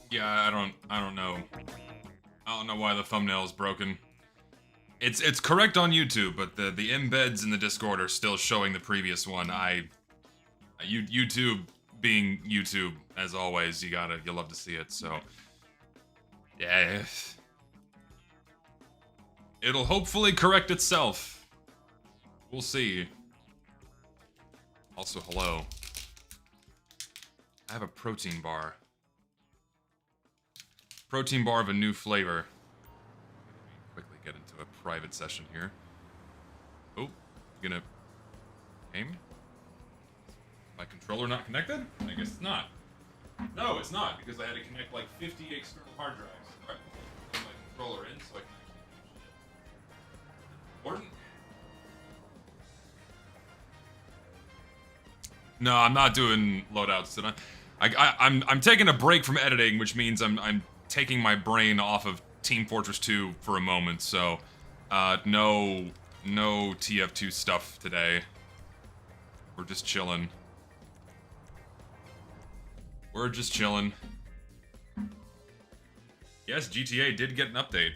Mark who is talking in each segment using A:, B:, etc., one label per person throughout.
A: Yeah, I don't know. I don't know why the thumbnail is broken. It's correct on YouTube, but the embeds in the Discord are still showing the previous one. YouTube being YouTube as always, you love to see it. So yeah, it'll hopefully correct itself. We'll see. Also, hello. I have a protein bar. Protein bar of a new flavor. Quickly get into a private session here. Oh, gonna aim? My controller not connected? I guess it's not. No, it's not, because I had to connect like 50 external hard drives. Alright, put my controller in so I can actually do shit. Important? No, I'm not doing loadouts today. I'm taking a break from editing, which means I'm taking my brain off of Team Fortress 2 for a moment, so no TF2 stuff today. We're just chilling. We're just chilling. Yes, GTA did get an update.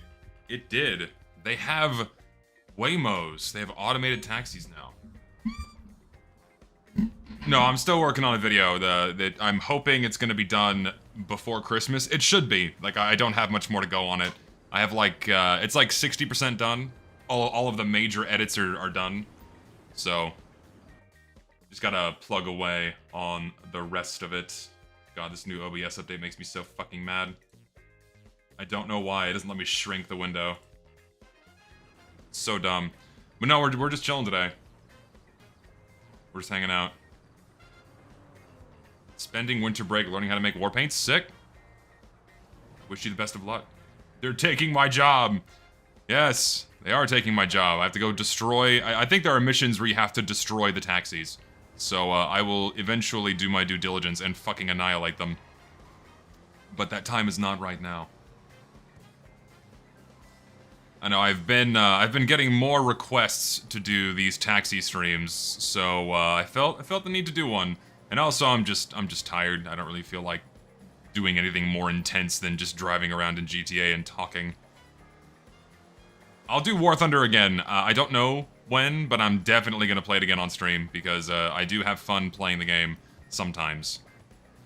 A: It did. They have Waymos. They have automated taxis now. No, I'm still working on a video. I'm hoping it's gonna be done before Christmas. It should be. Like, I don't have much more to go on it. I have like, it's like 60% done. All of the major edits are done. So, just gotta plug away on the rest of it. God, this new OBS update makes me so fucking mad. I don't know why. It doesn't let me shrink the window. It's so dumb. But no, we're just chilling today. We're just hanging out. Spending winter break learning how to make war paints? Sick. Wish you the best of luck. They're taking my job. Yes, they are taking my job. I have to go destroy... I think there are missions where you have to destroy the taxis. So I will eventually do my due diligence and fucking annihilate them. But that time is not right now. I know I've been getting more requests to do these taxi streams, so I felt the need to do one. And also I'm just tired. I don't really feel like doing anything more intense than just driving around in GTA and talking. I'll do War Thunder again. I don't know when, but I'm definitely gonna play it again on stream because I do have fun playing the game sometimes.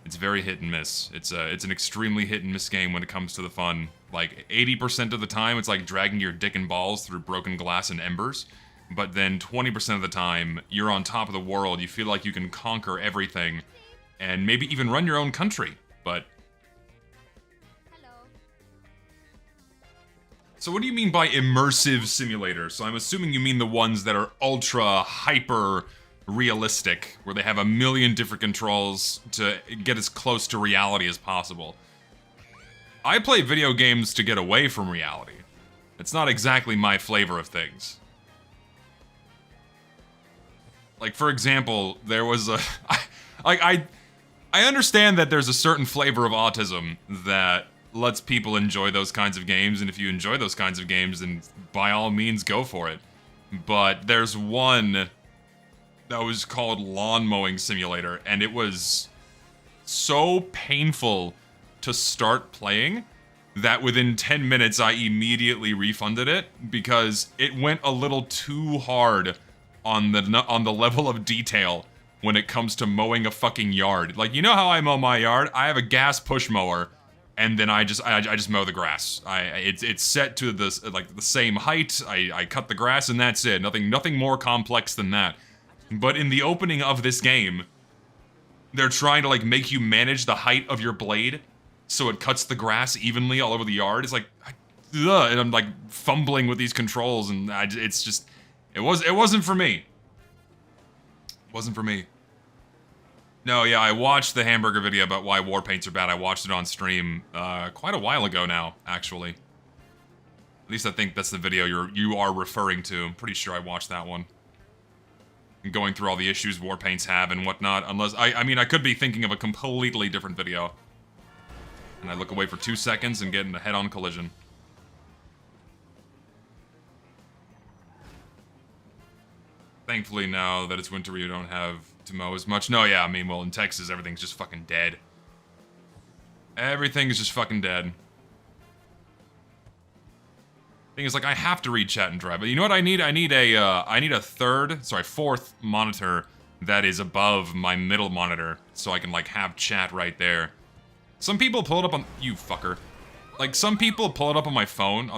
A: It's very hit and miss. It's an extremely hit and miss game when it comes to the fun. Like 80% of the time, it's like dragging your dick and balls through broken glass and embers. But then 20% of the time, you're on top of the world. You feel like you can conquer everything, and maybe even run your own country. But so what do you mean by immersive simulator? So I'm assuming you mean the ones that are ultra hyper realistic, where they have a million different controls to get as close to reality as possible. I play video games to get away from reality. It's not exactly my flavor of things. Like, for example, there was a... I understand that there's a certain flavor of autism that lets people enjoy those kinds of games, and if you enjoy those kinds of games, then by all means go for it. But there's one that was called Lawn Mowing Simulator, and it was so painful to start playing that within 10 minutes I immediately refunded it because it went a little too hard on the level of detail when it comes to mowing a fucking yard. Like, you know how I mow my yard? I have a gas push mower, and then I just mow the grass. It's set to the same height. I cut the grass, and that's it. Nothing more complex than that. But in the opening of this game, they're trying to like make you manage the height of your blade so it cuts the grass evenly all over the yard. It's like, ugh, and I'm like fumbling with these controls, and it's just, it wasn't for me. It wasn't for me. No, yeah, I watched the hamburger video about why war paints are bad. I watched it on stream quite a while ago now, actually. At least I think that's the video you are referring to. I'm pretty sure I watched that one. Going through all the issues war paints have and whatnot, unless, I mean, I could be thinking of a completely different video. And I look away for 2 seconds and get in a head-on collision. Thankfully, now that it's winter, you don't have to mow as much. No, yeah, I mean, well, in Texas, everything's just fucking dead. Everything is just fucking dead. Thing is, like, I have to read chat and drive, but you know what I need? I need a fourth monitor that is above my middle monitor, so I can, like, have chat right there. Some people pull it up on, you fucker. Like, some people pull it up on my phone,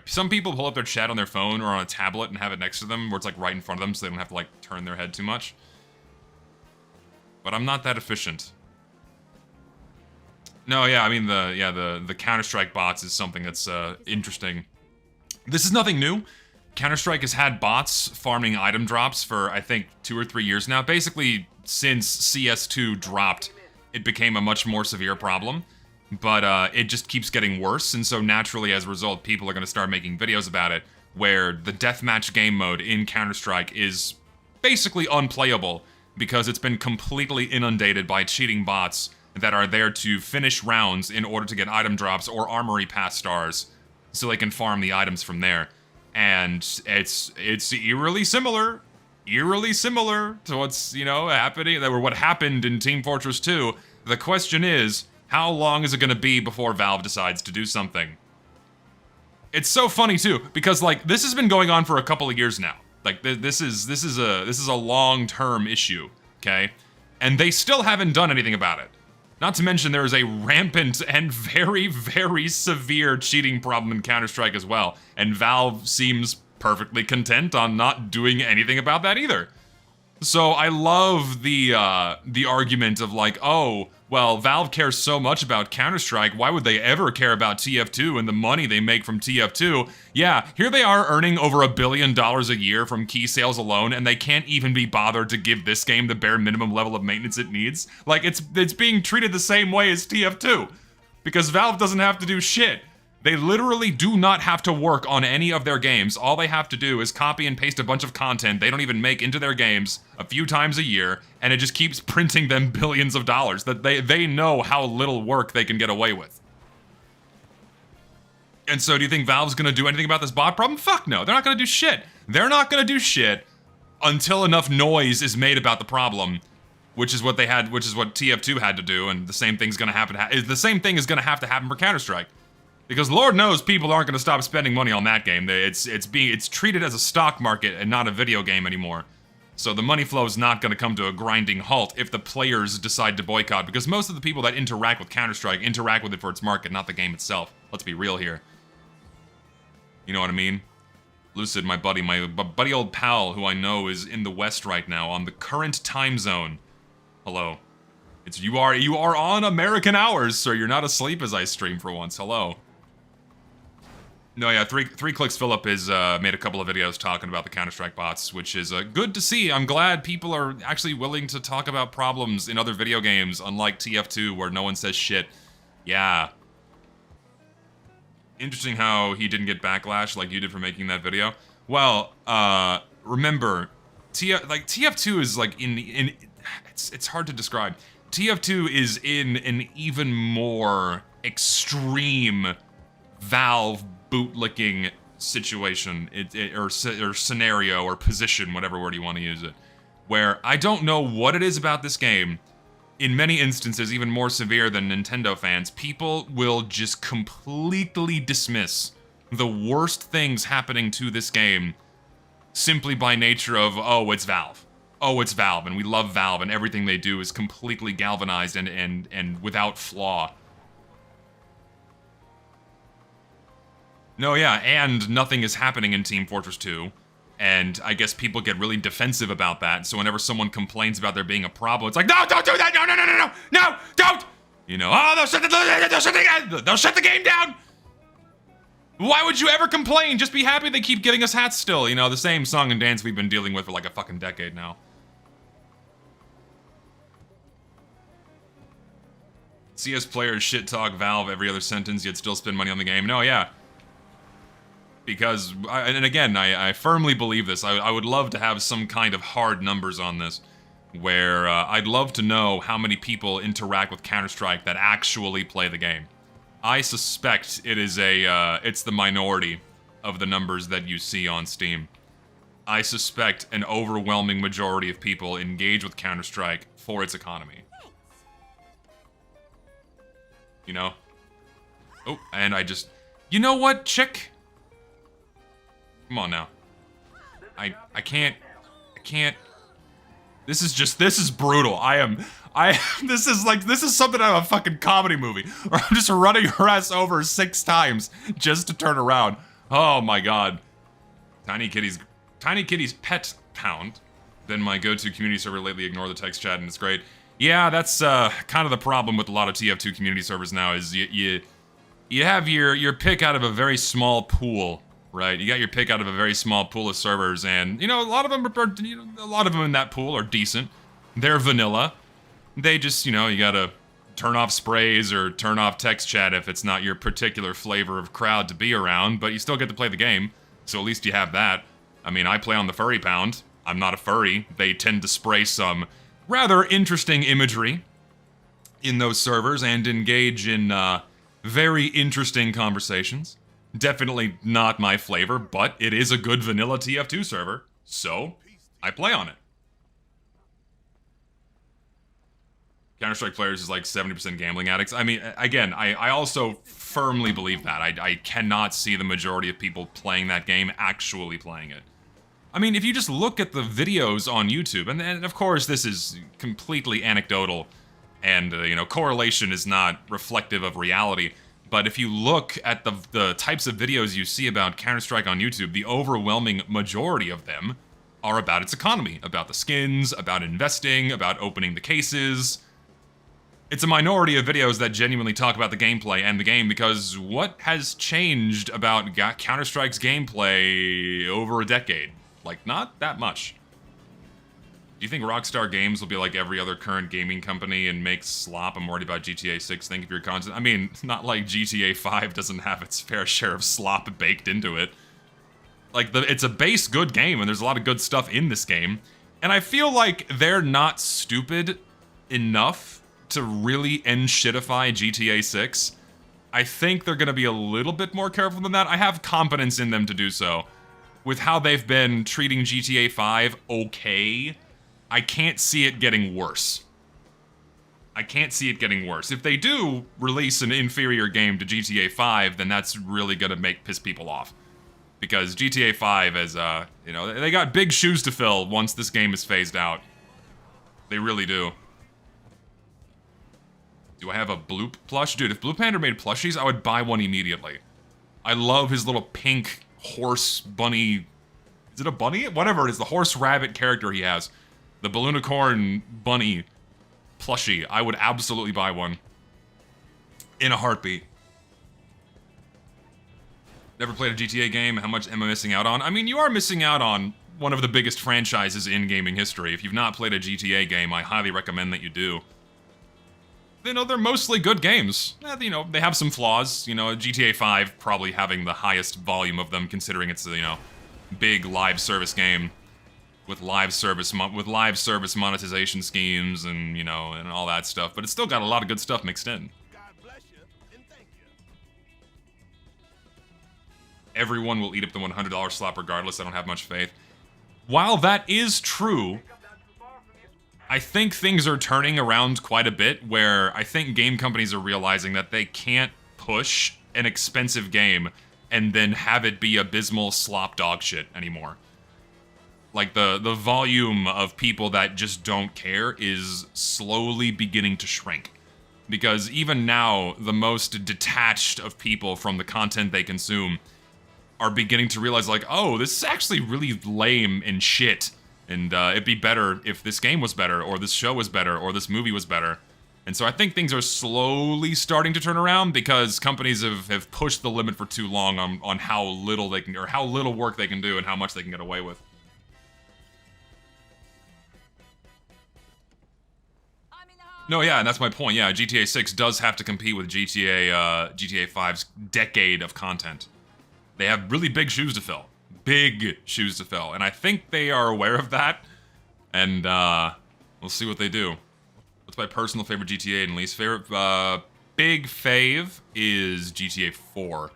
A: some people pull up their chat on their phone or on a tablet and have it next to them, where it's, like, right in front of them, so they don't have to, like, turn their head too much. But I'm not that efficient. No, yeah, I mean, the Counter-Strike bots is something that's, interesting. This is nothing new. Counter-Strike has had bots farming item drops for, I think, 2 or 3 years now. Basically, since CS2 dropped, it became a much more severe problem. But it just keeps getting worse, and so naturally, as a result, people are going to start making videos about it, where the deathmatch game mode in Counter-Strike is basically unplayable, because it's been completely inundated by cheating bots that are there to finish rounds in order to get item drops or armory pass stars, so they can farm the items from there. And it's eerily similar to what's, you know, happening, or what happened in Team Fortress 2. The question is, how long is it gonna be before Valve decides to do something? It's so funny too, because like, this has been going on for a couple of years now. Like, this is a long-term issue, okay? And they still haven't done anything about it. Not to mention there is a rampant and very, very severe cheating problem in Counter-Strike as well, and Valve seems perfectly content on not doing anything about that either. So I love the argument of like, oh, well, Valve cares so much about Counter-Strike, why would they ever care about TF2 and the money they make from TF2? Yeah, here they are earning over $1 billion a year from key sales alone, and they can't even be bothered to give this game the bare minimum level of maintenance it needs. Like, it's being treated the same way as TF2, because Valve doesn't have to do shit. They literally do not have to work on any of their games. All they have to do is copy and paste a bunch of content they don't even make into their games a few times a year, and it just keeps printing them billions of dollars. That they know how little work they can get away with. And so do you think Valve's gonna do anything about this bot problem? Fuck no, they're not gonna do shit. They're not gonna do shit until enough noise is made about the problem, which is what TF2 had to do, and the same thing's gonna happen. The same thing is gonna have to happen for Counter-Strike. Because Lord knows people aren't going to stop spending money on that game. It's treated as a stock market and not a video game anymore. So the money flow is not going to come to a grinding halt if the players decide to boycott, because most of the people that interact with Counter-Strike interact with it for its market, not the game itself. Let's be real here. You know what I mean? Lucid, my buddy old pal, who I know is in the West right now, on the current time zone. Hello. You are on American hours, sir. You're not asleep as I stream for once. Hello. No, yeah, Three Clicks Philip has made a couple of videos talking about the Counter-Strike bots, which is good to see. I'm glad people are actually willing to talk about problems in other video games, unlike TF2, where no one says shit. Yeah. Interesting how he didn't get backlash like you did for making that video. Well, remember, TF2 is like it's hard to describe. TF2 is in an even more extreme Valve bootlicking situation, or scenario, or position, whatever word you want to use it, where I don't know what it is about this game. In many instances, even more severe than Nintendo fans, people will just completely dismiss the worst things happening to this game simply by nature of, oh, it's Valve. Oh, it's Valve, and we love Valve, and everything they do is completely galvanized and without flaw. No, yeah, and nothing is happening in Team Fortress 2, and I guess people get really defensive about that, so whenever someone complains about there being a problem, it's like, no, don't do that, no, don't! You know, oh, they'll shut the game down! Why would you ever complain? Just be happy they keep getting us hats still, you know, the same song and dance we've been dealing with for like a fucking decade now. CS players shit talk Valve every other sentence, yet still spend money on the game. No, yeah. Because, and again, I firmly believe this. I would love to have some kind of hard numbers on this, where I'd love to know how many people interact with Counter-Strike that actually play the game. I suspect it is it's the minority of the numbers that you see on Steam. I suspect an overwhelming majority of people engage with Counter-Strike for its economy. you know? Oh, and I just... You know what, chick? Come on now. I can't... This is brutal. this is something out of a fucking comedy movie. Where I'm just running her ass over 6 times just to turn around. Oh my god. Tiny Kitty's Pet Pound. Been my go-to community server lately. Ignore the text chat and it's great. Yeah, that's kind of the problem with a lot of TF2 community servers now is you have your pick out of a very small pool, right? You got your pick out of a very small pool of servers, and you know a lot of them in that pool are decent. They're vanilla. They just you gotta turn off sprays or turn off text chat if it's not your particular flavor of crowd to be around, but you still get to play the game, so at least you have that. I mean, I play on the Furry Pound. I'm not a furry. They tend to spray some rather interesting imagery in those servers and engage in very interesting conversations. Definitely not my flavor, but it is a good vanilla TF2 server, so I play on it. Counter-Strike players is like 70% gambling addicts. I mean, again, I also firmly believe that. I cannot see the majority of people playing that game actually playing it. I mean, if you just look at the videos on YouTube, and of course this is completely anecdotal, and, correlation is not reflective of reality, but if you look at the types of videos you see about Counter-Strike on YouTube, the overwhelming majority of them are about its economy, about the skins, about investing, about opening the cases. It's a minority of videos that genuinely talk about the gameplay and the game, because what has changed about Counter-Strike's gameplay over a decade? Like, not that much. Do you think Rockstar Games will be like every other current gaming company and make slop? I'm worried about GTA 6. Thank you for your content. I mean, not like GTA 5 doesn't have its fair share of slop baked into it. Like, it's a base good game, and there's a lot of good stuff in this game. And I feel like they're not stupid enough to really end-shitify GTA 6. I think they're gonna be a little bit more careful than that. I have confidence in them to do so. With how they've been treating GTA 5 okay, I can't see it getting worse. I can't see it getting worse. If they do release an inferior game to GTA 5, then that's really gonna piss people off. Because GTA 5 is, they got big shoes to fill once this game is phased out. They really do. Do I have a Bloop plush? Dude, if Blue Panda made plushies, I would buy one immediately. I love his little pink horse bunny. Is it a bunny? Whatever it is, the horse rabbit character he has. The Balloonicorn bunny plushie. I would absolutely buy one. In a heartbeat. Never played a GTA game. How much am I missing out on? I mean, you are missing out on one of the biggest franchises in gaming history. If you've not played a GTA game, I highly recommend that you do. They're mostly good games. They have some flaws. GTA 5 probably having the highest volume of them, considering it's a, big live service game with live service monetization schemes and, and all that stuff. But it's still got a lot of good stuff mixed in.
B: God bless you and thank you.
A: Everyone will eat up the $100 slap regardless. I don't have much faith. While that is true, I think things are turning around quite a bit, where I think game companies are realizing that they can't push an expensive game and then have it be abysmal slop dog shit anymore. Like, the volume of people that just don't care is slowly beginning to shrink. Because even now, the most detached of people from the content they consume are beginning to realize, like, oh, this is actually really lame and shit. And it'd be better if this game was better, or this show was better, or this movie was better. And so I think things are slowly starting to turn around because companies have pushed the limit for too long on how little they can, or how little work they can do and how much they can get away with. No, yeah, and that's my point. Yeah, GTA 6 does have to compete with GTA 5's decade of content. They have really big shoes to fill. Big shoes to fill. And I think they are aware of that. And we'll see what they do. What's my personal favorite GTA and least favorite? Big fave is GTA 4.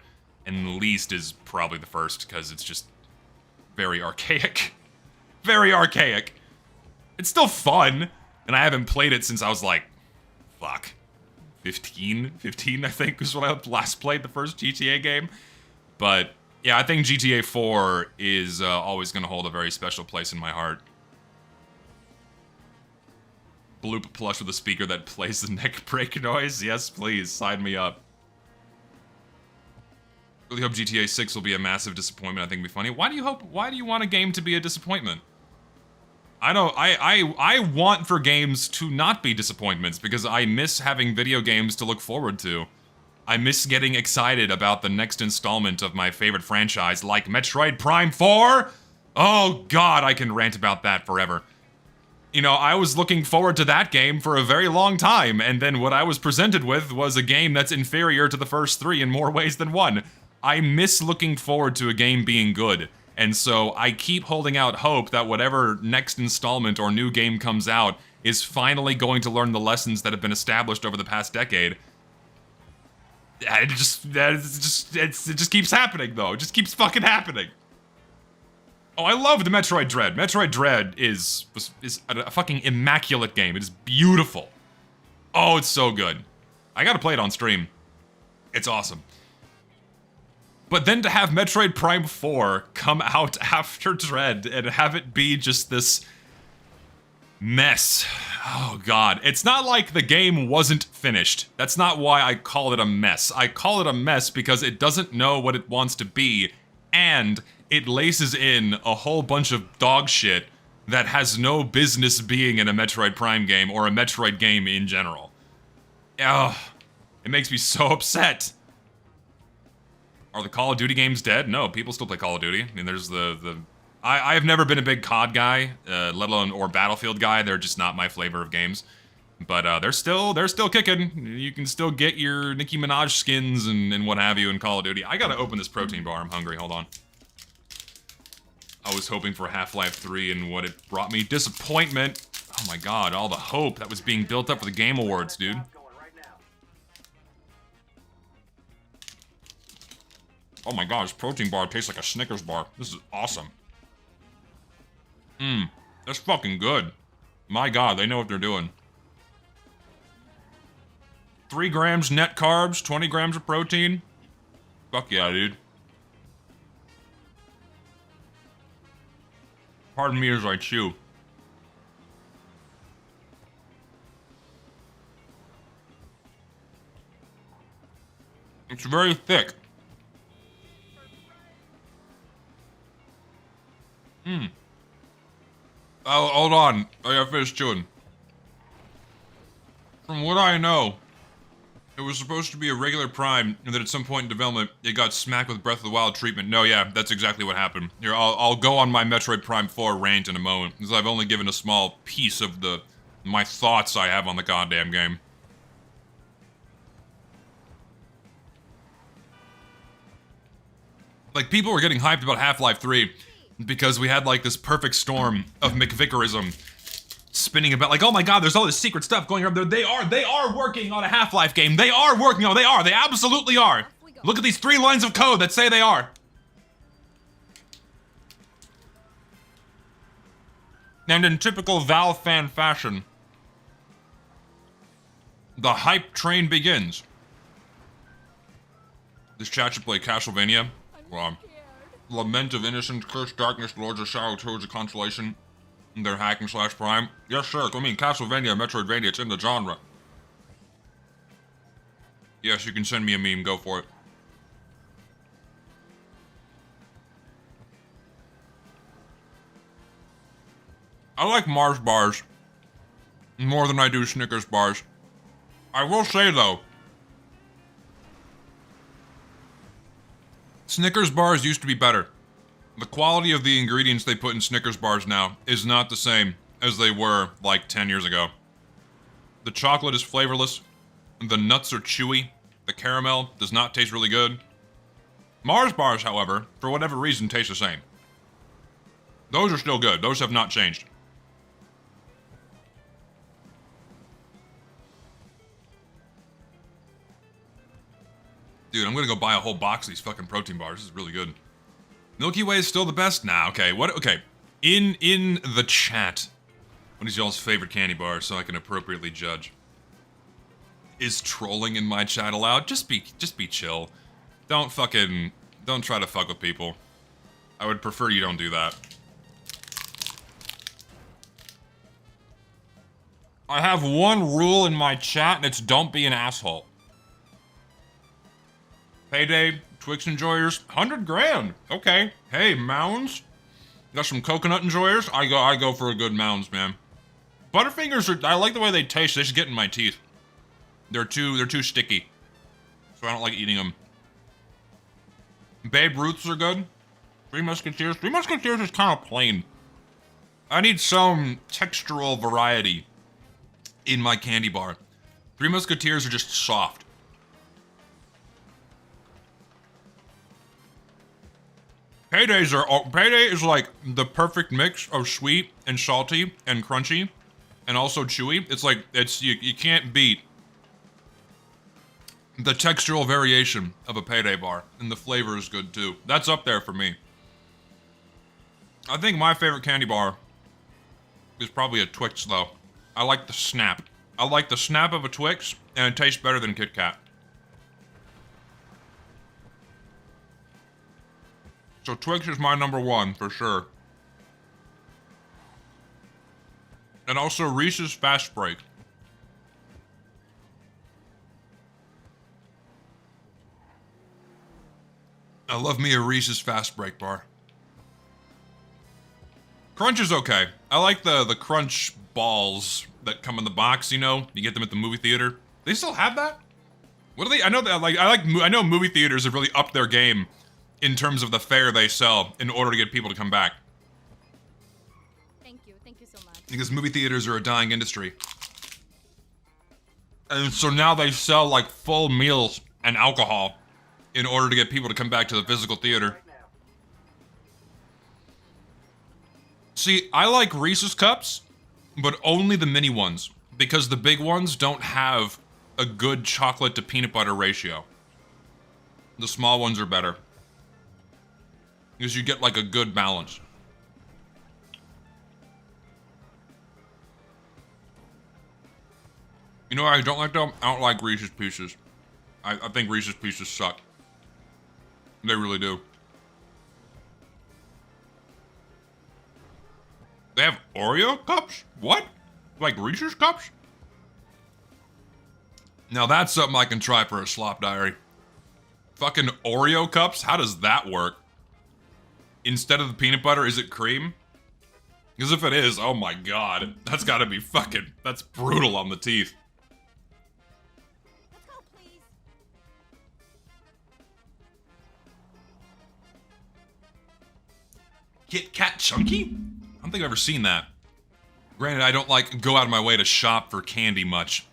A: And least is probably the first, because it's just very archaic. Very archaic. It's still fun. And I haven't played it since I was like, fuck, 15, I think, was when I last played the first GTA game. But yeah, I think GTA 4 is always going to hold a very special place in my heart. Bloop plush with a speaker that plays the neck break noise. Yes, please, sign me up. Really hope GTA 6 will be a massive disappointment. I think it'll be funny. Why do you want a game to be a disappointment? I want for games to not be disappointments because I miss having video games to look forward to. I miss getting excited about the next installment of my favorite franchise, like Metroid Prime 4. Oh god, I can rant about that forever. You know, I was looking forward to that game for a very long time, and then what I was presented with was a game that's inferior to the first 3 in more ways than one. I miss looking forward to a game being good, and so I keep holding out hope that whatever next installment or new game comes out is finally going to learn the lessons that have been established over the past decade. It just keeps happening, though. It just keeps fucking happening. Oh, I love the Metroid Dread. Metroid Dread is a fucking immaculate game. It is beautiful. Oh, it's so good. I gotta play it on stream. It's awesome. But then to have Metroid Prime 4 come out after Dread and have it be just this mess. Oh god, it's not like the game wasn't finished. That's not why I call it a mess. I call it a mess because it doesn't know what it wants to be, and it laces in a whole bunch of dog shit that has no business being in a Metroid Prime game or a Metroid game in general. Ugh, it makes me so upset. Are the Call of Duty games dead? No, people still play Call of Duty. I mean, there's I have never been a big COD guy, let alone or Battlefield guy. They're just not my flavor of games. But they're still kicking. You can still get your Nicki Minaj skins and what have you in Call of Duty. I gotta open this protein bar. I'm hungry. Hold on. I was hoping for Half-Life 3, and what it brought me, disappointment. Oh my god, all the hope that was being built up for the Game Awards, dude. Oh my god, this protein bar tastes like a Snickers bar. This is awesome. That's fucking good. My god, they know what they're doing. 3 grams net carbs, 20 grams of protein. Fuck yeah, dude. Pardon me as I chew. It's very thick. Oh, hold on. I gotta finish chewing. From what I know, it was supposed to be a regular Prime, and then at some point in development, it got smacked with Breath of the Wild treatment. No, yeah, that's exactly what happened. Here, I'll go on my Metroid Prime 4 rant in a moment, because I've only given a small piece of my thoughts I have on the goddamn game. Like, people were getting hyped about Half-Life 3 because we had, like, this perfect storm of McVickerism spinning about, like, oh my god, there's all this secret stuff going on there. They are working on a Half-Life game. They are working on it. They absolutely are. Look at these 3 lines of code that say they are. And in typical Valve fan fashion, the hype train begins. This chat should play Castlevania. Lament of Innocence, Curse Darkness, Lords of Shadow, Toads of Consolation. They're hacking slash prime. Yes, sir. I mean, Castlevania, Metroidvania, it's in the genre. Yes, you can send me a meme. Go for it. I like Mars bars more than I do Snickers bars. I will say, though, Snickers bars used to be better. The quality of the ingredients they put in Snickers bars now is not the same as they were like 10 years ago. The chocolate is flavorless, the nuts are chewy, the caramel does not taste really good. Mars bars, however, for whatever reason, taste the same. Those are still good, those have not changed. Dude, I'm gonna go buy a whole box of these fucking protein bars. This is really good. Milky Way is still the best? Nah, okay. Okay. In the chat, what is y'all's favorite candy bar so I can appropriately judge? Is trolling in my chat allowed? Just be chill. Don't try to fuck with people. I would prefer you don't do that. I have one rule in my chat, and it's don't be an asshole. Payday, Twix enjoyers, 100 grand. Okay. Hey, Mounds. Got some coconut enjoyers? I go for a good Mounds, man. Butterfingers I like the way they taste. They just get in my teeth. They're too sticky. So I don't like eating them. Babe Ruths are good. Three Musketeers is kind of plain. I need some textural variety in my candy bar. Three Musketeers are just soft. Payday is like the perfect mix of sweet and salty and crunchy and also chewy. It's like, you can't beat the textural variation of a Payday bar, and the flavor is good too. That's up there for me. I think my favorite candy bar is probably a Twix though. I like the snap. I like the snap of a Twix, and it tastes better than Kit Kat. So Twix is my number one, for sure. And also Reese's Fast Break. I love me a Reese's Fast Break bar. Crunch is okay. I like the Crunch balls that come in the box, you know? You get them at the movie theater. They still have that? What are they? I know movie theaters have really upped their game in terms of the fare they sell in order to get people to come back.
C: Thank you so much.
A: Because movie theaters are a dying industry. And so now they sell like full meals and alcohol in order to get people to come back to the physical theater. See, I like Reese's Cups, but only the mini ones, because the big ones don't have a good chocolate to peanut butter ratio. The small ones are better, because you get like a good balance. You know what I don't like though? I don't like Reese's Pieces. I think Reese's Pieces suck. They really do. They have Oreo cups? What? Like Reese's cups? Now that's something I can try for a slop diary. Fucking Oreo cups? How does that work? Instead of the peanut butter, is it cream? Because if it is, oh my god. That's gotta be fucking, that's brutal on the teeth.
C: Let's go, please.
A: Kit Kat Chunky? I don't think I've ever seen that. Granted, I don't like go out of my way to shop for candy much.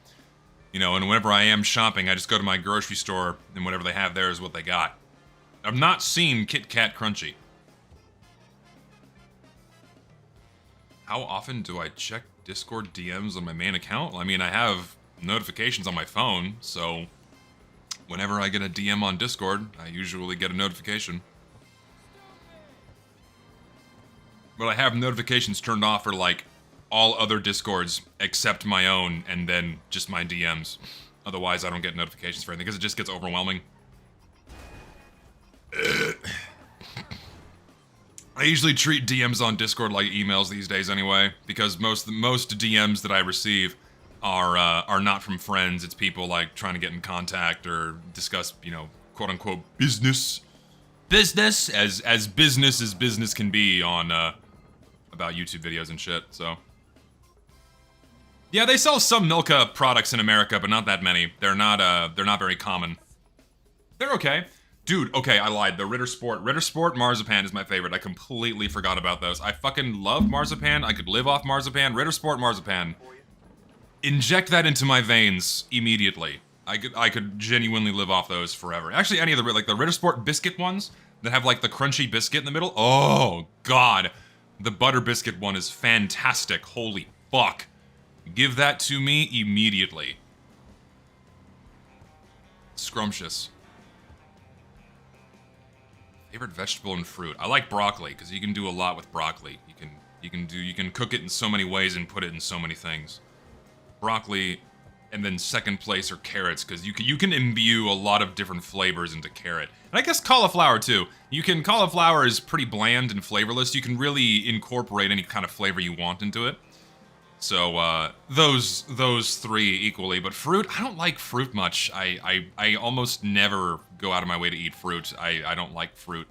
A: You know, and whenever I am shopping, I just go to my grocery store and whatever they have there is what they got. I've not seen Kit Kat Crunchy. How often do I check Discord DMs on my main account? I mean, I have notifications on my phone, so whenever I get a DM on Discord, I usually get a notification. But I have notifications turned off for like all other Discords except my own and then just my DMs. Otherwise, I don't get notifications for anything because it just gets overwhelming. I usually treat DMs on Discord like emails these days anyway, because most DMs that I receive are not from friends. It's people like trying to get in contact or discuss, you know, quote unquote business as business can be on about YouTube videos and shit. So yeah, they sell some Milka products in America, but not that many. They're not very common. They're okay. Dude, okay, I lied. The Ritter Sport marzipan is my favorite. I completely forgot about those. I fucking love marzipan. I could live off marzipan. Ritter Sport marzipan. Inject that into my veins immediately. I could genuinely live off those forever. Actually, any of the like the Ritter Sport biscuit ones that have like the crunchy biscuit in the middle. Oh god, the butter biscuit one is fantastic. Holy fuck, give that to me immediately. Scrumptious. Favorite vegetable and fruit. I like broccoli because you can do a lot with broccoli. You can cook it in so many ways and put it in so many things. Broccoli and then second place are carrots, because you can imbue a lot of different flavors into carrot. And I guess cauliflower too. Cauliflower is pretty bland and flavorless. You can really incorporate any kind of flavor you want into it. So those three equally. But fruit, I don't like fruit much. I almost never go out of my way to eat fruit. I don't like fruit.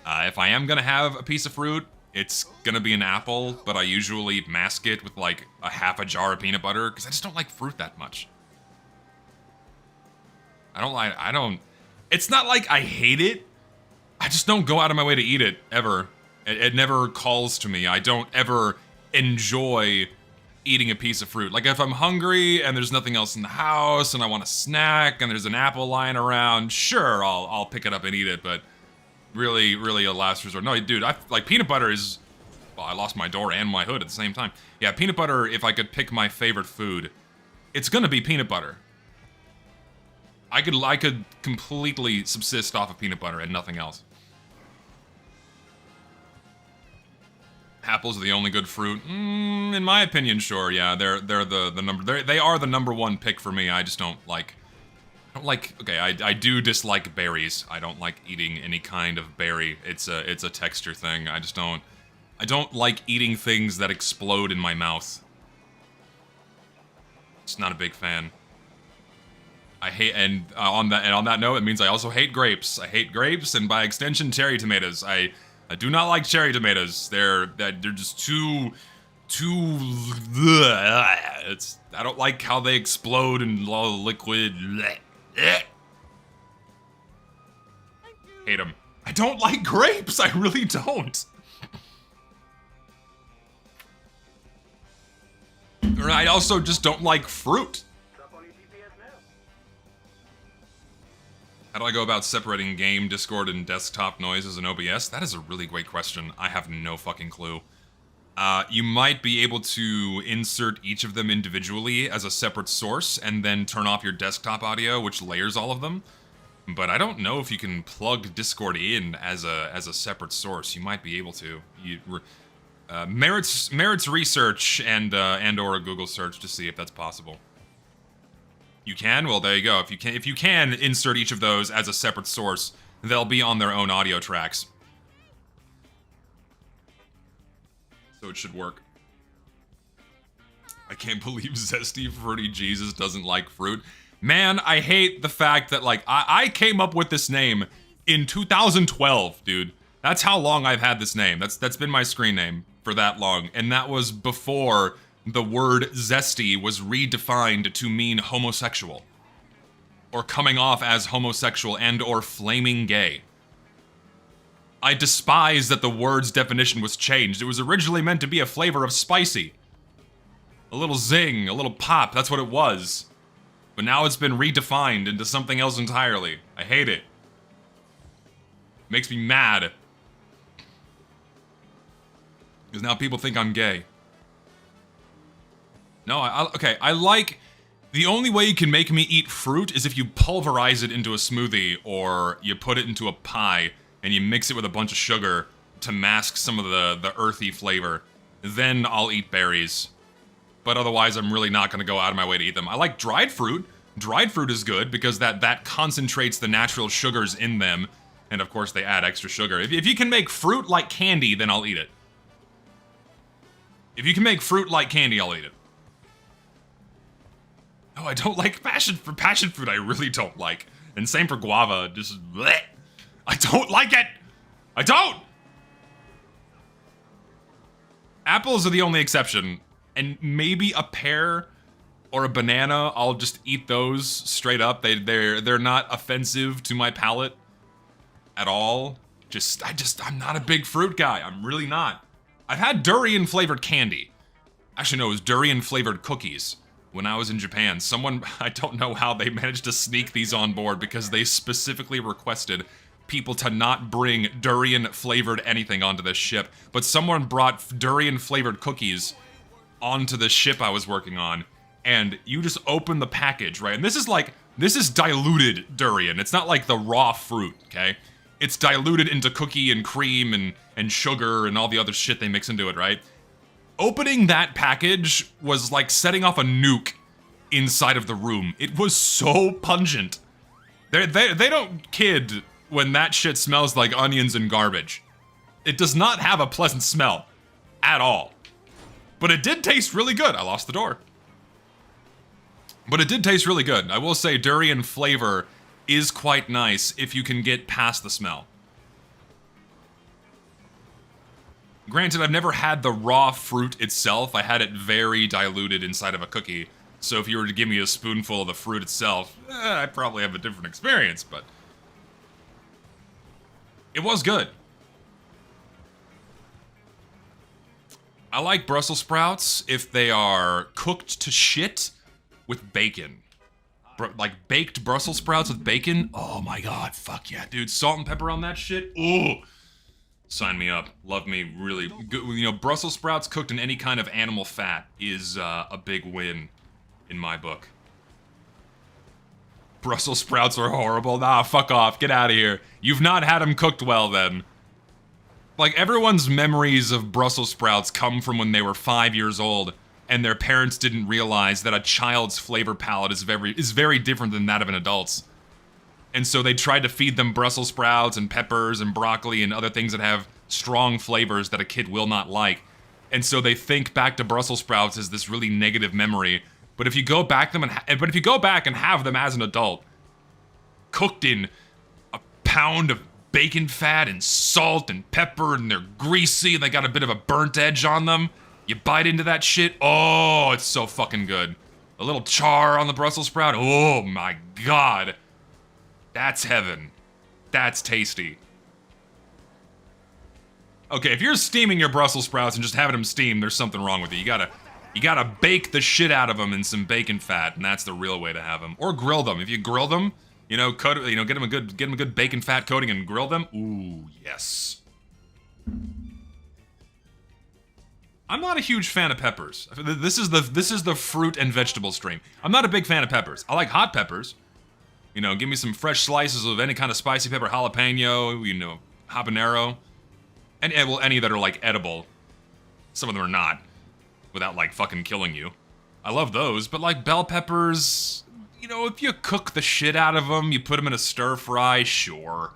A: If I am gonna have a piece of fruit, it's gonna be an apple, but I usually mask it with like a half a jar of peanut butter, because I just don't like fruit that much. It's not like I hate it, I just don't go out of my way to eat it, ever. It never calls to me. I don't ever enjoy eating a piece of fruit. Like if I'm hungry and there's nothing else in the house and I want a snack and there's an apple lying around, sure, I'll pick it up and eat it, but really a last resort. No, dude, like peanut butter is, well, I lost my door and my hood at the same time. Yeah, peanut butter, if I could pick my favorite food, it's gonna be peanut butter. I could completely subsist off of peanut butter and nothing else. Apples are the only good fruit. In my opinion, sure, yeah. They are the number one pick for me. I just don't like, okay, I do dislike berries. I don't like eating any kind of berry. It's a texture thing. I don't like eating things that explode in my mouth. Just not a big fan. I hate, and on that note, it means I also hate grapes. I hate grapes, and by extension, cherry tomatoes. I do not like cherry tomatoes. They're just too. I don't like how they explode and all the liquid. Hate them. I don't like grapes. I really don't. I also just don't like fruit. How do I go about separating game, Discord, and desktop noises in OBS? That is a really great question. I have no fucking clue. You might be able to insert each of them individually as a separate source and then turn off your desktop audio, which layers all of them. But I don't know if you can plug Discord in as a separate source. You might be able to. Merits research and or a Google search to see if that's possible. You can? Well, there you go. If you can insert each of those as a separate source, they'll be on their own audio tracks. So it should work. I can't believe Zesty Fruity Jesus doesn't like fruit. Man, I hate the fact that, like, I came up with this name in 2012, dude. That's how long I've had this name. That's been my screen name for that long. And that was before the word zesty was redefined to mean homosexual. Or coming off as homosexual and or flaming gay. I despise that the word's definition was changed. It was originally meant to be a flavor of spicy. A little zing, a little pop, that's what it was. But now it's been redefined into something else entirely. I hate it. Makes me mad. Because now people think I'm gay. No, okay, I like... The only way you can make me eat fruit is if you pulverize it into a smoothie, or you put it into a pie, and you mix it with a bunch of sugar to mask some of the earthy flavor. Then I'll eat berries. But otherwise, I'm really not gonna go out of my way to eat them. I like dried fruit. Dried fruit is good, because that concentrates the natural sugars in them. And of course, they add extra sugar. If you can make fruit like candy, then I'll eat it. If you can make fruit like candy, I'll eat it. No, I don't like passion fruit. I really don't like. And same for guava. Just bleh. I don't like it. I don't. Apples are the only exception, and maybe a pear or a banana. I'll just eat those straight up. They're not offensive to my palate at all. I'm not a big fruit guy. I'm really not. I've had durian flavored candy. Actually, no, it was durian flavored cookies. When I was in Japan, I don't know how they managed to sneak these on board, because they specifically requested people to not bring durian-flavored anything onto this ship, but someone brought durian-flavored cookies onto the ship I was working on, and you just open the package, right? And this is diluted durian. It's not like the raw fruit, okay? It's diluted into cookie and cream and sugar and all the other shit they mix into it, right? Opening that package was like setting off a nuke inside of the room. It was so pungent. They don't kid when that shit smells like onions and garbage. It does not have a pleasant smell at all. But it did taste really good. I lost the door. But it did taste really good. I will say durian flavor is quite nice if you can get past the smell. Granted, I've never had the raw fruit itself. I had it very diluted inside of a cookie. So if you were to give me a spoonful of the fruit itself, I'd probably have a different experience, but it was good. I like Brussels sprouts if they are cooked to shit with bacon. Like baked Brussels sprouts with bacon. Oh my god, fuck yeah, dude. Salt and pepper on that shit. Ooh. Sign me up. Love me, really. Good. You know, Brussels sprouts cooked in any kind of animal fat is a big win in my book. Brussels sprouts are horrible. Nah, fuck off. Get out of here. You've not had them cooked well then. Like, everyone's memories of Brussels sprouts come from when they were 5 years old and their parents didn't realize that a child's flavor palette is very different than that of an adult's. And so they tried to feed them Brussels sprouts and peppers and broccoli and other things that have strong flavors that a kid will not like. And so they think back to Brussels sprouts as this really negative memory. But if you go back and have them as an adult, cooked in a pound of bacon fat and salt and pepper, and they're greasy and they got a bit of a burnt edge on them, you bite into that shit, oh, it's so fucking good. A little char on the Brussels sprout, oh my god. That's heaven. That's tasty. Okay, if you're steaming your Brussels sprouts and just having them steam, there's something wrong with you. You gotta bake the shit out of them in some bacon fat, and that's the real way to have them. Or grill them. If you grill them, get them a good bacon fat coating and grill them. Ooh, yes. I'm not a huge fan of peppers. This is the fruit and vegetable stream. I'm not a big fan of peppers. I like hot peppers. You know, give me some fresh slices of any kind of spicy pepper, jalapeno, habanero. And, well, any that are, like, edible. Some of them are not. Without, like, fucking killing you. I love those, but, like, bell peppers, if you cook the shit out of them, you put them in a stir fry, sure.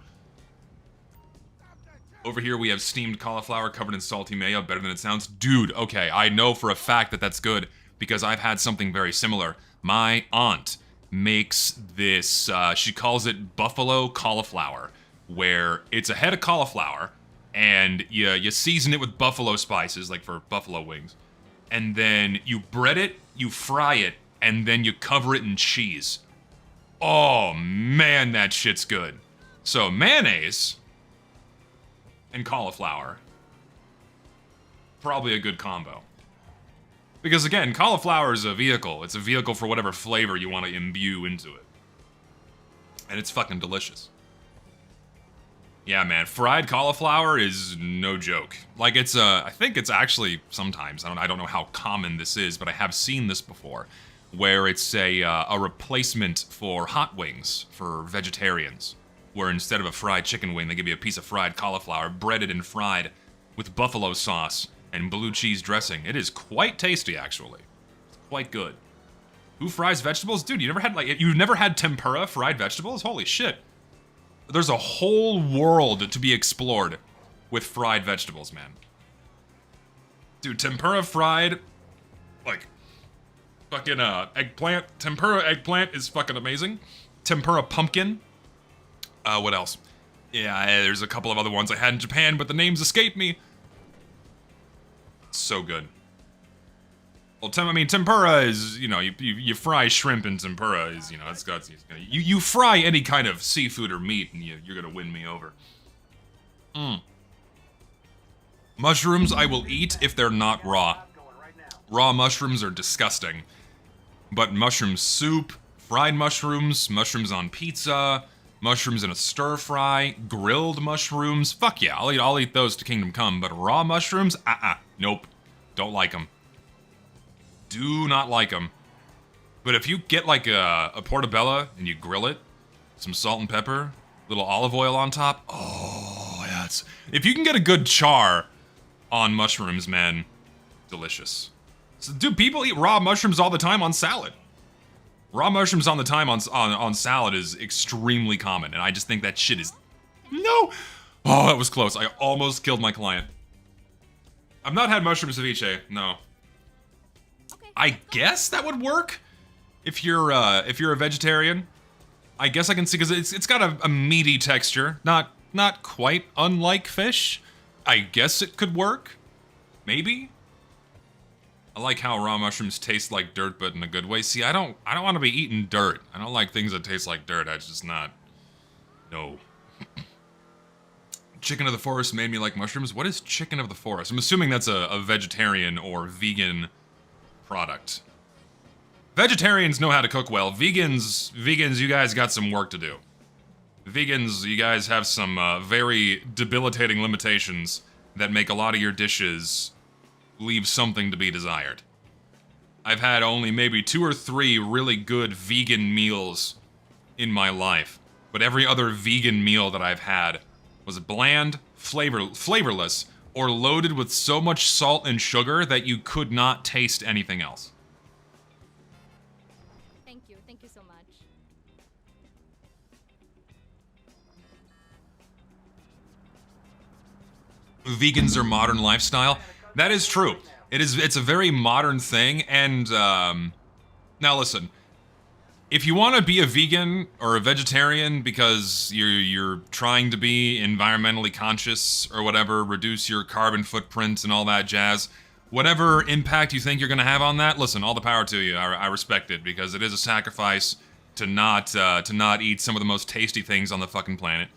A: Over here we have steamed cauliflower covered in salty mayo, better than it sounds. Dude, okay, I know for a fact that that's good, because I've had something very similar. My aunt makes this, she calls it buffalo cauliflower, where it's a head of cauliflower, and you season it with buffalo spices, like for buffalo wings, and then you bread it, you fry it, and then you cover it in cheese. Oh man, that shit's good. So mayonnaise and cauliflower, probably a good combo. Because again, cauliflower is a vehicle. It's a vehicle for whatever flavor you want to imbue into it. And it's fucking delicious. Yeah, man, fried cauliflower is no joke. Like, I think it's actually sometimes, I don't know how common this is, but I have seen this before, where it's a replacement for hot wings for vegetarians, where instead of a fried chicken wing, they give you a piece of fried cauliflower, breaded and fried with buffalo sauce and blue cheese dressing. It is quite tasty, actually. It's quite good. Who fries vegetables? Dude, you've never had tempura fried vegetables? Holy shit. There's a whole world to be explored with fried vegetables, man. Dude, tempura fried, like, fucking eggplant. Tempura eggplant is fucking amazing. Tempura pumpkin. What else? Yeah, there's a couple of other ones I had in Japan, but the names escape me. So good. Well, tempura is, you fry shrimp in tempura is, it's got, you fry any kind of seafood or meat and you're gonna win me over. Mushrooms I will eat if they're not raw. Raw mushrooms are disgusting. But mushroom soup, fried mushrooms, mushrooms on pizza, mushrooms in a stir fry, grilled mushrooms, fuck yeah, I'll eat those to kingdom come, but raw mushrooms, nope, don't like them. Do not like them. But if you get like a portobello and you grill it, some salt and pepper, little olive oil on top, oh yeah, if you can get a good char on mushrooms, man, delicious. So, dude, people eat raw mushrooms all the time on salad. Raw mushrooms on the thyme on salad is extremely common, and I just think that shit is... No! Oh, that was close. I almost killed my client. I've not had mushroom ceviche, no. I guess that would work if you're a vegetarian. I guess I can see, because it's got a meaty texture, not quite unlike fish. I guess it could work, maybe. I like how raw mushrooms taste like dirt, but in a good way. See, I don't want to be eating dirt. I don't like things that taste like dirt. That's just not. No. Chicken of the forest made me like mushrooms. What is chicken of the forest? I'm assuming that's a vegetarian or vegan product. Vegetarians know how to cook well. Vegans, you guys got some work to do. Vegans, you guys have some very debilitating limitations that make a lot of your dishes leave something to be desired. I've had only maybe 2 or 3 really good vegan meals in my life, but every other vegan meal that I've had was bland, flavorless, or loaded with so much salt and sugar that you could not taste anything else.
C: Thank you so much.
A: Vegans are modern lifestyle. That is true. It's a very modern thing, and now listen. If you want to be a vegan or a vegetarian because you're trying to be environmentally conscious or whatever, reduce your carbon footprint and all that jazz, whatever impact you think you're going to have on that, listen, all the power to you. I respect it, because it is a sacrifice to not eat some of the most tasty things on the fucking planet.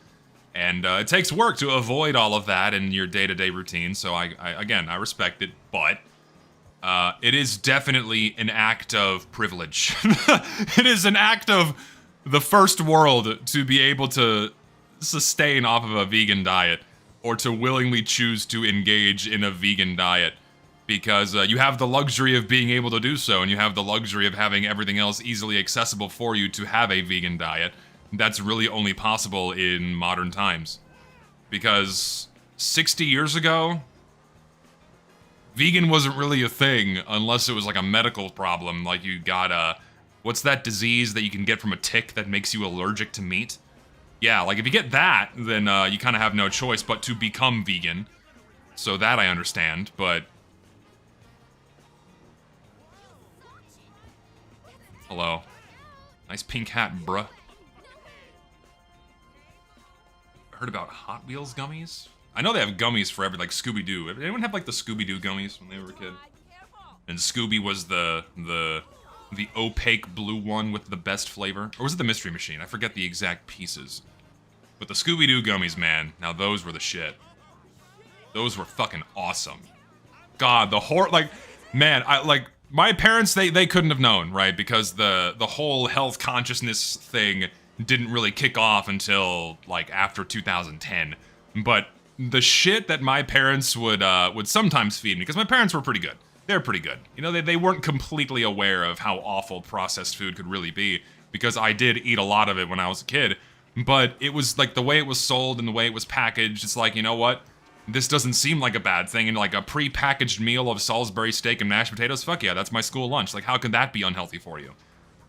A: And it takes work to avoid all of that in your day-to-day routine, so I respect it, but it is definitely an act of privilege. It is an act of the first world to be able to sustain off of a vegan diet, or to willingly choose to engage in a vegan diet, because you have the luxury of being able to do so, and you have the luxury of having everything else easily accessible for you to have a vegan diet. That's really only possible in modern times. Because 60 years ago, vegan wasn't really a thing unless it was like a medical problem, like you got what's that disease that you can get from a tick that makes you allergic to meat? Yeah, like if you get that, then you kind of have no choice but to become vegan. So that I understand, but... Hello. Nice pink hat, bruh. Heard about Hot Wheels gummies? I know they have gummies for every, like Scooby-Doo. Anyone have like the Scooby-Doo gummies when they were a kid? And Scooby was the opaque blue one with the best flavor. Or was it the Mystery Machine? I forget the exact pieces. But the Scooby-Doo gummies, man, now those were the shit. Those were fucking awesome. God, the horror, like, man, my parents, they couldn't have known, right? Because the whole health consciousness thing didn't really kick off until like after 2010. But the shit that my parents would sometimes feed me, because my parents were pretty good. They're pretty good. You know, they weren't completely aware of how awful processed food could really be, because I did eat a lot of it when I was a kid. But it was like the way it was sold and the way it was packaged, it's like, you know what? This doesn't seem like a bad thing. And like a pre-packaged meal of Salisbury steak and mashed potatoes, fuck yeah, that's my school lunch. Like, how could that be unhealthy for you?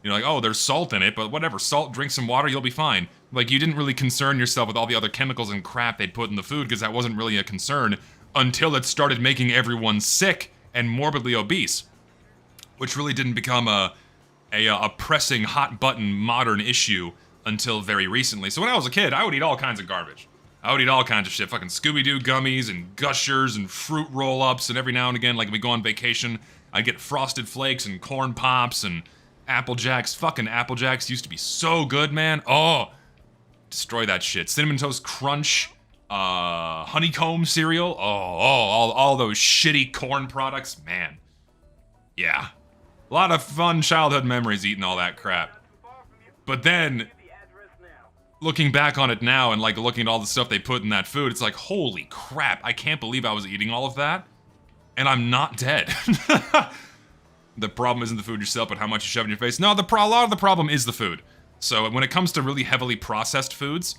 A: You're like, oh, there's salt in it, but whatever, salt, drink some water, you'll be fine. Like, you didn't really concern yourself with all the other chemicals and crap they'd put in the food, because that wasn't really a concern until it started making everyone sick and morbidly obese, which really didn't become a pressing, hot-button modern issue until very recently. So when I was a kid, I would eat all kinds of garbage. I would eat all kinds of shit, fucking Scooby-Doo gummies and Gushers and fruit roll-ups, and every now and again, like we go on vacation, I'd get Frosted Flakes and Corn Pops and Apple Jacks. Fucking Apple Jacks used to be so good, man. Oh, destroy that shit. Cinnamon Toast Crunch, honeycomb cereal. All those shitty corn products, man. Yeah, a lot of fun childhood memories eating all that crap. But then, looking back on it now and like looking at all the stuff they put in that food, it's like, holy crap, I can't believe I was eating all of that, and I'm not dead. The problem isn't the food yourself, but how much you shove in your face. No, a lot of the problem is the food. So when it comes to really heavily processed foods,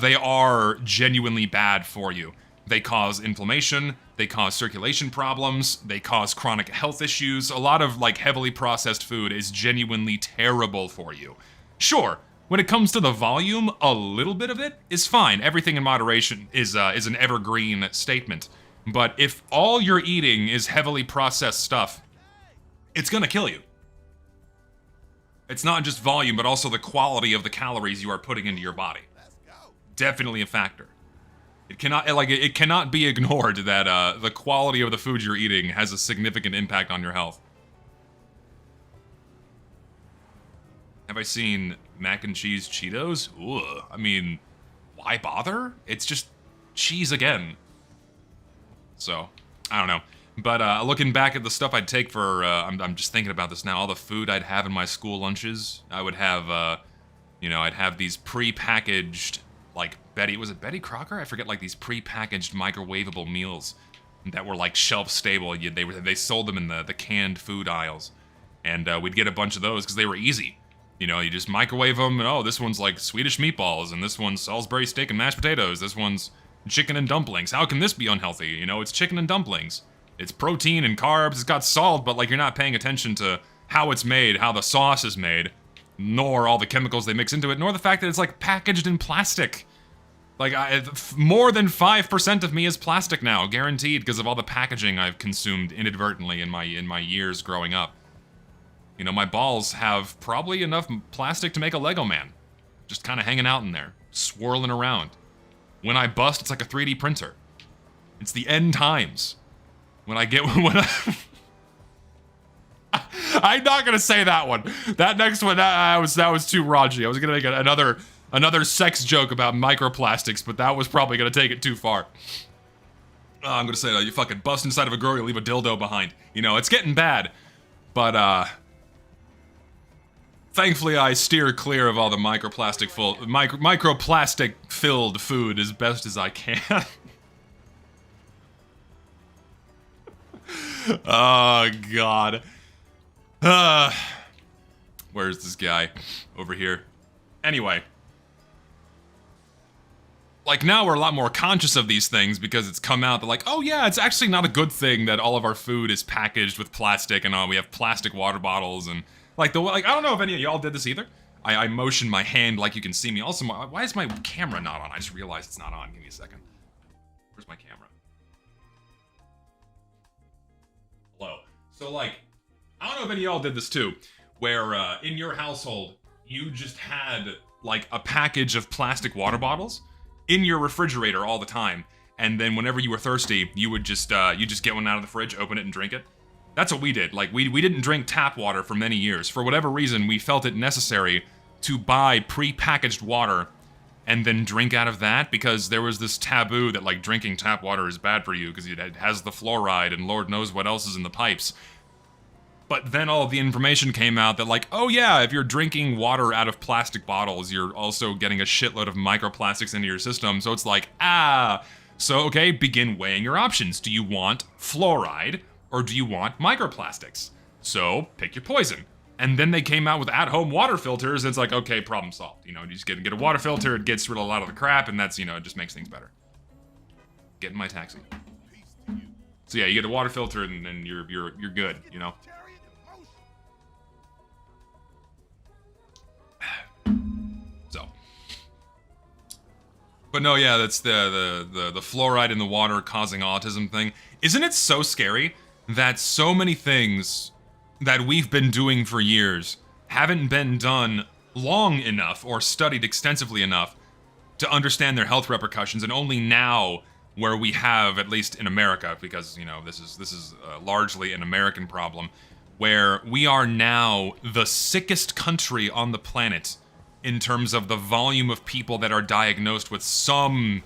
A: they are genuinely bad for you. They cause inflammation, they cause circulation problems, they cause chronic health issues. A lot of like heavily processed food is genuinely terrible for you. Sure, when it comes to the volume, a little bit of it is fine. Everything in moderation is an evergreen statement. But if all you're eating is heavily processed stuff, it's gonna kill you. It's not just volume, but also the quality of the calories you are putting into your body. Definitely a factor. It cannot be ignored that the quality of the food you're eating has a significant impact on your health. Have I seen mac and cheese Cheetos? Ugh. I mean, why bother? It's just cheese again. So, I don't know. But looking back at the stuff I'd take for, I'm just thinking about this now, all the food I'd have in my school lunches, I would have, I'd have these pre-packaged, like, was it Betty Crocker? I forget, like, these pre-packaged microwavable meals that were, like, shelf-stable. They sold them in the canned food aisles. And we'd get a bunch of those because they were easy. You know, you just microwave them, and oh, this one's, like, Swedish meatballs, and this one's Salisbury steak and mashed potatoes, this one's chicken and dumplings. How can this be unhealthy? You know, it's chicken and dumplings. It's protein and carbs, it's got salt, but, like, you're not paying attention to how it's made, how the sauce is made, nor all the chemicals they mix into it, nor the fact that it's, like, packaged in plastic. Like, more than 5% of me is plastic now, guaranteed, because of all the packaging I've consumed inadvertently in my years growing up. You know, my balls have probably enough plastic to make a Lego man. Just kind of hanging out in there, swirling around. When I bust, it's like a 3D printer. It's the end times. I'm not gonna say that one. That next one, that was too raunchy. I was gonna make another sex joke about microplastics, but that was probably gonna take it too far. I'm gonna say, you fucking bust inside of a girl, you leave a dildo behind. You know, it's getting bad. But, thankfully I steer clear of all the microplastic filled food as best as I can. Oh, God. Where's this guy? Over here. Anyway. Like, now we're a lot more conscious of these things because it's come out that, like, oh yeah, it's actually not a good thing that all of our food is packaged with plastic and we have plastic water bottles and, like, I don't know if any of y'all did this either. I motion my hand like you can see me. Also, why is my camera not on? I just realized it's not on. Give me a second. Where's my camera? Hello. So, like, I don't know if any of y'all did this too, where in your household, you just had, like, a package of plastic water bottles in your refrigerator all the time, and then whenever you were thirsty, you would just get one out of the fridge, open it, and drink it. That's what we did. Like, we didn't drink tap water for many years. For whatever reason, we felt it necessary to buy pre-packaged water and then drink out of that, because there was this taboo that, like, drinking tap water is bad for you because it has the fluoride and Lord knows what else is in the pipes. But then all of the information came out that, like, oh yeah, if you're drinking water out of plastic bottles, you're also getting a shitload of microplastics into your system. So it's like, so okay, begin weighing your options. Do you want fluoride or do you want microplastics? So pick your poison. And then they came out with at-home water filters, and it's like, okay, problem solved. You know, you just get a water filter, it gets rid of a lot of the crap, and that's, you know, it just makes things better. Get in my taxi. So yeah, you get a water filter, and then you're good, you know? So. But no, yeah, that's the fluoride in the water causing autism thing. Isn't it so scary that so many things that we've been doing for years haven't been done long enough or studied extensively enough to understand their health repercussions, and only now, where we have, at least in America, because, you know, this is largely an American problem, where we are now the sickest country on the planet in terms of the volume of people that are diagnosed with some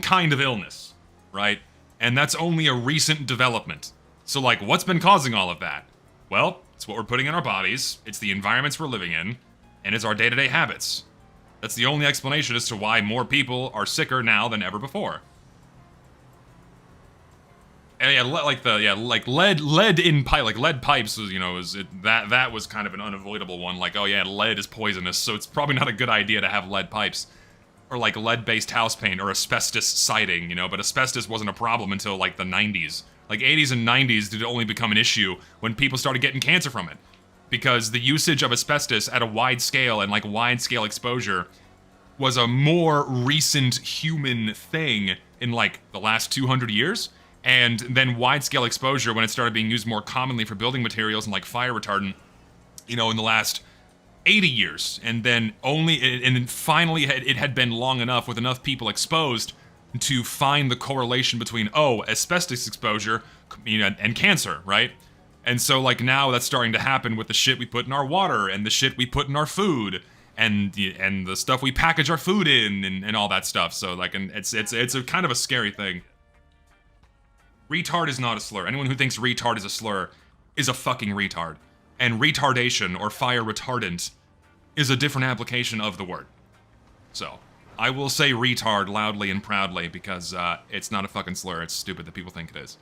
A: kind of illness, right? And that's only a recent development. So, like, what's been causing all of that? Well, it's what we're putting in our bodies, it's the environments we're living in, and it's our day-to-day habits. That's the only explanation as to why more people are sicker now than ever before. And yeah, lead in pipe, like lead pipes was, you know, that was kind of an unavoidable one. Like, oh yeah, lead is poisonous, so it's probably not a good idea to have lead pipes. or like lead-based house paint or asbestos siding, you know, but asbestos wasn't a problem until like the 90s. Like 80s and 90s did it only become an issue when people started getting cancer from it. Because the usage of asbestos at a wide scale and like wide scale exposure was a more recent human thing in like the last 200 years. And then wide scale exposure when it started being used more commonly for building materials and like fire retardant, you know, in the last 80 years. And then finally it had been long enough with enough people exposed to find the correlation between, oh, asbestos exposure, you know, and cancer, right? And so like now that's starting to happen with the shit we put in our water and the shit we put in our food and the stuff we package our food in and all that stuff. So like, and it's a kind of a scary thing. Retard is not a slur. Anyone who thinks retard is a slur is a fucking retard. And retardation or fire retardant is a different application of the word. So I will say retard loudly and proudly because it's not a fucking slur. It's stupid that people think it is.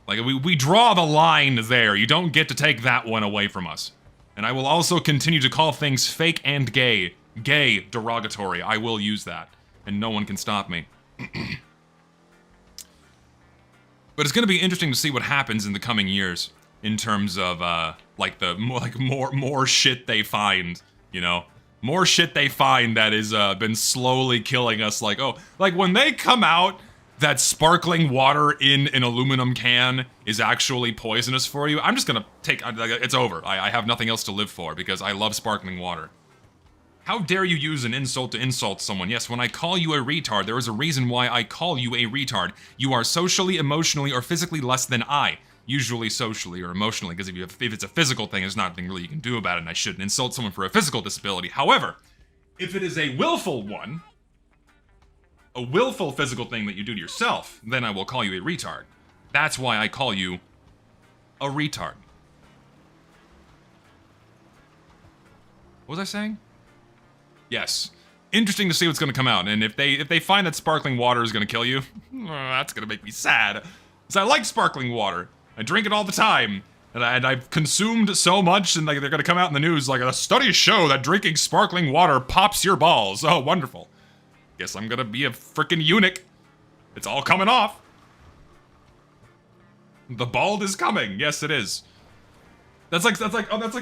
A: Like, we draw the line there. You don't get to take that one away from us. And I will also continue to call things fake and gay. Gay derogatory. I will use that. And no one can stop me. But it's going to be interesting to see what happens in the coming years in terms of, more shit they find, you know? More shit they find that has been slowly killing us. Like, oh, like when they come out that sparkling water in an aluminum can is actually poisonous for you, I'm just gonna it's over. I have nothing else to live for because I love sparkling water. How dare you use an insult to insult someone? Yes, when I call you a retard, there is a reason why I call you a retard. You are socially, emotionally, or physically less than I. Usually socially or emotionally, because if it's a physical thing, there's nothing really you can do about it, and I shouldn't insult someone for a physical disability. However, if it is a willful one, a willful physical thing that you do to yourself, then I will call you a retard. That's why I call you a retard. What was I saying? Yes. Interesting to see what's going to come out, and if they find that sparkling water is going to kill you, that's going to make me sad. Because I like sparkling water. I drink it all the time. And I've consumed so much, and like they're going to come out in the news like, studies show that drinking sparkling water pops your balls. Oh, wonderful. Guess I'm gonna be a frickin' eunuch. It's all coming off. The bald is coming. Yes, it is. That's like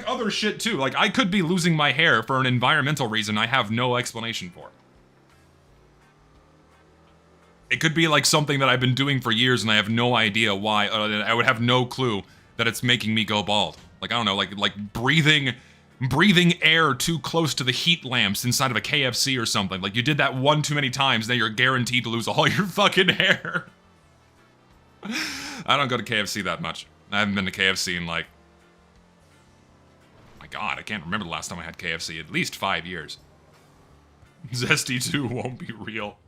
A: other shit too. Like I could be losing my hair for an environmental reason I have no explanation for. It could be like something that I've been doing for years and I have no idea why. I would have no clue that it's making me go bald. Like I don't know, like breathing air too close to the heat lamps inside of a KFC or something. Like you did that one too many times, then you're guaranteed to lose all your fucking hair. I don't go to KFC that much. I haven't been to KFC in like, my god, I can't remember the last time I had KFC. At least 5 years. Zesty 2 won't be real.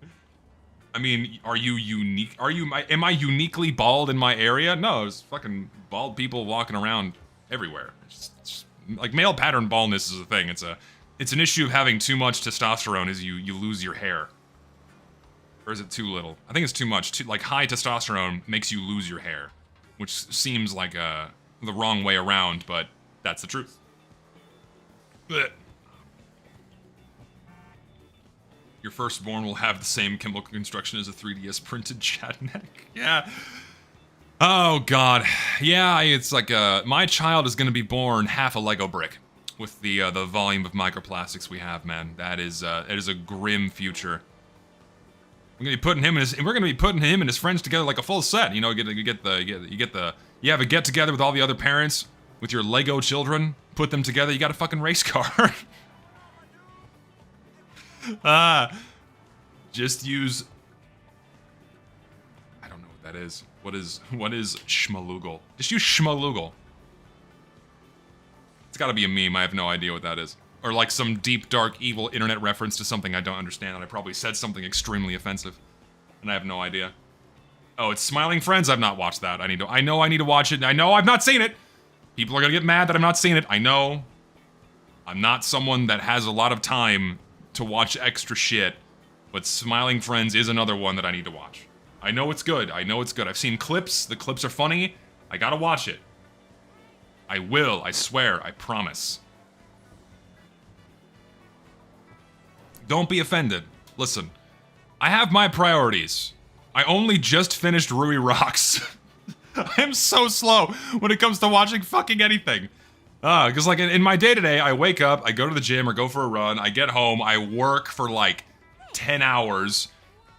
A: I mean, are you unique? Am I uniquely bald in my area? No, there's fucking bald people walking around everywhere. It's like male pattern baldness is a thing. It's an issue of having too much testosterone is you lose your hair. Or is it too little? I think it's too much. Like high testosterone makes you lose your hair, which seems like the wrong way around, but that's the truth. Blech. Your firstborn will have the same chemical construction as a 3DS printed Chadneck. Yeah. Oh god. Yeah, it's like my child is gonna be born half a Lego brick with the volume of microplastics we have, man. That is a grim future. We're gonna be putting him and his friends together like a full set. You know, you have a get together with all the other parents with your Lego children. Put them together. You got a fucking race car. Just use. I don't know what that is. What is Schmaloogle? Just use Schmaloogle. It's gotta be a meme. I have no idea what that is. Or like some deep, dark, evil internet reference to something I don't understand, and I probably said something extremely offensive. And I have no idea. Oh, it's Smiling Friends? I've not watched that. I know I need to watch it. I know I've not seen it! People are gonna get mad that I've not seen it. I know. I'm not someone that has a lot of time to watch extra shit, but Smiling Friends is another one that I need to watch. I know it's good. I've seen clips. The clips are funny. I gotta watch it. I will. I swear. I promise. Don't be offended. Listen, I have my priorities. I only just finished Rui Rocks. I am so slow when it comes to watching fucking anything. Because like in my day-to-day, I wake up, I go to the gym or go for a run, I get home, I work for like 10 hours,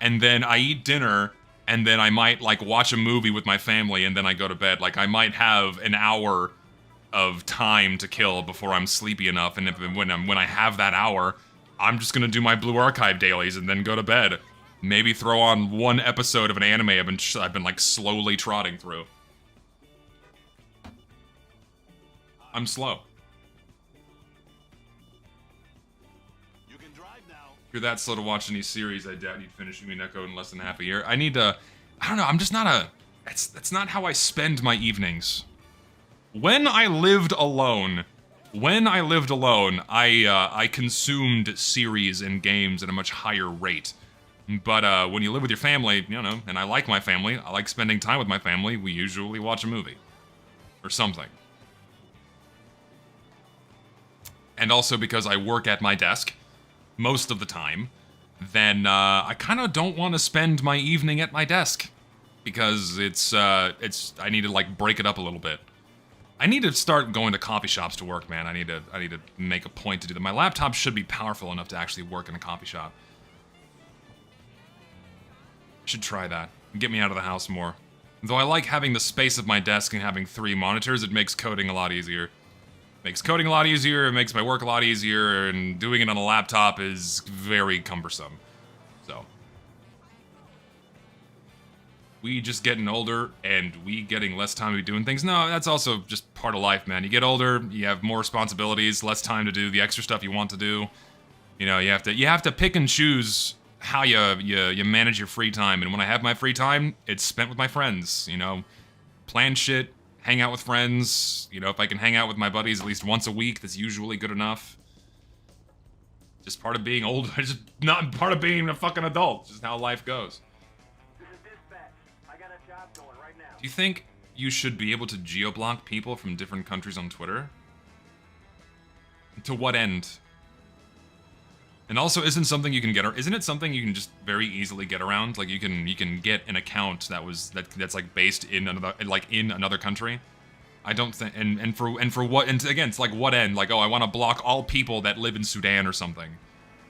A: and then I eat dinner, and then I might like watch a movie with my family, and then I go to bed. Like I might have an hour of time to kill before I'm sleepy enough, and when I have that hour, I'm just gonna do my Blue Archive dailies and then go to bed. Maybe throw on one episode of an anime I've been like slowly trotting through. I'm slow.
B: You can drive now.
A: If you're that slow to watch any series, I doubt you'd finish Umineko in less than half a year. I don't know, I'm just not that's not how I spend my evenings. When I lived alone, I consumed series and games at a much higher rate. But when you live with your family, you know, and I like my family, I like spending time with my family, we usually watch a movie. Or something. And also because I work at my desk most of the time, then I kind of don't want to spend my evening at my desk because I need to like break it up a little bit. I need to start going to coffee shops to work, man. I need to make a point to do that. My laptop should be powerful enough to actually work in a coffee shop. Should try that. Get me out of the house more. Though I like having the space of my desk and having 3 monitors, it makes coding a lot easier. Makes coding a lot easier, it makes my work a lot easier, and doing it on a laptop is very cumbersome. So. We just getting older, and we getting less time to be doing things. No, that's also just part of life, man. You get older, you have more responsibilities, less time to do the extra stuff you want to do. You know, you have to pick and choose how you manage your free time. And when I have my free time, it's spent with my friends, you know. Plan shit, hang out with friends. You know, if I can hang out with my buddies at least once a week, that's usually good enough. Just part of being old. Just not part of being a fucking adult. Just how life goes.
B: This is dispatch. I got a job going right now.
A: Do you think you should be able to geo-block people from different countries on Twitter? To what end? And also, isn't it something you can just very easily get around? Like you can get an account that's like based in another country. I don't think and for what, and again, it's like what end? Like, oh, I want to block all people that live in Sudan or something,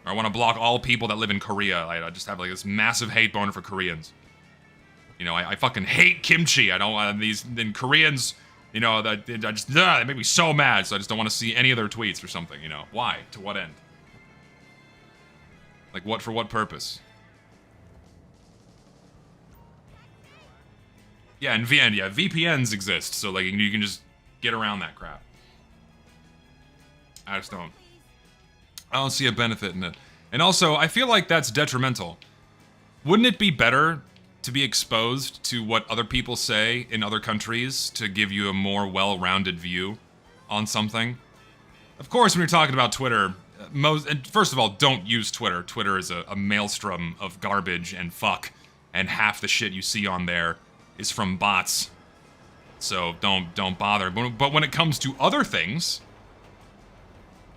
A: or I want to block all people that live in Korea. I just have like this massive hate boner for Koreans. You know, I fucking hate kimchi. I don't want then Koreans. You know, they make me so mad. So I just don't want to see any of their tweets or something. You know, why? To what end? Like what, for what purpose? Yeah, and VPNs exist, so like you can just get around that crap. I don't see a benefit in it. And also, I feel like that's detrimental. Wouldn't it be better to be exposed to what other people say in other countries to give you a more well-rounded view on something? Of course, when you're talking about Twitter, first of all, don't use Twitter. Twitter is a maelstrom of garbage and fuck, and half the shit you see on there is from bots. So don't bother. But when it comes to other things,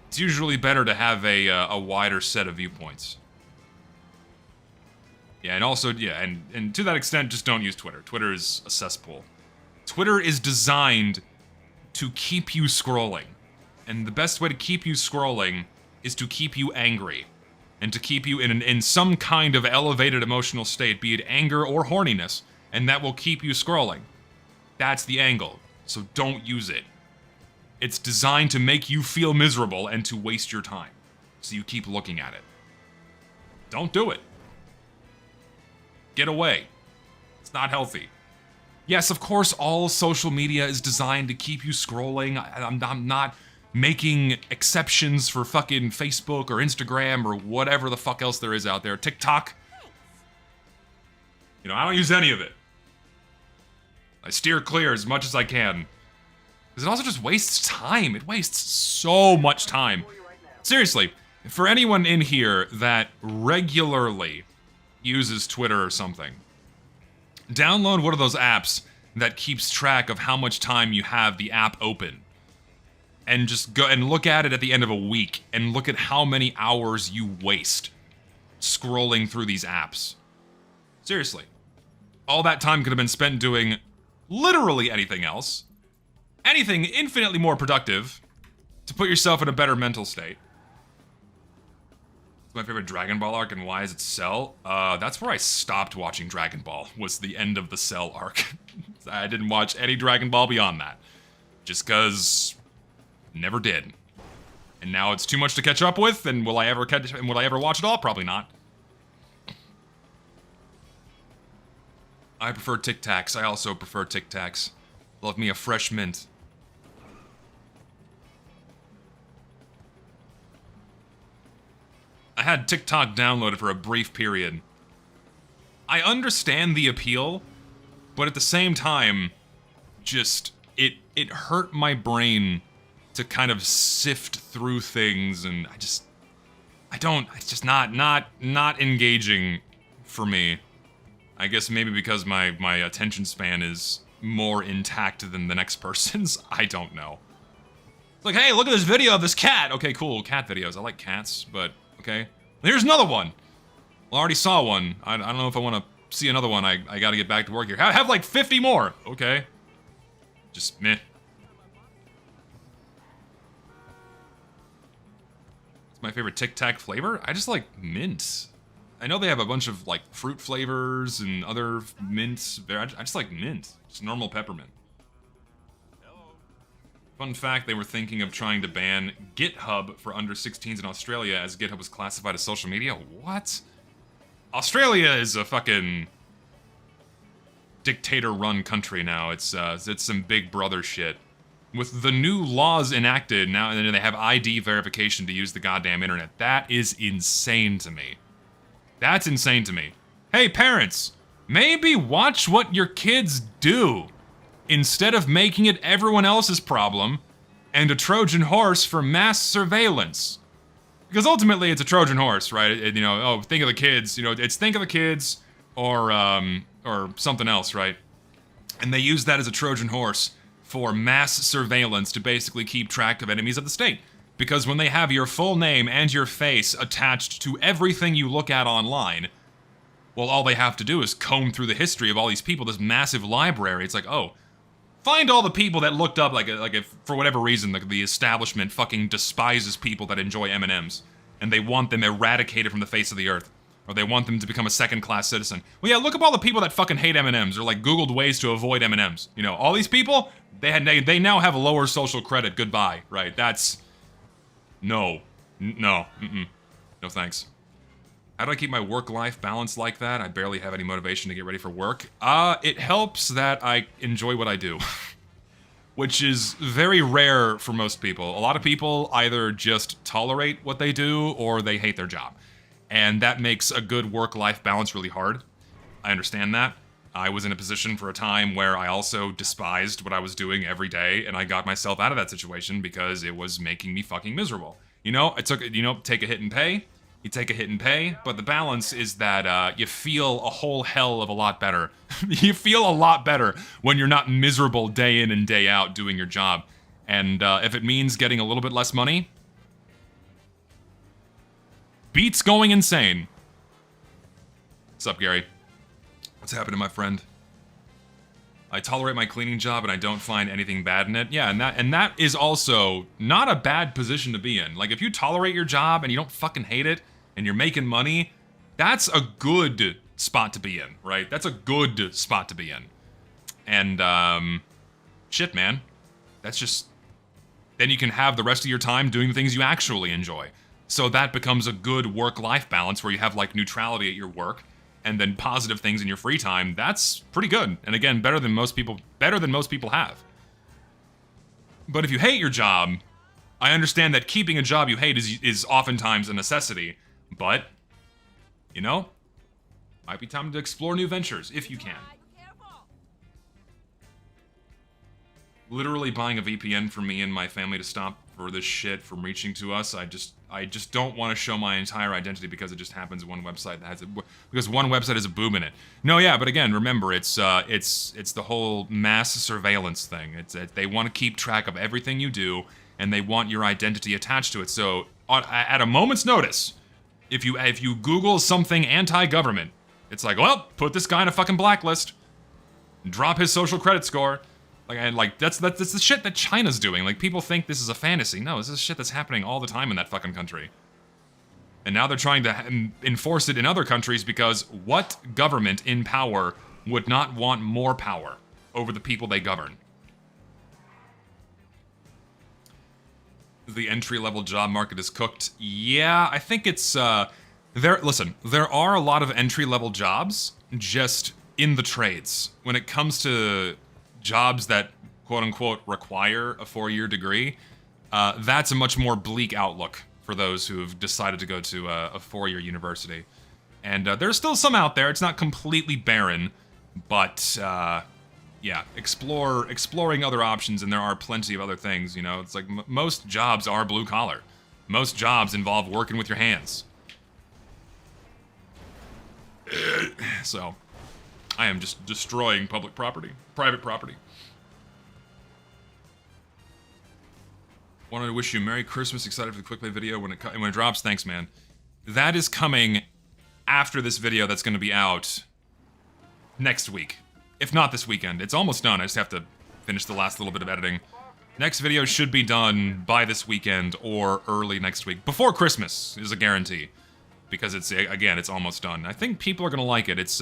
A: it's usually better to have a wider set of viewpoints. Yeah, and also, yeah, and to that extent, just don't use Twitter. Twitter is a cesspool. Twitter is designed to keep you scrolling. And the best way to keep you scrolling is to keep you angry, and to keep you in some kind of elevated emotional state, be it anger or horniness, and that will keep you scrolling. That's the angle, so don't use it. It's designed to make you feel miserable and to waste your time, so you keep looking at it. Don't do it. Get away. It's not healthy. Yes, of course, all social media is designed to keep you scrolling. I'm not making exceptions for fucking Facebook or Instagram or whatever the fuck else there is out there. TikTok. You know, I don't use any of it. I steer clear as much as I can. Because it also just wastes time. It wastes so much time. Seriously, for anyone in here that regularly uses Twitter or something, download one of those apps that keeps track of how much time you have the app open. and just go and look at it at the end of a week and look at how many hours you waste scrolling through these apps. Seriously. All that time could have been spent doing literally anything else. Anything infinitely more productive to put yourself in a better mental state. It's my favorite Dragon Ball arc, and why is it Cell? That's where I stopped watching Dragon Ball, was the end of the Cell arc. I didn't watch any Dragon Ball beyond that. Just cause never did. And now it's too much to catch up with, and will I ever watch it all? Probably not. I prefer Tic Tacs. I also prefer Tic Tacs. Love me a fresh mint. I had TikTok downloaded for a brief period. I understand the appeal, but at the same time, just it hurt my brain to kind of sift through things, and it's just not engaging for me. I guess maybe because my attention span is more intact than the next person's. I don't know. It's like, hey, look at this video of this cat. Okay, cool, cat videos. I like cats, but okay. Here's another one. Well, I already saw one. I don't know if I want to see another one. I gotta get back to work here. Have like 50 more. Okay. Just meh. It's my favorite Tic Tac flavor. I just like mint. I know they have a bunch of like fruit flavors and other mints. I just like mint. Just normal peppermint. Fun fact, they were thinking of trying to ban GitHub for under 16s in Australia as GitHub was classified as social media. What? Australia is a fucking dictator-run country now. It's some Big Brother shit. With the new laws enacted, now they have ID verification to use the goddamn internet. That is insane to me. That's insane to me. Hey, parents, maybe watch what your kids do instead of making it everyone else's problem and a Trojan horse for mass surveillance. Because ultimately it's a Trojan horse, right? Think of the kids, it's think of the kids or something else, right? And they use that as a Trojan horse for mass surveillance to basically keep track of enemies of the state. Because when they have your full name and your face attached to everything you look at online, well, all they have to do is comb through the history of all these people, this massive library. It's like, oh, find all the people that looked up, like if for whatever reason the establishment fucking despises people that enjoy M&Ms, and they want them eradicated from the face of the earth, or they want them to become a second-class citizen. Well, yeah, look up all the people that fucking hate M&Ms, or like Googled ways to avoid M&Ms. All these people, they now have lower social credit. Goodbye, right? That's no, no thanks. How do I keep my work-life balance like that? I barely have any motivation to get ready for work. It helps that I enjoy what I do. Which is very rare for most people. A lot of people either just tolerate what they do or they hate their job. And that makes a good work-life balance really hard. I understand that. I was in a position for a time where I also despised what I was doing every day, and I got myself out of that situation because it was making me fucking miserable. Take a hit and pay. You take a hit and pay, but the balance is that you feel a whole hell of a lot better. You feel a lot better when you're not miserable day in and day out doing your job. And if it means getting a little bit less money, beats going insane. What's up, Gary? What's happening, my friend? I tolerate my cleaning job and I don't find anything bad in it. Yeah, and that is also not a bad position to be in. Like, if you tolerate your job and you don't fucking hate it and you're making money, that's a good spot to be in, right? That's a good spot to be in. And, shit, man. That's just... Then you can have the rest of your time doing the things you actually enjoy. So that becomes a good work-life balance where you have, like, neutrality at your work and then positive things in your free time. That's pretty good. And again, better than most people have. But if you hate your job, I understand that keeping a job you hate is oftentimes a necessity. But, might be time to explore new ventures, if you can. Literally buying a VPN for me and my family to stop for this shit from reaching to us. I just don't want to show my entire identity because it just happens one website that has it, because one website has a boob in it. No, yeah, but again, remember, it's the whole mass surveillance thing. They want to keep track of everything you do, and they want your identity attached to it. So at a moment's notice, if you Google something anti-government, it's like, well, put this guy in a fucking blacklist, drop his social credit score. That's the shit that China's doing. Like, people think this is a fantasy. No, this is shit that's happening all the time in that fucking country. And now they're trying to enforce it in other countries because what government in power would not want more power over the people they govern? The entry-level job market is cooked. Yeah, I think it's, listen, there are a lot of entry-level jobs just in the trades. When it comes to jobs that, quote-unquote, require a 4-year degree, that's a much more bleak outlook for those who have decided to go to a 4-year university. And there's still some out there. It's not completely barren, but yeah, exploring other options, and there are plenty of other things, you know? It's like most jobs are blue-collar. Most jobs involve working with your hands. So, I am just destroying public property, private property. Wanted to wish you Merry Christmas. Excited for the quick play video when it drops. Thanks, man. That is coming after this video that's going to be out next week. If not this weekend. It's almost done. I just have to finish the last little bit of editing. Next video should be done by this weekend or early next week. Before Christmas is a guarantee. Because it's almost done. I think people are going to like it. It's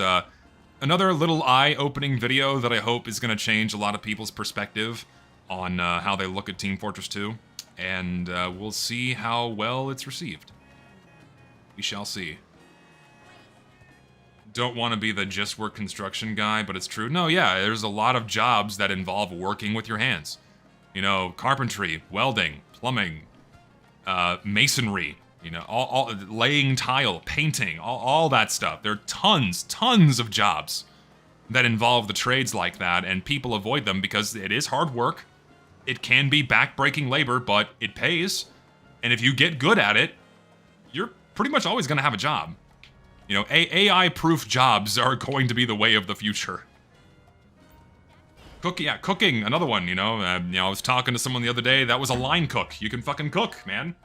A: another little eye-opening video that I hope is going to change a lot of people's perspective on how they look at Team Fortress 2. And we'll see how well it's received. We shall see. Don't want to be the just work construction guy, but it's true. No, yeah, there's a lot of jobs that involve working with your hands. You know, carpentry, welding, plumbing, masonry, you know, all laying tile, painting, all that stuff. There are tons of jobs that involve the trades like that, and people avoid them because it is hard work. It can be back-breaking labor, but it pays. And if you get good at it, you're pretty much always going to have a job. You know, AI-proof jobs are going to be the way of the future. Cooking, another one, you know. I was talking to someone the other day, that was a line cook. You can fucking cook, man.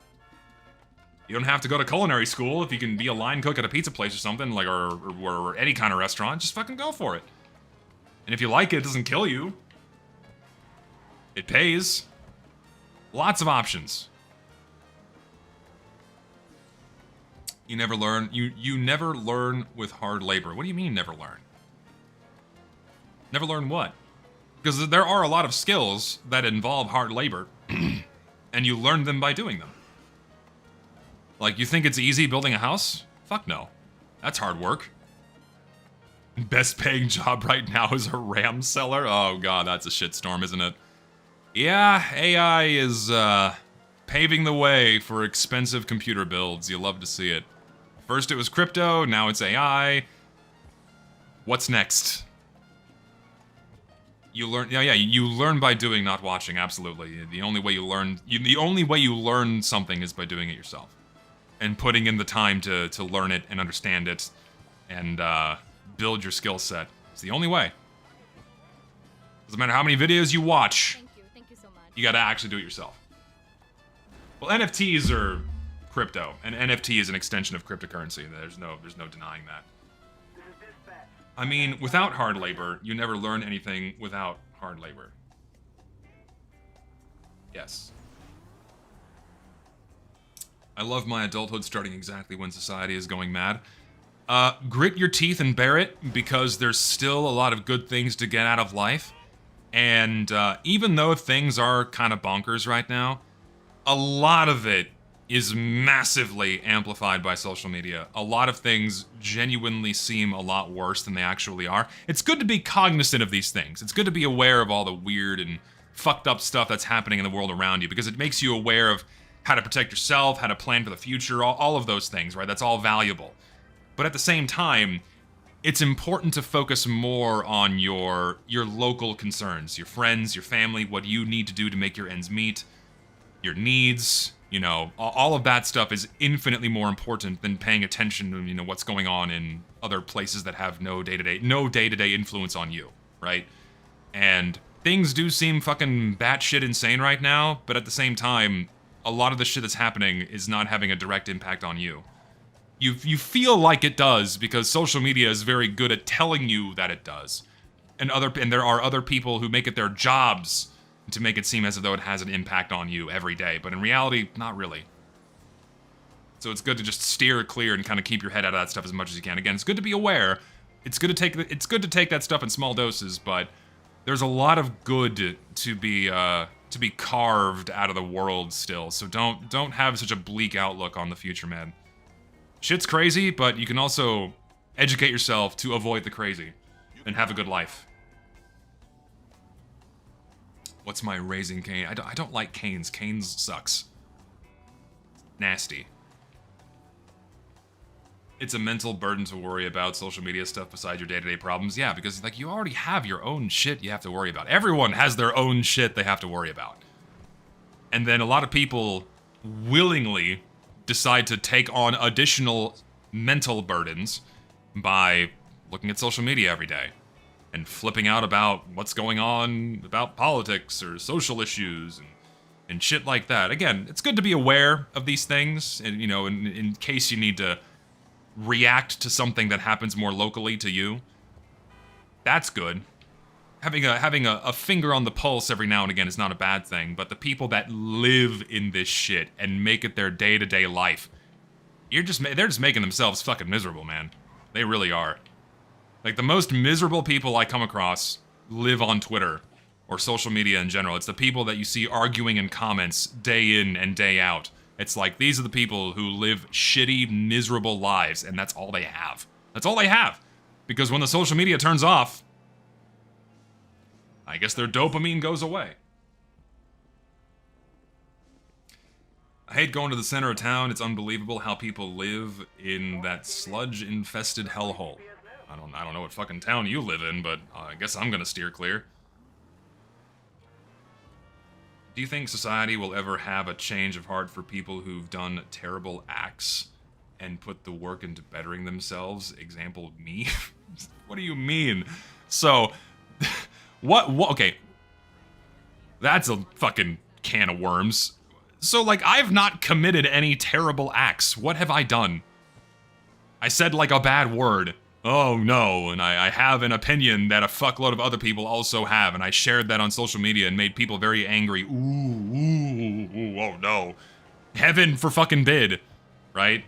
A: You don't have to go to culinary school if you can be a line cook at a pizza place or something, like, or any kind of restaurant. Just fucking go for it. And if you like it, it doesn't kill you. It pays. Lots of options. You never learn. You never learn with hard labor. What do you mean never learn? Never learn what? Because there are a lot of skills that involve hard labor, and you learn them by doing them. Like, you think it's easy building a house? Fuck no. That's hard work. Best paying job right now is a RAM seller? Oh god, that's a shitstorm, isn't it? Yeah, AI is paving the way for expensive computer builds. You love to see it. First it was crypto, now it's AI. What's next? You learn, you learn by doing, not watching. Absolutely. The only way you learn something is by doing it yourself, and putting in the time to learn it and understand it, and build your skill set. It's the only way. Doesn't matter how many videos you watch.
C: Thank you so much.
A: You gotta actually do it yourself. Well, NFTs are crypto, and NFT is an extension of cryptocurrency. There's no denying that.
B: This is dispatch.
A: I mean, without hard labor, you never learn anything without hard labor. Yes. I love my adulthood starting exactly when society is going mad. Grit your teeth and bear it, because there's still a lot of good things to get out of life. And even though things are kind of bonkers right now, a lot of it is massively amplified by social media. A lot of things genuinely seem a lot worse than they actually are. It's good to be cognizant of these things. It's good to be aware of all the weird and fucked up stuff that's happening in the world around you, because it makes you aware of how to protect yourself, how to plan for the future, all of those things, right? That's all valuable. But at the same time, it's important to focus more on your local concerns, your friends, your family, what you need to do to make your ends meet, your needs, you know, all of that stuff is infinitely more important than paying attention to, you know, what's going on in other places that have no day-to-day influence on you, right? And things do seem fucking batshit insane right now, but at the same time, a lot of the shit that's happening is not having a direct impact on you. You feel like it does because social media is very good at telling you that it does. And there are other people who make it their jobs to make it seem as though it has an impact on you every day, but in reality, not really. So it's good to just steer clear and kind of keep your head out of that stuff as much as you can. Again, it's good to be aware. It's good to take that stuff in small doses, but there's a lot of good to be carved out of the world still. So don't have such a bleak outlook on the future, man. Shit's crazy, but you can also educate yourself to avoid the crazy and have a good life. What's my Raising Cain? I don't like Canes. Canes sucks. Nasty. It's a mental burden to worry about social media stuff besides your day-to-day problems. Yeah, because like you already have your own shit you have to worry about. Everyone has their own shit they have to worry about. And then a lot of people willingly decide to take on additional mental burdens by looking at social media every day and flipping out about what's going on about politics or social issues and shit like that. Again, it's good to be aware of these things and, you know, in case you need to react to something that happens more locally to you. That's good. Having a finger on the pulse every now and again is not a bad thing, but the people that live in this shit and make it their day-to-day life, they're just making themselves fucking miserable, man. They really are. Like, the most miserable people I come across live on Twitter or social media in general. It's the people that you see arguing in comments day in and day out. It's like, these are the people who live shitty, miserable lives, and that's all they have. That's all they have. Because when the social media turns off, I guess their dopamine goes away. I hate going to the center of town. It's unbelievable how people live in that sludge-infested hellhole. I don't know what fucking town you live in, but I guess I'm gonna steer clear. Do you think society will ever have a change of heart for people who've done terrible acts and put the work into bettering themselves? Example, me? What do you mean? So, what, okay. That's a fucking can of worms. So, like, I've not committed any terrible acts. What have I done? I said, like, a bad word. Oh, no, and I have an opinion that a fuckload of other people also have, and I shared that on social media and made people very angry. Ooh, oh no. Heaven for fucking bid, right?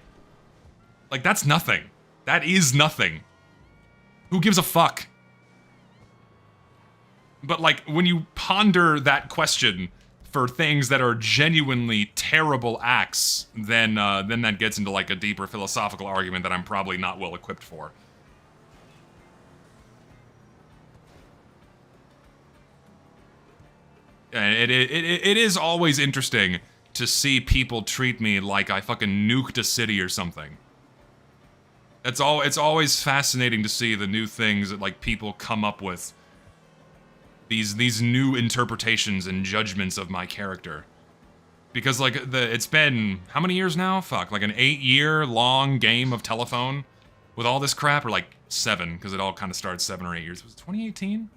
A: Like, that's nothing. That is nothing. Who gives a fuck? But, like, when you ponder that question for things that are genuinely terrible acts, then that gets into, like, a deeper philosophical argument that I'm probably not well equipped for. It is always interesting to see people treat me like I fucking nuked a city or something. It's always fascinating to see the new things that, like, people come up with. These new interpretations and judgments of my character. Because, like, it's been, how many years now? Fuck, like an 8-year-long game of Telephone with all this crap, or like 7, because it all kind of started 7 or 8 years. Was it 2018?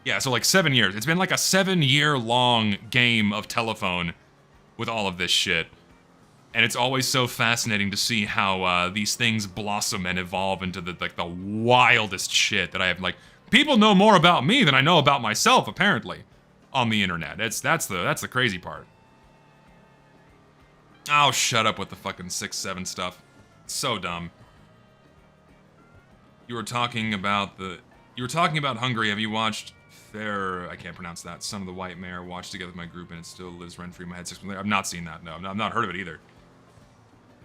A: Yeah, so like 7 years. It's been like a 7-year-long game of Telephone with all of this shit. And it's always so fascinating to see how these things blossom and evolve into the wildest shit that I have, like, people know more about me than I know about myself, apparently, on the internet. That's the crazy part. Oh, shut up with the fucking 6-7 stuff. It's so dumb. You were talking about Hungary. Have you watched I can't pronounce that. Son of the White Mare. Watched together with my group, and it still lives rent free in my head. I've not seen that. No, I've not heard of it either.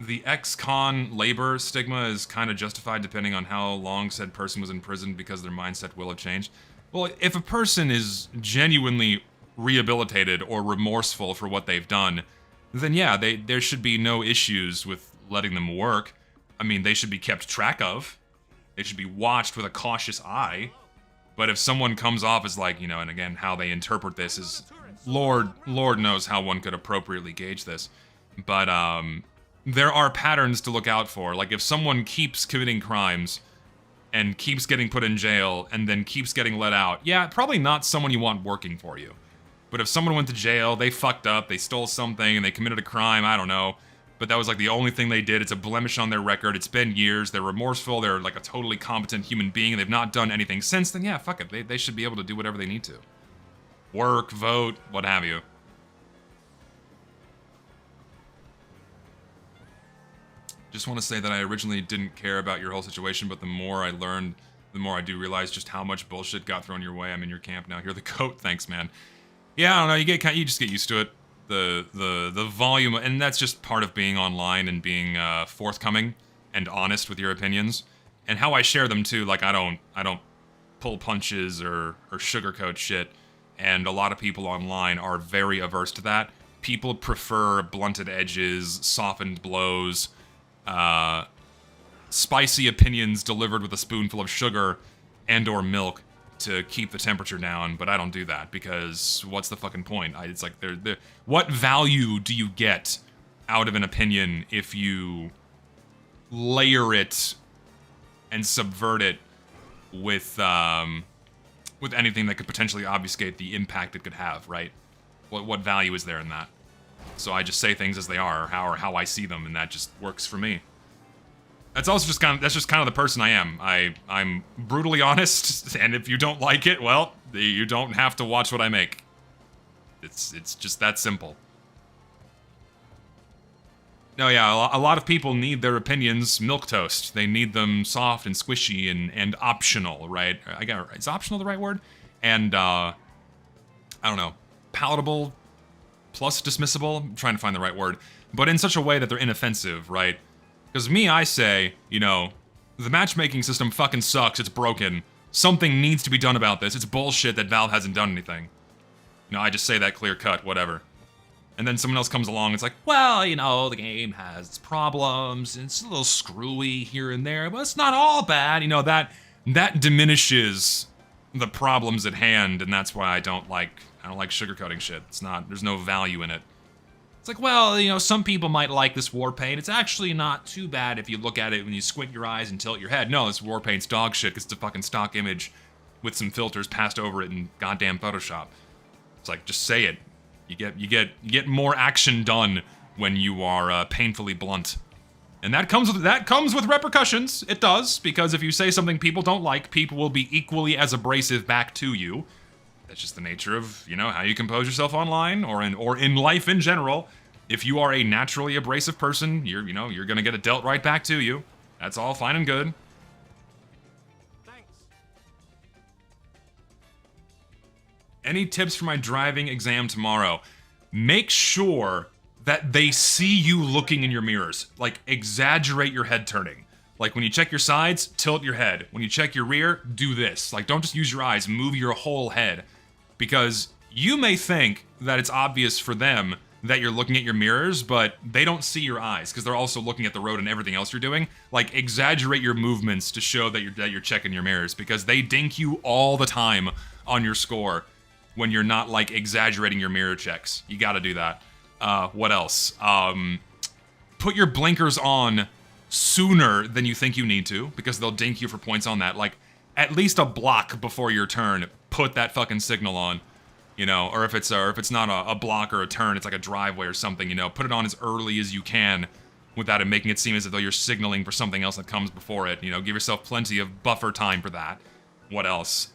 A: The ex-con labor stigma is kind of justified depending on how long said person was in prison because their mindset will have changed. Well, if a person is genuinely rehabilitated or remorseful for what they've done, then yeah, there should be no issues with letting them work. I mean, they should be kept track of. They should be watched with a cautious eye. But if someone comes off as, like, you know, and again, how they interpret this is, Lord knows how one could appropriately gauge this. But, there are patterns to look out for. Like, if someone keeps committing crimes, and keeps getting put in jail and then keeps getting let out, yeah, probably not someone you want working for you. But if someone went to jail, they fucked up, they stole something, and they committed a crime, I don't know, but that was like the only thing they did, it's a blemish on their record, it's been years, they're remorseful, they're like a totally competent human being, and they've not done anything since, then yeah, fuck it, they should be able to do whatever they need to. Work, vote, what have you. Just want to say that I originally didn't care about your whole situation, but the more I learned, the more I do realize just how much bullshit got thrown your way. I'm in your camp now. You're the goat. Thanks, man. Yeah, I don't know. You just get used to it. The volume, and that's just part of being online and being forthcoming and honest with your opinions, and how I share them too. Like I don't pull punches or sugarcoat shit. And a lot of people online are very averse to that. People prefer blunted edges, softened blows. Spicy opinions delivered with a spoonful of sugar and or milk to keep the temperature down, but I don't do that because what's the fucking point? It's like, what value do you get out of an opinion if you layer and subvert it with anything that could potentially obfuscate the impact it could have, right? What value is there in that? So I just say things as they are, or how I see them, and that just works for me. That's also just kind of the person I am. I'm brutally honest, and if you don't like it, well, you don't have to watch what I make. It's just that simple. No, yeah, a lot of people need their opinions milquetoast. They need them soft and squishy and optional, right? Is optional the right word? And I don't know, palatable plus dismissible. I'm trying to find the right word, but in such a way that they're inoffensive, right? Because I say, the matchmaking system fucking sucks. It's broken. Something needs to be done about this. It's bullshit that Valve hasn't done anything. I just say that clear cut, whatever. And then someone else comes along, it's like, well, the game has its problems, and it's a little screwy here and there, but it's not all bad. That diminishes the problems at hand, and that's why I don't like sugarcoating shit. There's no value in it. It's like, well, some people might like this war paint. It's actually not too bad if you look at it when you squint your eyes and tilt your head. No, this war paint's dog shit because it's a fucking stock image with some filters passed over it in goddamn Photoshop. It's like, just say it. You get more action done when you are painfully blunt, and that comes with repercussions. It does, because if you say something people don't like, people will be equally as abrasive back to you. That's just the nature of how you compose yourself online or in life in general. If you are a naturally abrasive person, you're gonna get it dealt right back to you. That's all fine and good. Any tips for my driving exam tomorrow? Make sure that they see you looking in your mirrors. Like, exaggerate your head turning. Like, when you check your sides, tilt your head. When you check your rear, do this. Like, don't just use your eyes, move your whole head. Because you may think that it's obvious for them that you're looking at your mirrors, but they don't see your eyes because they're also looking at the road and everything else you're doing. Like, exaggerate your movements to show that you're checking your mirrors, because they dink you all the time on your score when you're not, like, exaggerating your mirror checks. You gotta do that. What else? Put your blinkers on sooner than you think you need to, because they'll dink you for points on that. Like, at least a block before your turn, put that fucking signal on. Or if it's not a block or a turn, it's like a driveway or something, put it on as early as you can without it making it seem as though you're signaling for something else that comes before it. Give yourself plenty of buffer time for that. What else?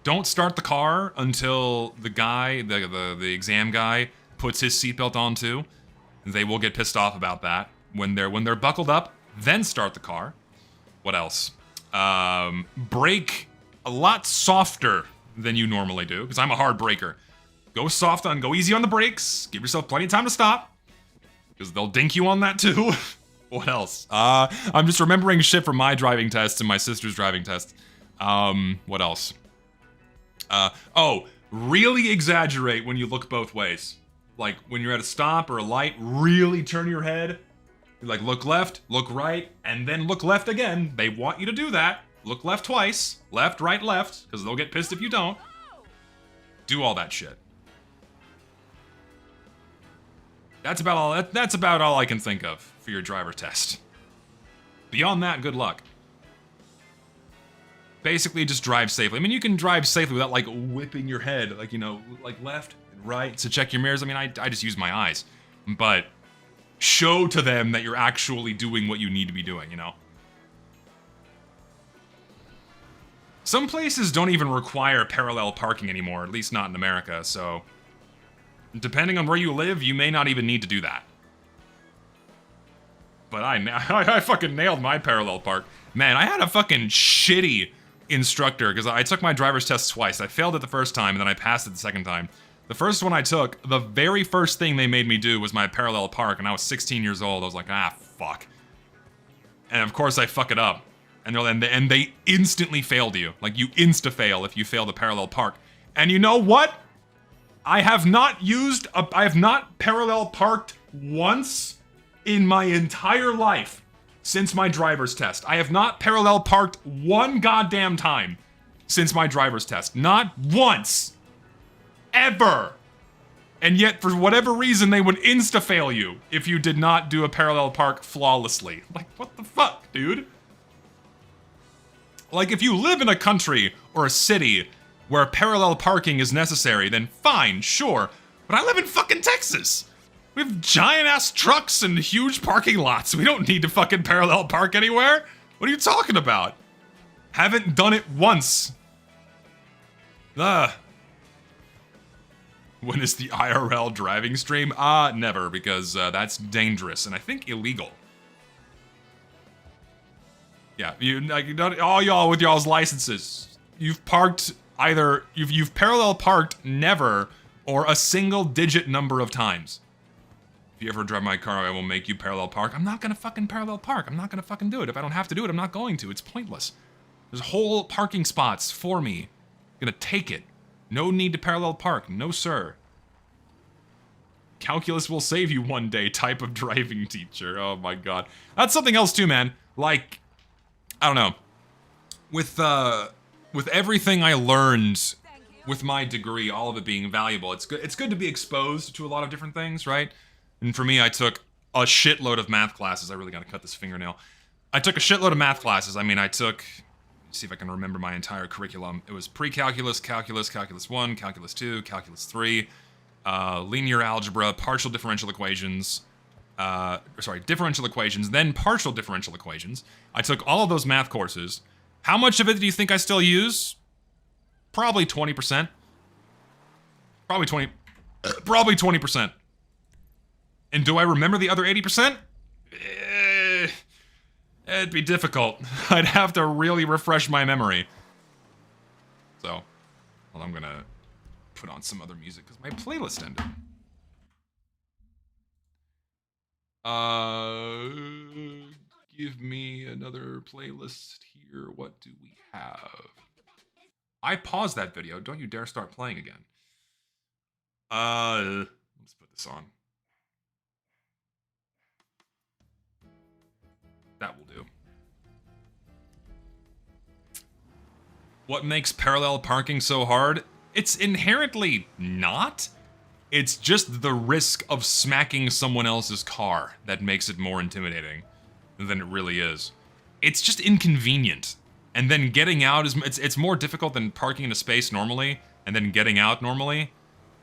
A: Don't start the car until the guy, the exam guy, puts his seatbelt on too. They will get pissed off about that. When they're buckled up, then start the car. What else? Brake a lot softer than you normally do, because I'm a hard braker. Go easy on the brakes. Give yourself plenty of time to stop, because they'll dink you on that too. What else? I'm just remembering shit from my driving tests and my sister's driving tests. What else? Really exaggerate when you look both ways. Like, when you're at a stop or a light, really turn your head. Like, look left, look right, and then look left again. They want you to do that. Look left twice. Left, right, left, because they'll get pissed if you don't. Do all that shit. That's about all I can think of for your driver test. Beyond that, good luck. Basically, just drive safely. I mean, you can drive safely without, like, whipping your head, like, you know, like left and right to check your mirrors. I mean, I just use my eyes. But show to them that you're actually doing what you need to be doing, you know? Some places don't even require parallel parking anymore, at least not in America, so depending on where you live, you may not even need to do that. But I fucking nailed my parallel park. Man, I had a fucking shitty instructor, because I took my driver's test twice. I failed it the first time, and then I passed it the second time. The first one I took, the very first thing they made me do was my parallel park, and I was 16 years old. I was like, ah, fuck. And of course I fuck it up. And they instantly failed you. Like, you insta-fail if you fail the parallel park. And you know what? I have not parallel parked once in my entire life since my driver's test. I have not parallel parked one goddamn time since my driver's test. Not once. Ever. And yet, for whatever reason, they would insta-fail you if you did not do a parallel park flawlessly. Like, what the fuck, dude? Like, if you live in a country or a city where parallel parking is necessary, then fine, sure. But I live in fucking Texas. We have giant-ass trucks and huge parking lots. We don't need to fucking parallel park anywhere. What are you talking about? Haven't done it once. When is the IRL driving stream? Never, because that's dangerous and I think illegal. Yeah, all y'all with y'all's licenses. You've parked either, you've parallel parked never or a single digit number of times. If you ever drive my car, I will make you parallel park. I'm not gonna fucking parallel park. I'm not gonna fucking do it. If I don't have to do it, I'm not going to. It's pointless. There's whole parking spots for me. I'm gonna take it. No need to parallel park. No, sir. Calculus will save you one day type of driving teacher. Oh my god. That's something else too, man. Like, I don't know. With everything I learned with my degree, all of it being valuable, it's good to be exposed to a lot of different things, right? And for me, I took a shitload of math classes. I really gotta cut this fingernail. I took a shitload of math classes. I mean, let's see if I can remember my entire curriculum. It was pre-calculus, calculus, calculus 1, calculus 2, calculus 3, linear algebra, partial differential equations, differential equations, then partial differential equations. I took all of those math courses. How much of it do you think I still use? Probably 20%. Probably 20%. And do I remember the other 80%? It'd be difficult. I'd have to really refresh my memory. So, well, I'm gonna put on some other music because my playlist ended. Give me another playlist here. What do we have? I paused that video. Don't you dare start playing again. Let's put this on. That will do. What makes parallel parking so hard? It's inherently not. It's just the risk of smacking someone else's car that makes it more intimidating than it really is. It's just inconvenient. And then getting out is it's more difficult than parking in a space normally and then getting out normally.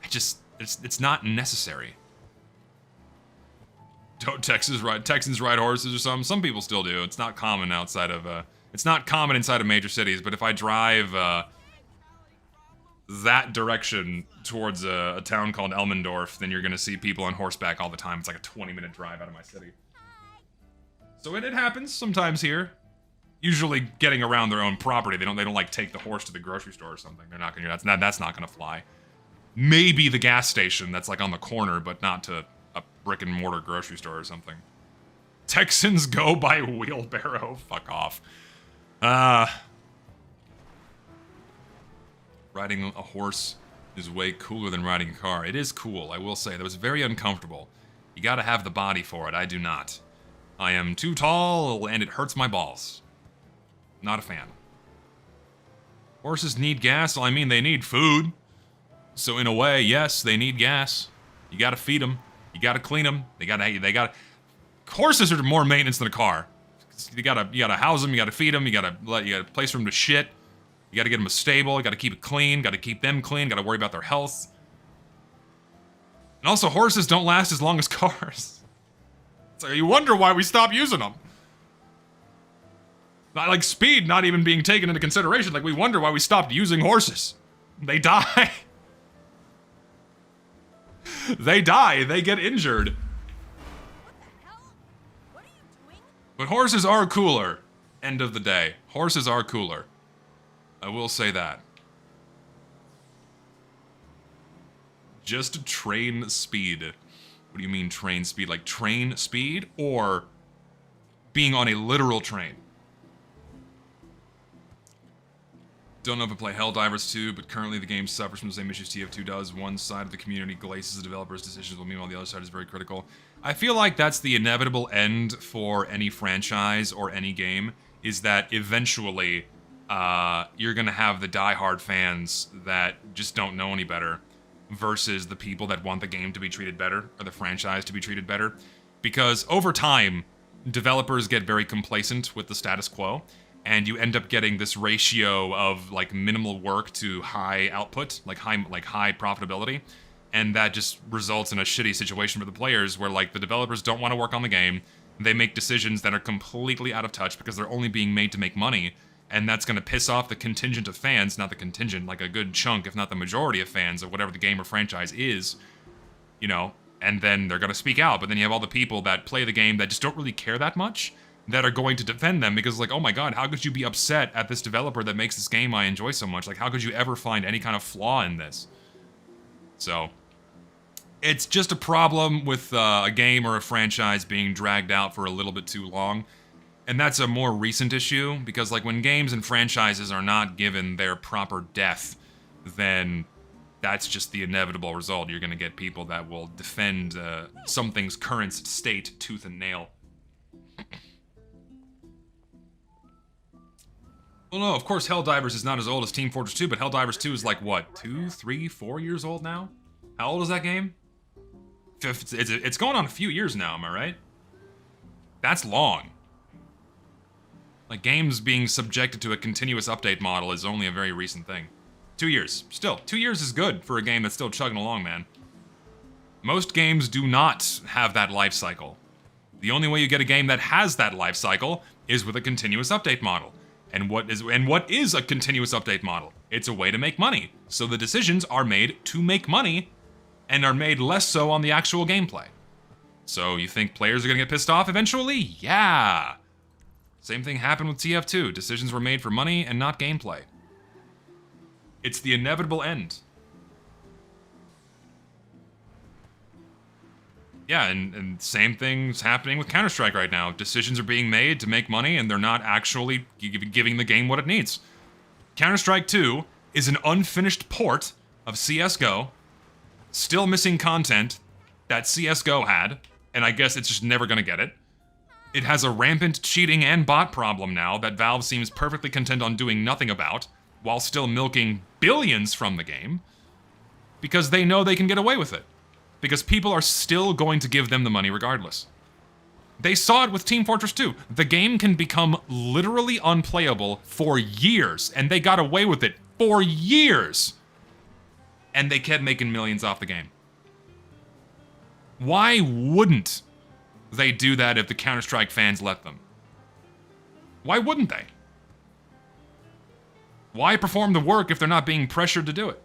A: It's not necessary. Don't Texans ride horses or something? Some people still do. It's not common outside of it's not common inside of major cities, but if I drive that direction towards a town called Elmendorf, then you're gonna see people on horseback all the time. It's like a 20-minute drive out of my city. So it happens sometimes here. Usually getting around their own property. They don't like take the horse to the grocery store or something. They're not gonna that's not gonna fly. Maybe the gas station that's like on the corner, but not to a brick and mortar grocery store or something. Texans go by wheelbarrow. Fuck off. Riding a horse is way cooler than riding a car. It is cool, I will say. That was very uncomfortable. You gotta have the body for it. I do not. I am too tall and it hurts my balls. Not a fan. Horses need gas. Well, I mean, they need food. So in a way, yes, they need gas. You gotta feed them. You gotta clean them. They gotta. Horses are more maintenance than a car. You gotta house them, you gotta feed them, you gotta place for them to shit. You gotta get them a stable, you gotta keep it clean, gotta keep them clean, gotta worry about their health. And also, horses don't last as long as cars. So you wonder why we stopped using them. Not like speed not even being taken into consideration. Like, we wonder why we stopped using horses. They die. They die. They get injured.
C: What the hell? What are you doing?
A: But horses are cooler. End of the day. Horses are cooler. I will say that. Just train speed. What do you mean train speed? Like train speed or being on a literal train? Don't know if I play Helldivers 2, but currently the game suffers from the same issues TF2 does. One side of the community glaces the developers' decisions, while meanwhile the other side is very critical. I feel like that's the inevitable end for any franchise or any game, is that eventually you're gonna have the diehard fans that just don't know any better versus the people that want the game to be treated better or the franchise to be treated better. Because over time, developers get very complacent with the status quo, and you end up getting this ratio of like minimal work to high output, like high profitability, and that just results in a shitty situation for the players where like the developers don't want to work on the game. They make decisions that are completely out of touch because they're only being made to make money, and that's going to piss off the contingent of fans, not the contingent, like a good chunk, if not the majority of fans of whatever the game or franchise is, you know, and then they're going to speak out. But then you have all the people that play the game that just don't really care that much, that are going to defend them because like, oh my god, how could you be upset at this developer that makes this game I enjoy so much? Like, how could you ever find any kind of flaw in this? So, it's just a problem with a game or a franchise being dragged out for a little bit too long. And that's a more recent issue, because like when games and franchises are not given their proper death, then that's just the inevitable result. You're going to get people that will defend something's current state tooth and nail. Well, no, of course Helldivers is not as old as Team Fortress 2, but Helldivers 2 is like, what, 2, 3, 4 years old now? How old is that game? It's going on a few years now, am I right? That's long. Like, games being subjected to a continuous update model is only a very recent thing. 2 years. Still, 2 years is good for a game that's still chugging along, man. Most games do not have that life cycle. The only way you get a game that has that life cycle is with a continuous update model. And what is a continuous update model? It's a way to make money. So the decisions are made to make money and are made less so on the actual gameplay. So you think players are gonna get pissed off eventually? Yeah. Same thing happened with TF2. Decisions were made for money and not gameplay. It's the inevitable end. Yeah, and same thing's happening with Counter-Strike right now. Decisions are being made to make money, and they're not actually giving the game what it needs. Counter-Strike 2 is an unfinished port of CSGO, still missing content that CSGO had, and I guess it's just never gonna get it. It has a rampant cheating and bot problem now that Valve seems perfectly content on doing nothing about, while still milking billions from the game, because they know they can get away with it. Because people are still going to give them the money regardless. They saw it with Team Fortress 2. The game can become literally unplayable for years, and they got away with it for years. And they kept making millions off the game. Why wouldn't they do that if the Counter-Strike fans let them? Why wouldn't they? Why perform the work if they're not being pressured to do it?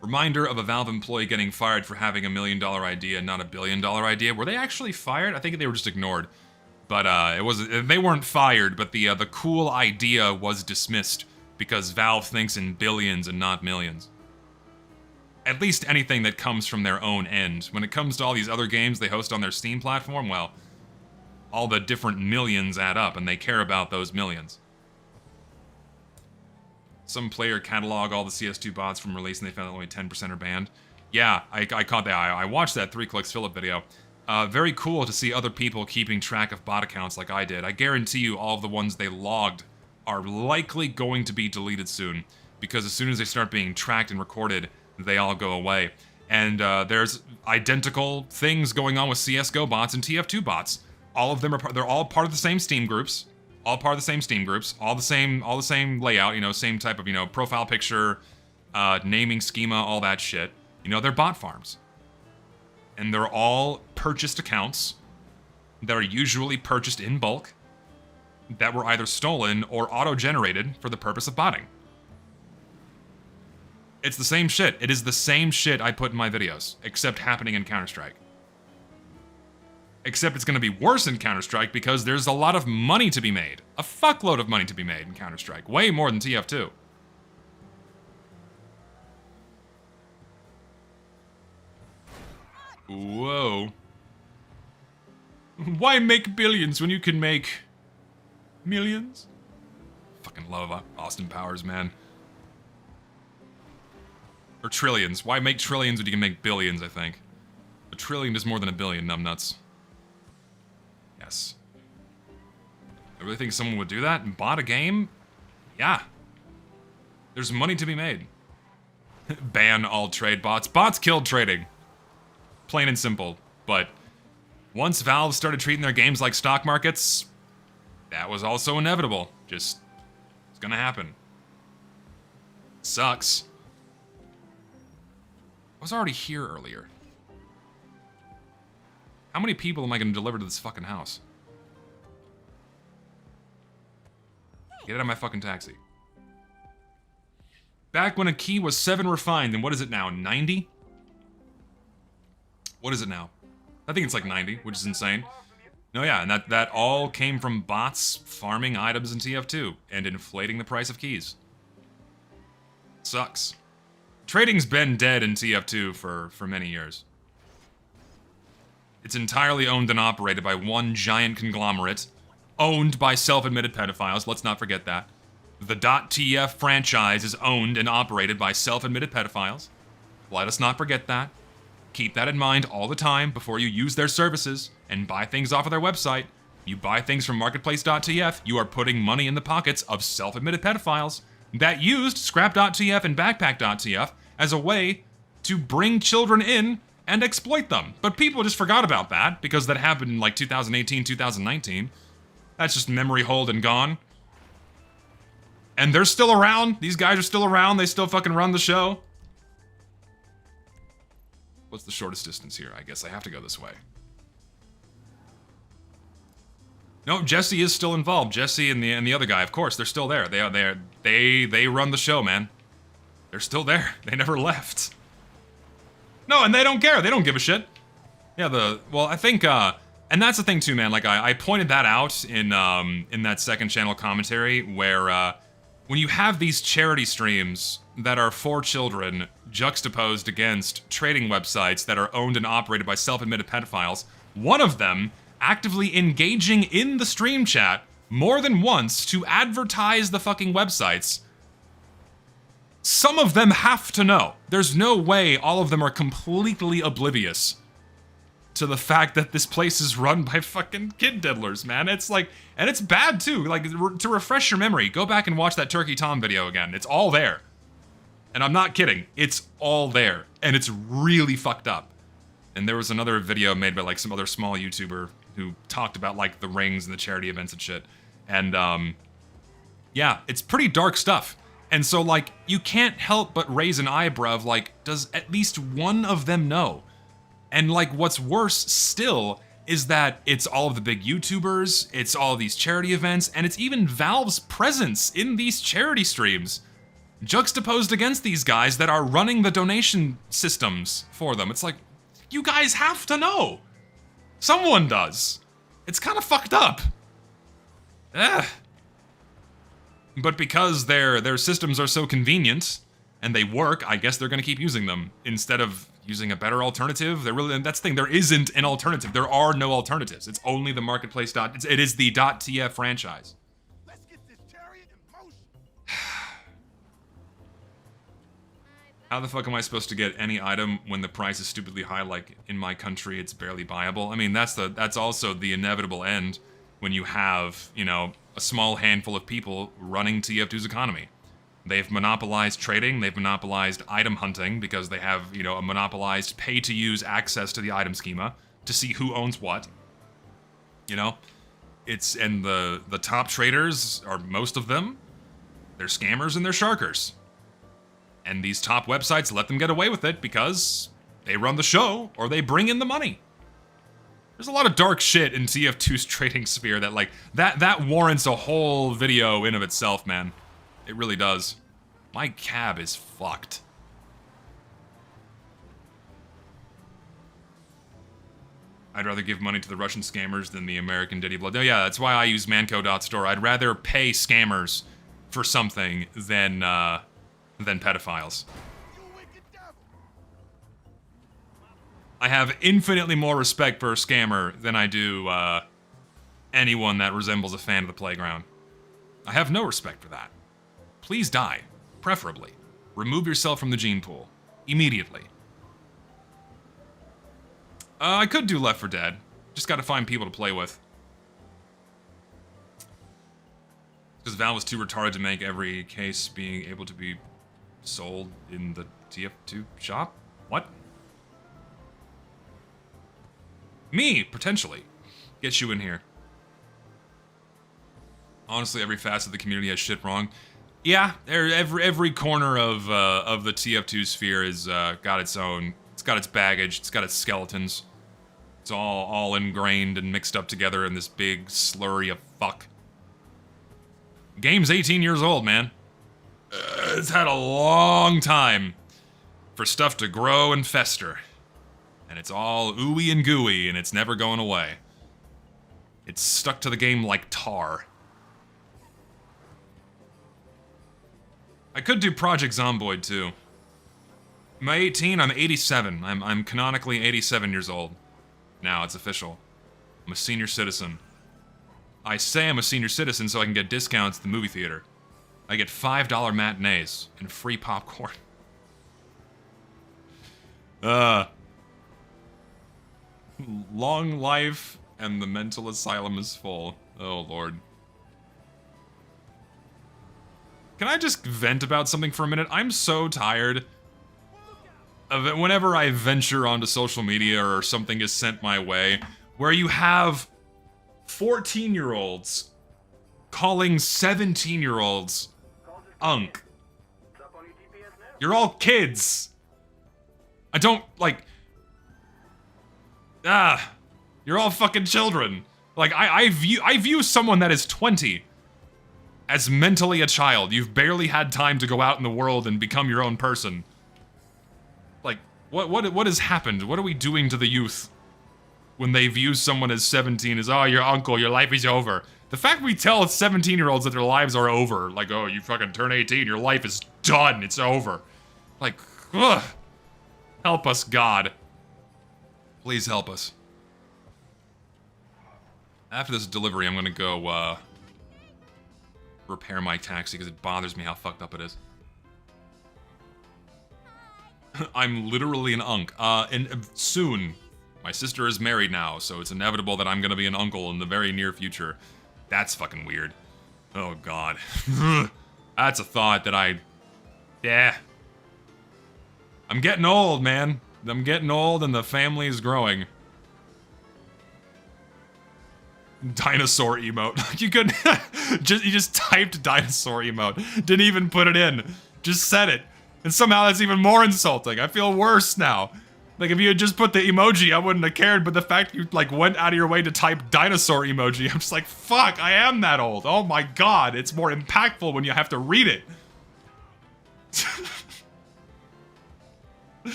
A: Reminder of a Valve employee getting fired for having $1 million idea, not a $1 billion idea. Were they actually fired? I think they were just ignored. But they weren't fired, but the cool idea was dismissed because Valve thinks in billions and not millions. At least anything that comes from their own end. When it comes to all these other games they host on their Steam platform, well, all the different millions add up, and they care about those millions. Some player catalog all the CS2 bots from release, and they found that only 10% are banned. Yeah, I caught that. I watched that 3 Clicks Philip video. Very cool to see other people keeping track of bot accounts like I did. I guarantee you all of the ones they logged are likely going to be deleted soon, because as soon as they start being tracked and recorded, they all go away. And there's identical things going on with CSGO bots and TF2 bots. All of them are they're all part of the same Steam groups. All part of the same Steam groups. All the same layout, you know, same type of, you know, profile picture, naming schema, all that shit. You know, they're bot farms. And they're all purchased accounts that are usually purchased in bulk that were either stolen or auto-generated for the purpose of botting. It's the same shit. It is the same shit I put in my videos, except happening in Counter-Strike. Except it's going to be worse in Counter-Strike because there's a lot of money to be made. A fuckload of money to be made in Counter-Strike. Way more than TF2. Whoa. Why make billions when you can make millions? Fucking love Austin Powers, man. Or trillions. Why make trillions when you can make billions, I think. A trillion is more than a billion, numbnuts. Yes. I really think someone would do that and bought a game? Yeah. There's money to be made. Ban all trade bots. Bots killed trading. Plain and simple. But once Valve started treating their games like stock markets, that was also inevitable. Just, it's gonna happen. Sucks. I was already here earlier. How many people am I gonna deliver to this fucking house? Get out of my fucking taxi. Back when a key was 7 refined, and what is it now, 90? What is it now? I think it's like 90, which is insane. No, yeah, and that all came from bots farming items in TF2 and inflating the price of keys. Sucks. Trading's been dead in TF2 for many years. It's entirely owned and operated by one giant conglomerate, owned by self-admitted pedophiles, let's not forget that. The .tf franchise is owned and operated by self-admitted pedophiles. Let us not forget that. Keep that in mind all the time before you use their services and buy things off of their website. You buy things from marketplace.tf, you are putting money in the pockets of self-admitted pedophiles that used scrap.tf and backpack.tf as a way to bring children in and exploit them. But people just forgot about that because that happened in like 2018, 2019. That's just memory hold and gone. And they're still around. These guys are still around. They still fucking run the show. What's the shortest distance here? I guess I have to go this way. No, Jesse is still involved. Jesse and the other guy, of course, they're still there. They run the show, man. They're still there. They never left. No, and they don't care. They don't give a shit. Yeah, well, I think, and that's the thing too, man. Like I pointed that out in that second channel commentary where when you have these charity streams that are for children juxtaposed against trading websites that are owned and operated by self-admitted pedophiles, one of them actively engaging in the stream chat more than once to advertise the fucking websites, some of them have to know. There's no way all of them are completely oblivious to the fact that this place is run by fucking kid diddlers, man. It's like, and it's bad too. Like, to refresh your memory, go back and watch that Turkey Tom video again. It's all there. And I'm not kidding. It's all there. And it's really fucked up. And there was another video made by like some other small YouTuber who talked about like the rings and the charity events and shit. And yeah, it's pretty dark stuff. And so like, you can't help but raise an eyebrow of like, does at least one of them know? And like, what's worse still is that it's all of the big YouTubers, it's all of these charity events, and it's even Valve's presence in these charity streams juxtaposed against these guys that are running the donation systems for them. It's like, you guys have to know. Someone does. It's kind of fucked up. Ugh. But because their systems are so convenient and they work, I guess they're gonna keep using them instead of using a better alternative. That's the thing, there isn't an alternative. There are no alternatives. It's only the marketplace it is the .tf franchise.
B: Let's get this chariot in motion.
A: How the fuck am I supposed to get any item when the price is stupidly high? Like in my country, it's barely buyable. I mean, that's also the inevitable end when you have, you know, a small handful of people running TF2's economy. They've monopolized trading, they've monopolized item hunting because they have, you know, a monopolized pay-to-use access to the item schema to see who owns what. You know? And the top traders are, most of them, they're scammers and they're sharkers. And these top websites let them get away with it because they run the show or they bring in the money. There's a lot of dark shit in TF2's trading sphere that, like, that warrants a whole video in of itself, man. It really does. My cab is fucked. I'd rather give money to the Russian scammers than the American Diddy Blood. No, yeah, that's why I use Manco.store. I'd rather pay scammers for something than pedophiles. I have infinitely more respect for a scammer than I do anyone that resembles a fan of the playground. I have no respect for that. Please die, preferably. Remove yourself from the gene pool immediately. I could do Left 4 Dead. Just gotta find people to play with. Because Valve was too retarded to make every case being able to be sold in the TF2 shop? What? Me, potentially. Get you in here. Honestly, every facet of the community has shit wrong. Yeah, every corner of the TF2 sphere is got its own. It's got its baggage. It's got its skeletons. It's all ingrained and mixed up together in this big slurry of fuck. Game's 18 years old, man. It's had a long time for stuff to grow and fester. And it's all ooey and gooey, and it's never going away. It's stuck to the game like tar. I could do Project Zomboid, too. Am I 18? I'm 87. I'm canonically 87 years old. Now, it's official. I'm a senior citizen. I say I'm a senior citizen so I can get discounts at the movie theater. I get $5 matinees and free popcorn. Long life and the mental asylum is full. Oh, Lord. Can I just vent about something for a minute? I'm so tired of it whenever I venture onto social media or something is sent my way, where you have 14-year-olds calling 17-year-olds unk. You're all kids. I don't, like... you're all fucking children. Like, I view someone that is 20 as mentally a child. You've barely had time to go out in the world and become your own person. Like, what has happened? What are we doing to the youth when they view someone as 17 as, oh, your uncle, your life is over? The fact we tell 17-year-olds that their lives are over, like, oh, you fucking turn 18, your life is done, it's over. Like, ugh. Help us, God. Please help us. After this delivery, I'm gonna go, repair my taxi because it bothers me how fucked up it is. I'm literally an unk. And soon, my sister is married now, so it's inevitable that I'm gonna be an uncle in the very near future. That's fucking weird. Oh, God. That's a thought that yeah. I'm getting old, man. I'm getting old and the family is growing. Dinosaur emote. You could you just typed dinosaur emote. Didn't even put it in. Just said it. And somehow that's even more insulting. I feel worse now. Like, if you had just put the emoji, I wouldn't have cared, but the fact you, like, went out of your way to type dinosaur emoji, I'm just like, fuck, I am that old. Oh my God, it's more impactful when you have to read it.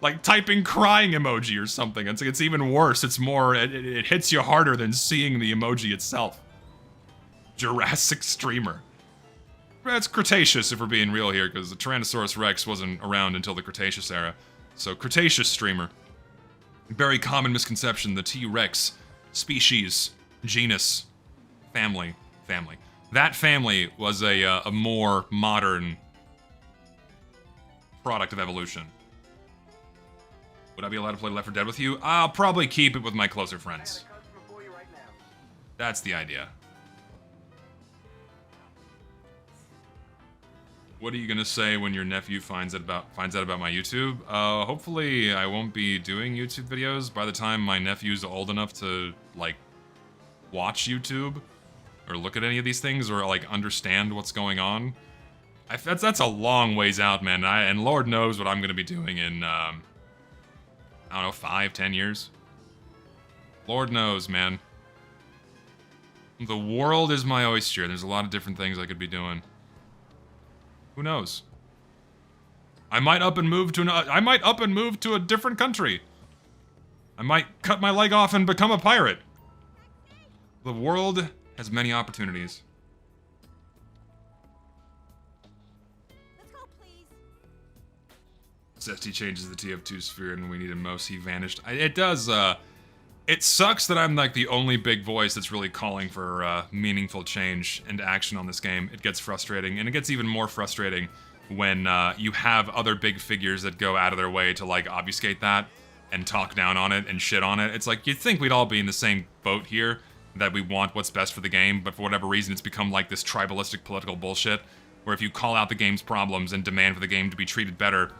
A: Like typing crying emoji or something. It's even worse. It's more, it hits you harder than seeing the emoji itself. Jurassic streamer. That's Cretaceous if we're being real here, because the Tyrannosaurus Rex wasn't around until the Cretaceous era. So Cretaceous streamer. Very common misconception, the T-Rex. Species. Genus. Family. That family was a more modern product of evolution. Would I be allowed to play Left 4 Dead with you? I'll probably keep it with my closer friends. That's the idea. What are you gonna say when your nephew finds out about my YouTube? Hopefully I won't be doing YouTube videos by the time my nephew's old enough to, like, watch YouTube or look at any of these things or, like, understand what's going on. That's a long ways out, man. And Lord knows what I'm gonna be doing in, I don't know, 5, 10 years. Lord knows, man. The world is my oyster. There's a lot of different things I could be doing. Who knows? I might up and move to a different country. I might cut my leg off and become a pirate. The world has many opportunities.
C: Let's go, please.
A: Zesty changes the TF2 sphere and we need him most. He vanished. It does, it sucks that I'm like the only big voice that's really calling for meaningful change and action on this game. It gets frustrating, and it gets even more frustrating when you have other big figures that go out of their way to like obfuscate that and talk down on it and shit on it. It's like, you'd think we'd all be in the same boat here, that we want what's best for the game, but for whatever reason it's become like this tribalistic political bullshit, where if you call out the game's problems and demand for the game to be treated better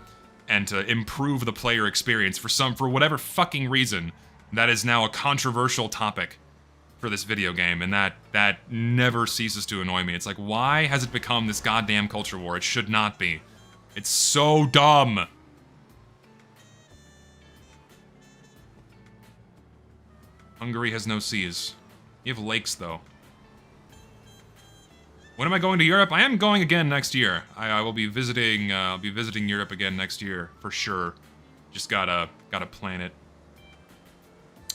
A: and to improve the player experience for whatever fucking reason, that is now a controversial topic for this video game, and that never ceases to annoy me. It's like, why has it become this goddamn culture war? It should not be. It's so dumb. Hungary has no seas. You have lakes, though. When am I going to Europe? I am going again next year. I will be visiting. I'll be visiting Europe again next year for sure. Just gotta plan it.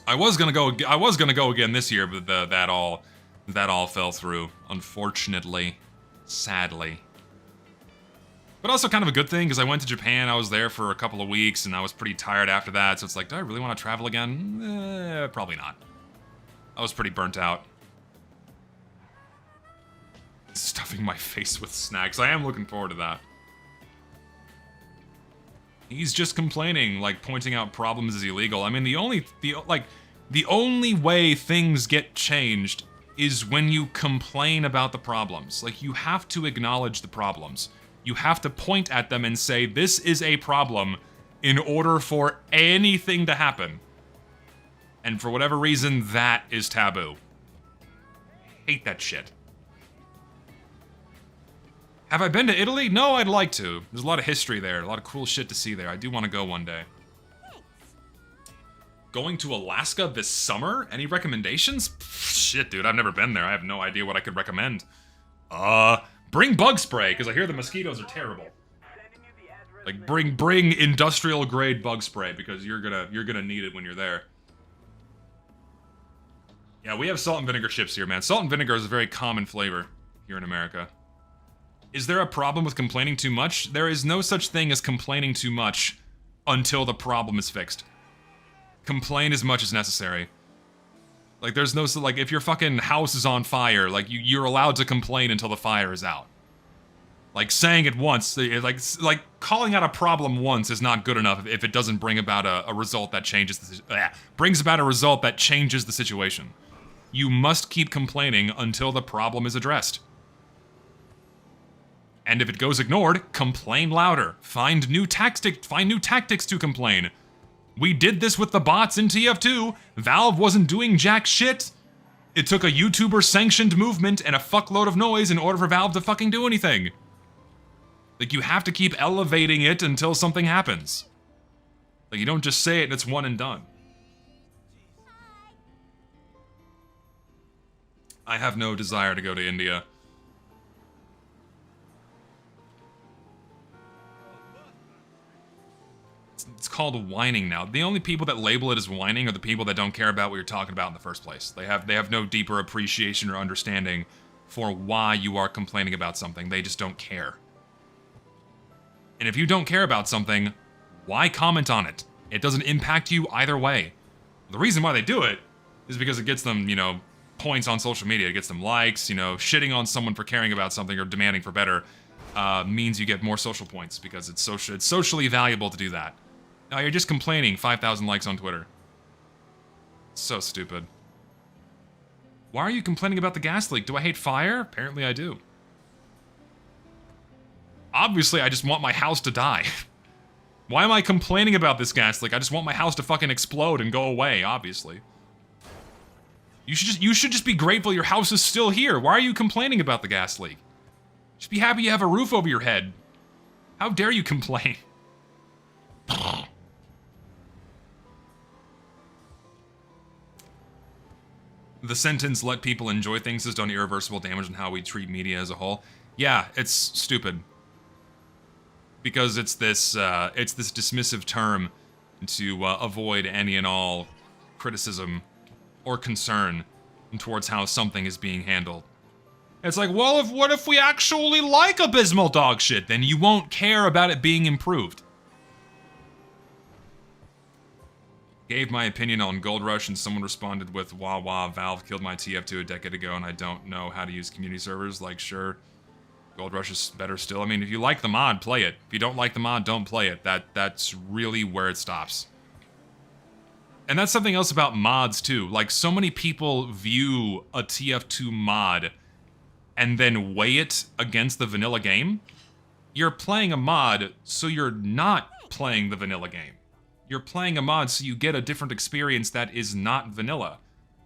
A: I was gonna go again this year, but that all fell through, unfortunately, sadly. But also kind of a good thing, because I went to Japan, I was there for a couple of weeks, and I was pretty tired after that, so it's like, do I really want to travel again? Probably not. I was pretty burnt out. Stuffing my face with snacks. I am looking forward to that. He's just complaining, like pointing out problems is illegal. I mean, the only way things get changed is when you complain about the problems. Like, you have to acknowledge the problems. You have to point at them and say, this is a problem, in order for anything to happen. And for whatever reason, that is taboo. Hate that shit. Have I been to Italy? No, I'd like to. There's a lot of history there, a lot of cool shit to see there. I do want to go one day. Going to Alaska this summer? Any recommendations? Pfft, shit, dude, I've never been there. I have no idea what I could recommend. Bring bug spray, because I hear the mosquitoes are terrible. Like, bring industrial grade bug spray, because you're gonna need it when you're there. Yeah, we have salt and vinegar chips here, man. Salt and vinegar is a very common flavor here in America. Is there a problem with complaining too much? There is no such thing as complaining too much until the problem is fixed. Complain as much as necessary. Like, there's no, like, if your fucking house is on fire, like, you're allowed to complain until the fire is out. Like, saying it once, like calling out a problem once is not good enough if it doesn't bring about a result that changes brings about a result that changes the situation. You must keep complaining until the problem is addressed. And if it goes ignored, complain louder. Find new tactics to complain. We did this with the bots in TF2. Valve wasn't doing jack shit. It took a YouTuber-sanctioned movement and a fuckload of noise in order for Valve to fucking do anything. Like, you have to keep elevating it until something happens. Like, you don't just say it and it's one and done. I have no desire to go to India. It's called whining now. The only people that label it as whining are the people that don't care about what you're talking about in the first place. They have no deeper appreciation or understanding for why you are complaining about something. They just don't care. And if you don't care about something, why comment on it? It doesn't impact you either way. The reason why they do it is because it gets them, you know, points on social media. It gets them likes, you know, shitting on someone for caring about something or demanding for better means you get more social points because it's socially valuable to do that. Now you're just complaining, 5,000 likes on Twitter. So stupid. Why are you complaining about the gas leak? Do I hate fire? Apparently I do. Obviously, I just want my house to die. Why am I complaining about this gas leak? I just want my house to fucking explode and go away, obviously. You should just be grateful your house is still here. Why are you complaining about the gas leak? Just be happy you have a roof over your head. How dare you complain? The sentence, let people enjoy things, has done irreversible damage on how we treat media as a whole. Yeah, it's stupid. Because it's this dismissive term to avoid any and all criticism or concern towards how something is being handled. It's like, well, what if we actually like abysmal dog shit? Then you won't care about it being improved. Gave my opinion on Gold Rush and someone responded with, wah wah, Valve killed my TF2 a decade ago and I don't know how to use community servers. Like, sure, Gold Rush is better still. I mean, if you like the mod, play it. If you don't like the mod, don't play it. That's really where it stops. And that's something else about mods too. Like, so many people view a TF2 mod and then weigh it against the vanilla game. You're playing a mod, so you're not playing the vanilla game. You're playing a mod so you get a different experience that is not vanilla.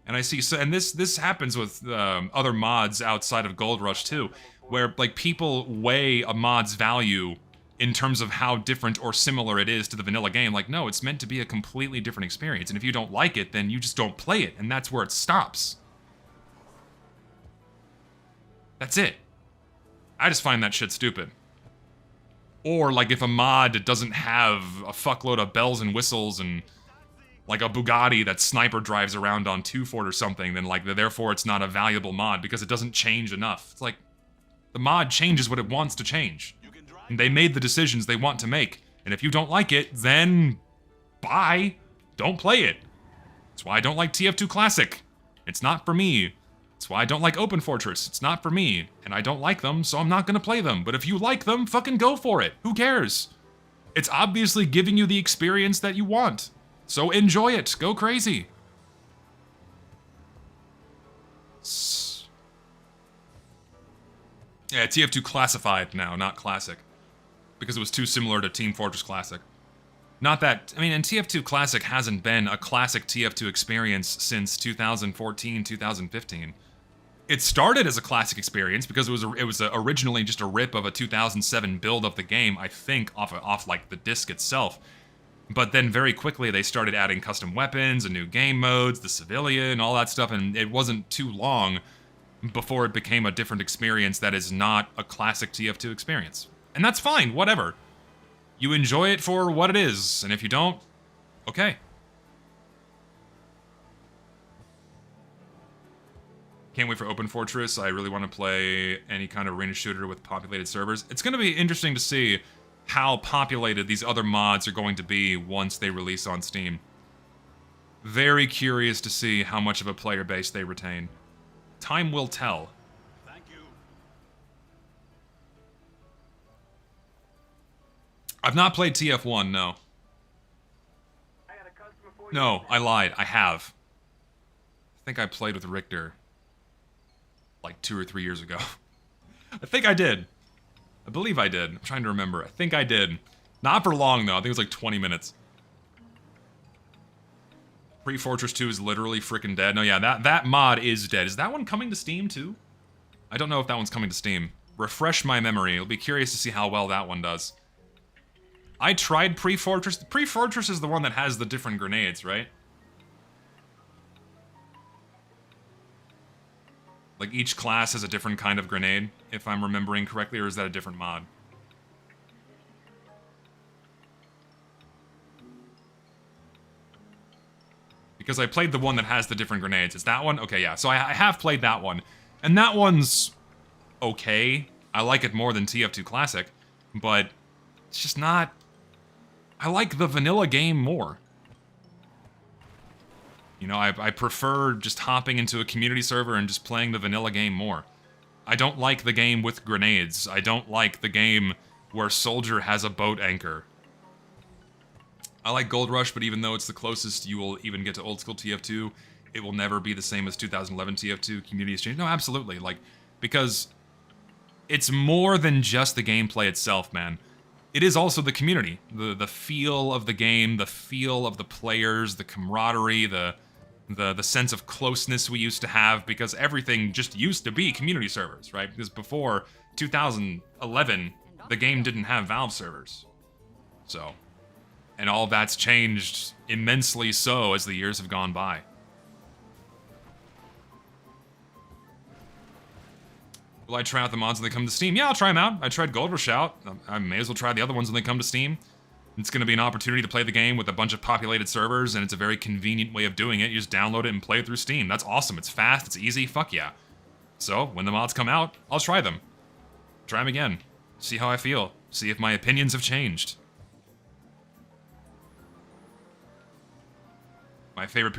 A: And I see, and this happens with other mods outside of Gold Rush too, where like people weigh a mod's value in terms of how different or similar it is to the vanilla game. Like, no, it's meant to be a completely different experience, and if you don't like it, then you just don't play it, and that's where it stops. That's it. I just find that shit stupid. Or, like, if a mod doesn't have a fuckload of bells and whistles and, like, a Bugatti that Sniper drives around on 2Fort or something, then, like, therefore it's not a valuable mod because it doesn't change enough. It's like, the mod changes what it wants to change. And they made the decisions they want to make. And if you don't like it, then bye. Don't play it. That's why I don't like TF2 Classic. It's not for me. That's why I don't like Open Fortress. It's not for me. And I don't like them, so I'm not gonna play them. But if you like them, fucking go for it. Who cares? It's obviously giving you the experience that you want. So enjoy it. Go crazy. Yeah, TF2 Classified now, not Classic. Because it was too similar to Team Fortress Classic. Not that, I mean, and TF2 Classic hasn't been a classic TF2 experience since 2014, 2015. It started as a classic experience because it was originally just a rip of a 2007 build of the game, I think, off like the disc itself. But then very quickly they started adding custom weapons and new game modes, the civilian, all that stuff, and it wasn't too long before it became a different experience that is not a classic TF2 experience. And that's fine, whatever. You enjoy it for what it is, and if you don't, okay. Can't wait for Open Fortress. I really want to play any kind of arena shooter with populated servers. It's going to be interesting to see how populated these other mods are going to be once they release on Steam. Very curious to see how much of a player base they retain. Time will tell.
B: Thank you.
A: I've not played TF1, no.
B: I got a customer for you.
A: No, I lied. I have. I think I played with Richter like 2 or 3 years ago. I think I did. I believe I did. I'm trying to remember. I think I did. Not for long, though. I think it was like 20 minutes. Pre-Fortress 2 is literally freaking dead. No, yeah, that mod is dead. Is that one coming to Steam, too? I don't know if that one's coming to Steam. Refresh my memory. I'll be curious to see how well that one does. I tried Pre-Fortress. Pre-Fortress is the one that has the different grenades, right? Like, each class has a different kind of grenade, if I'm remembering correctly, or is that a different mod? Because I played the one that has the different grenades. Is that one? Okay, yeah. So I have played that one. And that one's okay. I like it more than TF2 Classic, but it's just not... I like the vanilla game more. You know, I prefer just hopping into a community server and just playing the vanilla game more. I don't like the game with grenades. I don't like the game where Soldier has a boat anchor. I like Gold Rush, but even though it's the closest you will even get to old school TF2, it will never be the same as 2011 TF2 Community Exchange. No, absolutely. Like, because it's more than just the gameplay itself, man. It is also the community, the feel of the game, the feel of the players, the camaraderie, the sense of closeness we used to have, because everything just used to be community servers, right? Because before 2011, the game didn't have Valve servers. So, and all that's changed immensely so as the years have gone by. Will I try out the mods when they come to Steam? Yeah, I'll try them out. I tried Gold Rush out. I may as well try the other ones when they come to Steam. It's going to be an opportunity to play the game with a bunch of populated servers, and it's a very convenient way of doing it. You just download it and play it through Steam. That's awesome. It's fast. It's easy. Fuck yeah. So, when the mods come out, I'll try them. Try them again. See how I feel. See if my opinions have changed. My favorite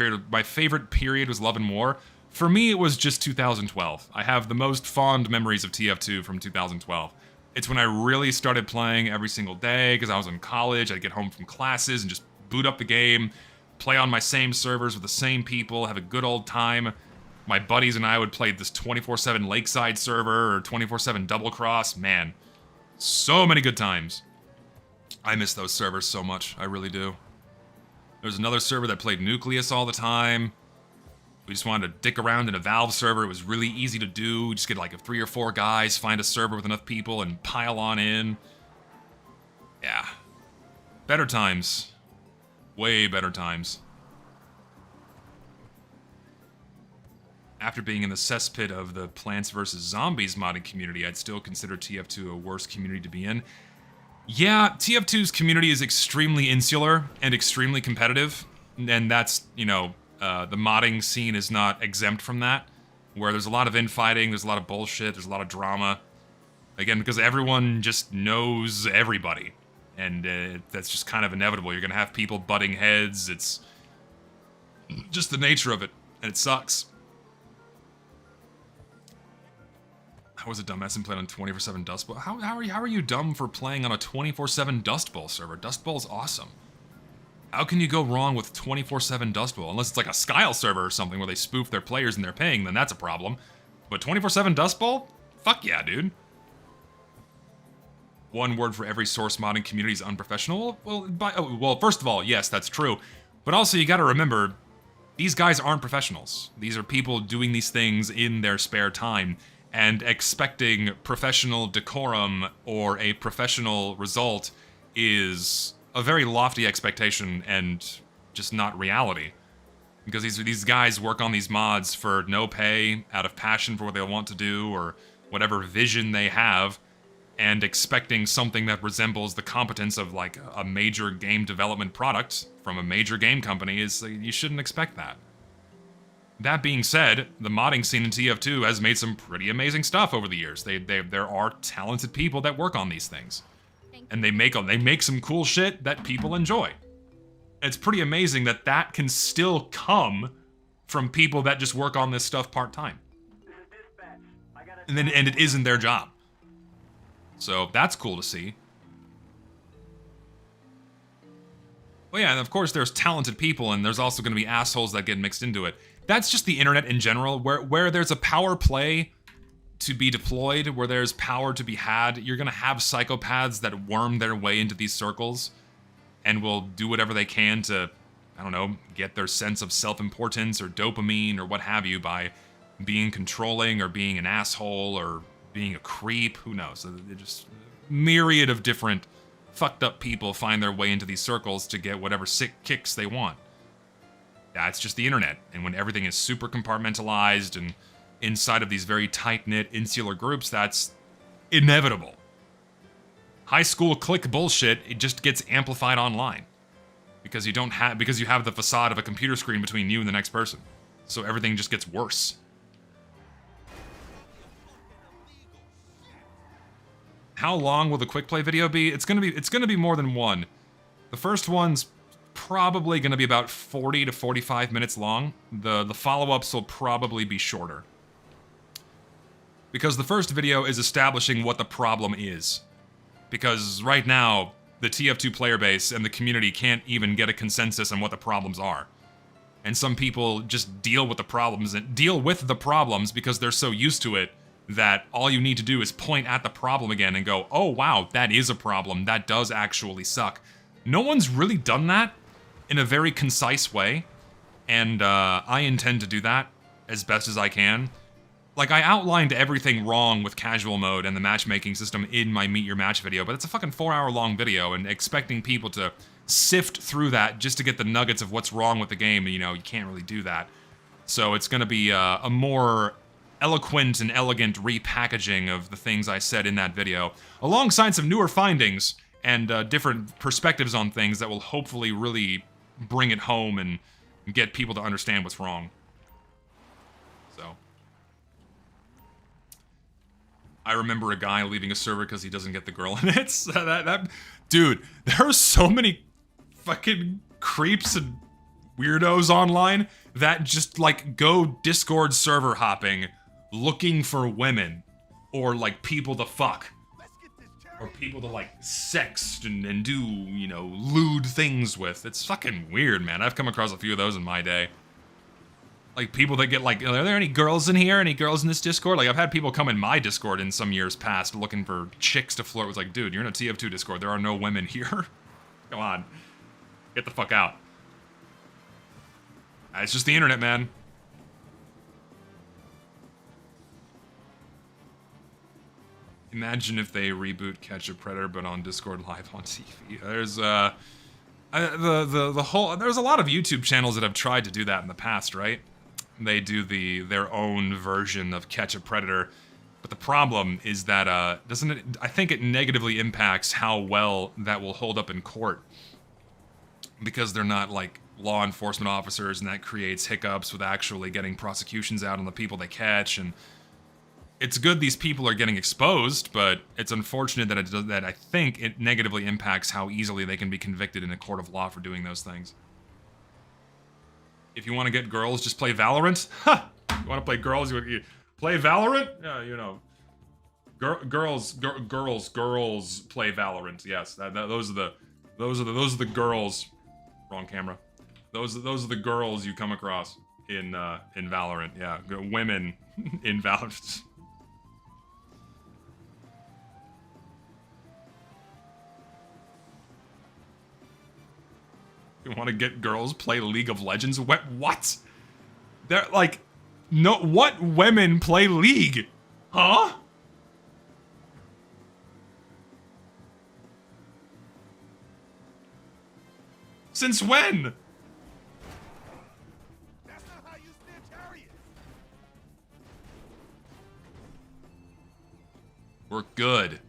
A: period was Love and War. For me, it was just 2012. I have the most fond memories of TF2 from 2012. It's when I really started playing every single day because I was in college. I'd get home from classes and just boot up the game, play on my same servers with the same people, have a good old time. My buddies and I would play this 24/7 Lakeside server or 24/7 Double Cross. Man, so many good times. I miss those servers so much. I really do. There's another server that played Nucleus all the time. We just wanted to dick around in a Valve server. It was really easy to do. Just get like 3 or 4 guys, find a server with enough people, and pile on in. Yeah. Better times. Way better times. After being in the cesspit of the Plants vs. Zombies modding community, I'd still consider TF2 a worse community to be in. Yeah, TF2's community is extremely insular and extremely competitive, and that's, you know, the modding scene is not exempt from that, where there's a lot of infighting, there's a lot of bullshit, there's a lot of drama. Again, because everyone just knows everybody, and that's just kind of inevitable. You're gonna have people butting heads. It's just the nature of it, and it sucks. I was a dumbass and played on 24/7 Dust Bowl. How are you dumb for playing on a 24/7 Dust Bowl server? Dust Bowl's awesome. How can you go wrong with 24/7 Dust Bowl? Unless it's like a Skyle server or something where they spoof their players and they're paying, then that's a problem. But 24/7 Dust Bowl? Fuck yeah, dude. One word for every source modding community is unprofessional? Well, first of all, yes, that's true. But also, you gotta remember, these guys aren't professionals. These are people doing these things in their spare time, and expecting professional decorum or a professional result is a very lofty expectation and just not reality. Because these guys work on these mods for no pay, out of passion for what they want to do, or whatever vision they have, and expecting something that resembles the competence of like a major game development product from a major game company is, you shouldn't expect that. That being said, the modding scene in TF2 has made some pretty amazing stuff over the years. There are talented people that work on these things. And they make some cool shit that people enjoy. It's pretty amazing that that can still come from people that just work on this stuff part-time. And it isn't their job. So that's cool to see. Well, yeah, and of course there's talented people, and there's also going to be assholes that get mixed into it. That's just the internet in general, where there's a power play to be deployed, where there's power to be had, you're gonna have psychopaths that worm their way into these circles and will do whatever they can to, I don't know, get their sense of self-importance or dopamine or what have you by being controlling or being an asshole or being a creep, who knows. They're just myriad of different fucked up people find their way into these circles to get whatever sick kicks they want. That's just the internet, and when everything is super compartmentalized and inside of these very tight-knit, insular groups, that's inevitable. High school clique bullshit, it just gets amplified online. Because you have the facade of a computer screen between you and the next person. So everything just gets worse. How long will the quick play video be? It's gonna be more than one. The first one's probably gonna be about 40 to 45 minutes long. The follow-ups will probably be shorter. Because the first video is establishing what the problem is. Because right now, the TF2 player base and the community can't even get a consensus on what the problems are. And some people just deal with the problems because they're so used to it that all you need to do is point at the problem again and go, oh wow, that is a problem. That does actually suck. No one's really done that in a very concise way, and I intend to do that as best as I can. Like, I outlined everything wrong with casual mode and the matchmaking system in my Meet Your Match video, but it's a fucking 4-hour-long video, and expecting people to sift through that just to get the nuggets of what's wrong with the game, you know, you can't really do that. So it's gonna be a more eloquent and elegant repackaging of the things I said in that video, alongside some newer findings and different perspectives on things that will hopefully really bring it home and get people to understand what's wrong. So, I remember a guy leaving a server because he doesn't get the girl in it. Dude, there are so many fucking creeps and weirdos online that just like go Discord server hopping looking for women or like people to fuck or people to like sext and do, you know, lewd things with. It's fucking weird, man. I've come across a few of those in my day. Like people that get like, are there any girls in here? Any girls in this Discord? Like I've had people come in my Discord in some years past looking for chicks to flirt with. Like, dude, you're in a TF2 Discord. There are no women here. Come on. Get the fuck out. It's just the internet, man. Imagine if they reboot Catch a Predator, but on Discord live on TV. There's the whole. There's a lot of YouTube channels that have tried to do that in the past, right? They do their own version of Catch a Predator, but the problem is that doesn't it? I think it negatively impacts how well that will hold up in court, because they're not like law enforcement officers, and that creates hiccups with actually getting prosecutions out on the people they catch. And it's good these people are getting exposed, but it's unfortunate that I think it negatively impacts how easily they can be convicted in a court of law for doing those things. If you want to get girls, just play Valorant. Ha! You want to play girls? You play Valorant? Yeah, you know, girls play Valorant. Yes, those are the girls. Wrong camera. Those are the girls you come across in Valorant. Yeah, women in Valorant. You want to get girls play League of Legends? What? They're like, no. What women play League? Huh? Since when?
D: That's not how you stand chariot.
A: We're good.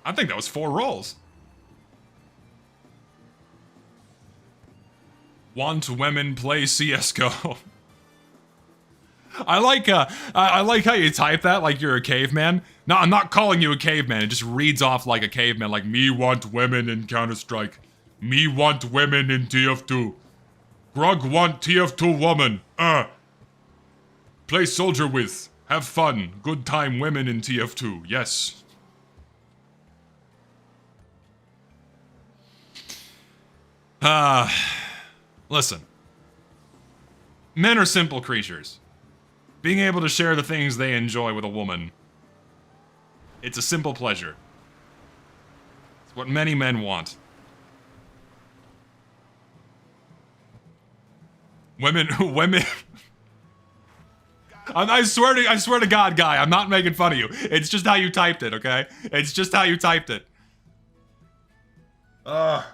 A: I think that was 4 rolls. Want women play CS:GO? I like how you type that like you're a caveman. No, I'm not calling you a caveman. It just reads off like a caveman, like me want women in Counter-Strike. Me want women in TF2. Grug want TF2 woman. Play soldier with. Have fun. Good time women in TF2. Yes. Listen. Men are simple creatures. Being able to share the things they enjoy with a woman. It's a simple pleasure. It's what many men want. Women. I swear to God, guy, I'm not making fun of you. It's just how you typed it, okay? It's just how you typed it.
B: Call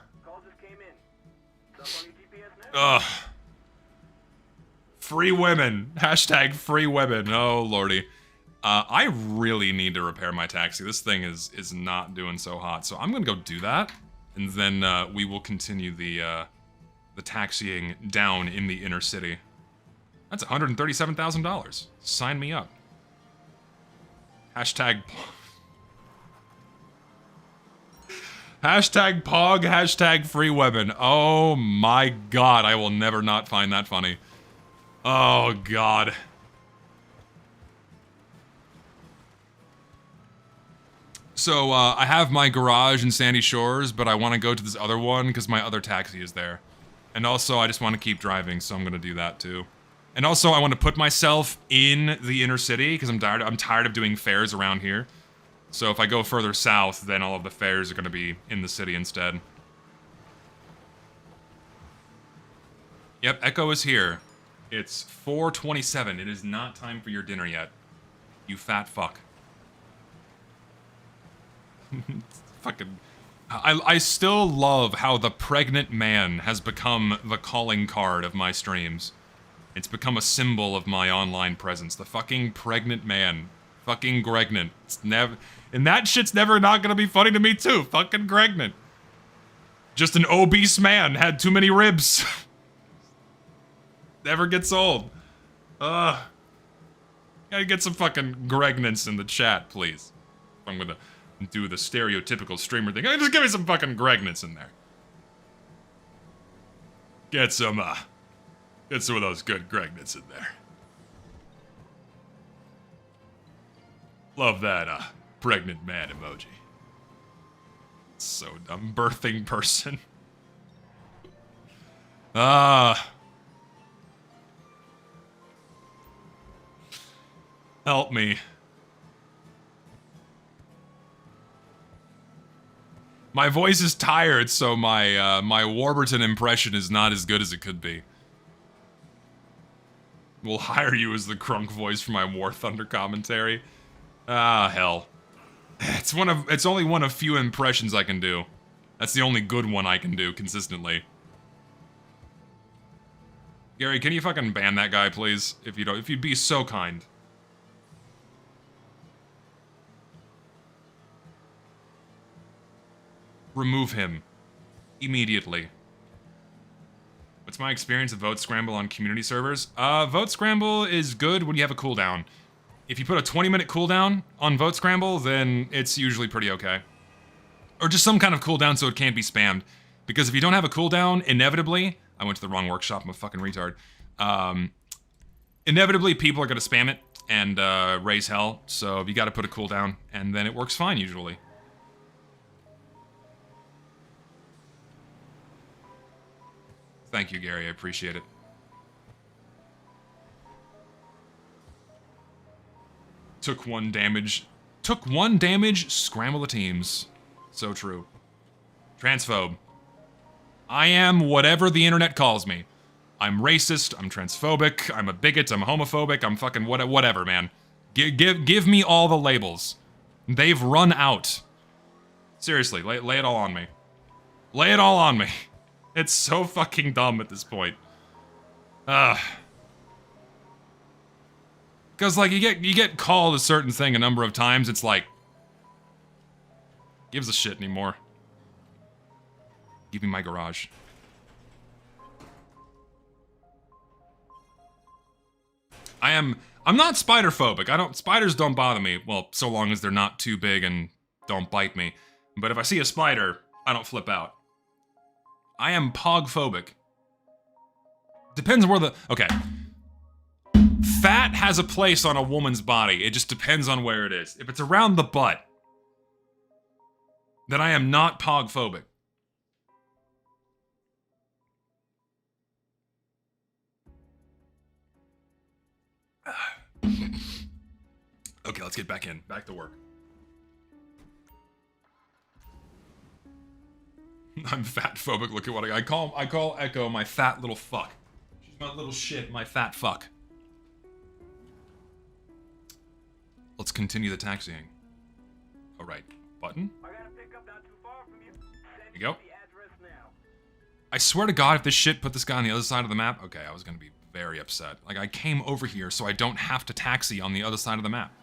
B: just came in. Stuff on your GPS now?
A: Free women. Hashtag free women. Oh, lordy. I really need to repair my taxi. This thing is not doing so hot. So I'm gonna go do that, and then we will continue the taxiing down in the inner city. That's $137,000. Sign me up. Hashtag Hashtag Pog, hashtag free women. Oh my God, I will never not find that funny. Oh God. So, I have my garage in Sandy Shores, but I want to go to this other one because my other taxi is there. And also, I just want to keep driving, so I'm going to do that too. And also, I want to put myself in the inner city because I'm tired of doing fairs around here. So if I go further south, then all of the fairs are going to be in the city instead. Yep, Echo is here. It's 4:27. It is not time for your dinner yet. You fat fuck. Fucking... I still love how the pregnant man has become the calling card of my streams. It's become a symbol of my online presence. The fucking pregnant man. Fucking Gregnant. It's never... And that shit's never not gonna be funny to me too. Fucking Gregnant. Just an obese man had too many ribs. Never gets old. Gotta get some fucking Gregnants in the chat, please. I'm gonna do the stereotypical streamer thing. Just give me some fucking Gregnants in there. Get some of those good Gregnants in there. Love that, pregnant man emoji. So dumb. Birthing person. Help me. My voice is tired, so my Warburton impression is not as good as it could be. We'll hire you as the Crunk voice for my War Thunder commentary. Ah, hell. It's only one of few impressions I can do. That's the only good one I can do consistently. Gary, can you fucking ban that guy, please? If you'd be so kind. Remove him. Immediately. What's my experience of Vote Scramble on community servers? Vote Scramble is good when you have a cooldown. If you put a 20-minute cooldown on Vote Scramble, then it's usually pretty okay. Or just some kind of cooldown so it can't be spammed. Because if you don't have a cooldown, inevitably... I went to the wrong workshop, I'm a fucking retard. Inevitably, people are gonna spam it and raise hell. So you gotta put a cooldown, and then it works fine, usually. Thank you, Gary, I appreciate it. Took one damage, scramble the teams. So true. Transphobe. I am whatever the internet calls me. I'm racist, I'm transphobic, I'm a bigot, I'm homophobic, I'm fucking whatever, man. Give me all the labels. They've run out. Seriously, lay it all on me. Lay it all on me. It's so fucking dumb at this point. Because like you get called a certain thing a number of times, it's like gives a shit anymore. Give me my garage. I'm not spider phobic. Spiders don't bother me. Well, so long as they're not too big and don't bite me. But if I see a spider, I don't flip out. I am pog phobic. Depends where the... Okay. Fat has a place on a woman's body. It just depends on where it is. If it's around the butt, then I am not pog phobic. Okay, let's get back in. Back to work. I'm fat phobic. Look at what I call Echo my fat little fuck. She's my little shit, my fat fuck. Let's continue the taxiing. All right, button.
B: I got a pickup not too far from you.
A: There you go.
B: The address now.
A: I swear to God, if this shit put this guy on the other side of the map, okay, I was gonna be very upset. Like, I came over here so I don't have to taxi on the other side of the map.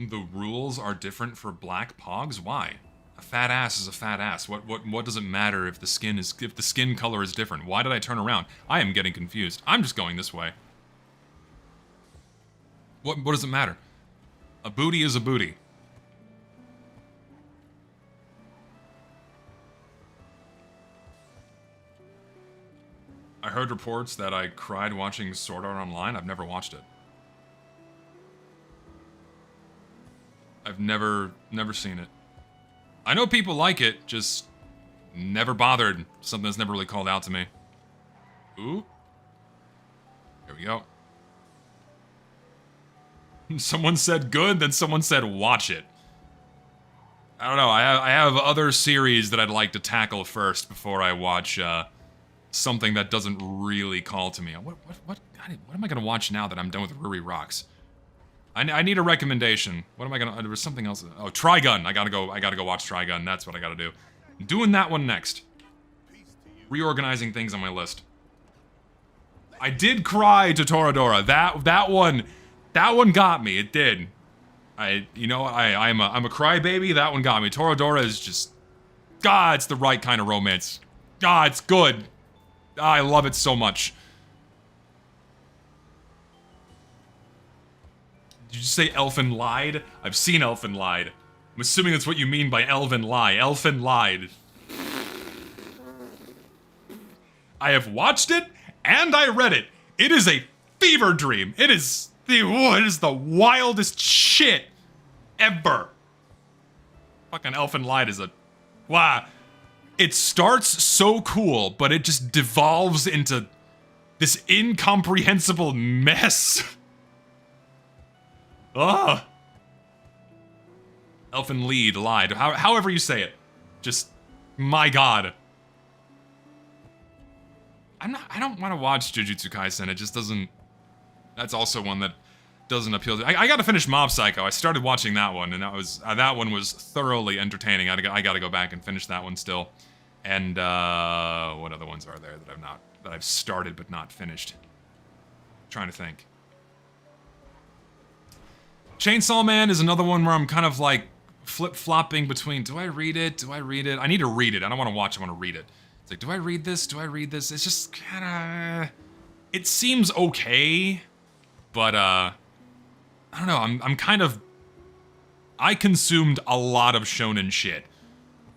A: The rules are different for black pogs? Why? A fat ass is a fat ass. What does it matter if the skin color is different? Why did I turn around? I am getting confused. I'm just going this way. What does it matter? A booty is a booty. I heard reports that I cried watching Sword Art Online. I've never watched it. I've never seen it. I know people like it, just never bothered. Something that's never really called out to me. Ooh. There we go. Someone said good, then someone said watch it. I don't know. I have other series that I'd like to tackle first before I watch something that doesn't really call to me. What am I gonna watch now that I'm done with Ruri Rocks? I need a recommendation. What am I gonna? There was something else. Oh, Trigun. I gotta go watch Trigun. That's what I gotta do. I'm doing that one next. Reorganizing things on my list. I did cry to Toradora. That one got me. It did. I'm a crybaby. That one got me. Toradora is just, God, it's the right kind of romance. God, it's good. I love it so much. Did you say Elfen lied? I've seen Elfen lied. I'm assuming that's what you mean by Elven lie. Elfen lied. I have watched it and I read it. It is a fever dream. It is the wildest shit ever. Fucking Elfen lied is a, wow. It starts so cool, but it just devolves into this incomprehensible mess. Ugh. Elfen lied. However you say it. Just, my god. I don't want to watch Jujutsu Kaisen. It just doesn't. That's also one that doesn't appeal to. I got to finish Mob Psycho. I started watching that one, and that one was thoroughly entertaining. I got to go back and finish that one still. And what other ones are there that I've started but not finished? Trying to think. Chainsaw Man is another one where I'm kind of like flip-flopping between, do I read it? Do I read it? I need to read it. I don't want to watch it, I want to read it. It's like, do I read this? Do I read this? It's just kind of, it seems okay, but I don't know. I'm kind of, I consumed a lot of shonen shit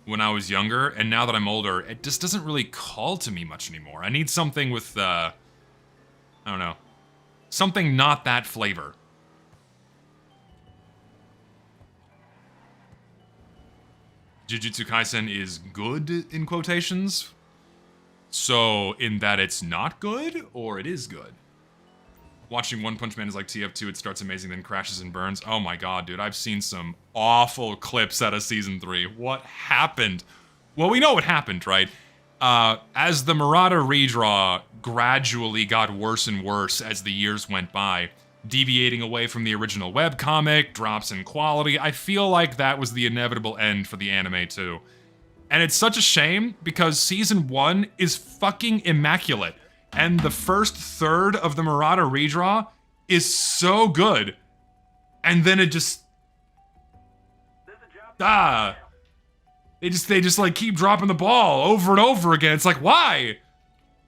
A: when I was younger, and now that I'm older, it just doesn't really call to me much anymore. I need something with, I don't know, something not that flavor. Jujutsu Kaisen is good, in quotations. So, in that it's not good, or it is good? Watching One Punch Man is like TF2, it starts amazing, then crashes and burns. Oh my god, dude, I've seen some awful clips out of Season 3. What happened? Well, we know what happened, right? As the Murata redraw gradually got worse and worse as the years went by, deviating away from the original webcomic, drops in quality, I feel like that was the inevitable end for the anime too. And it's such a shame, because Season 1 is fucking immaculate. And the first third of the Murata redraw is so good. And then it just... They just like keep dropping the ball over and over again. It's like, why?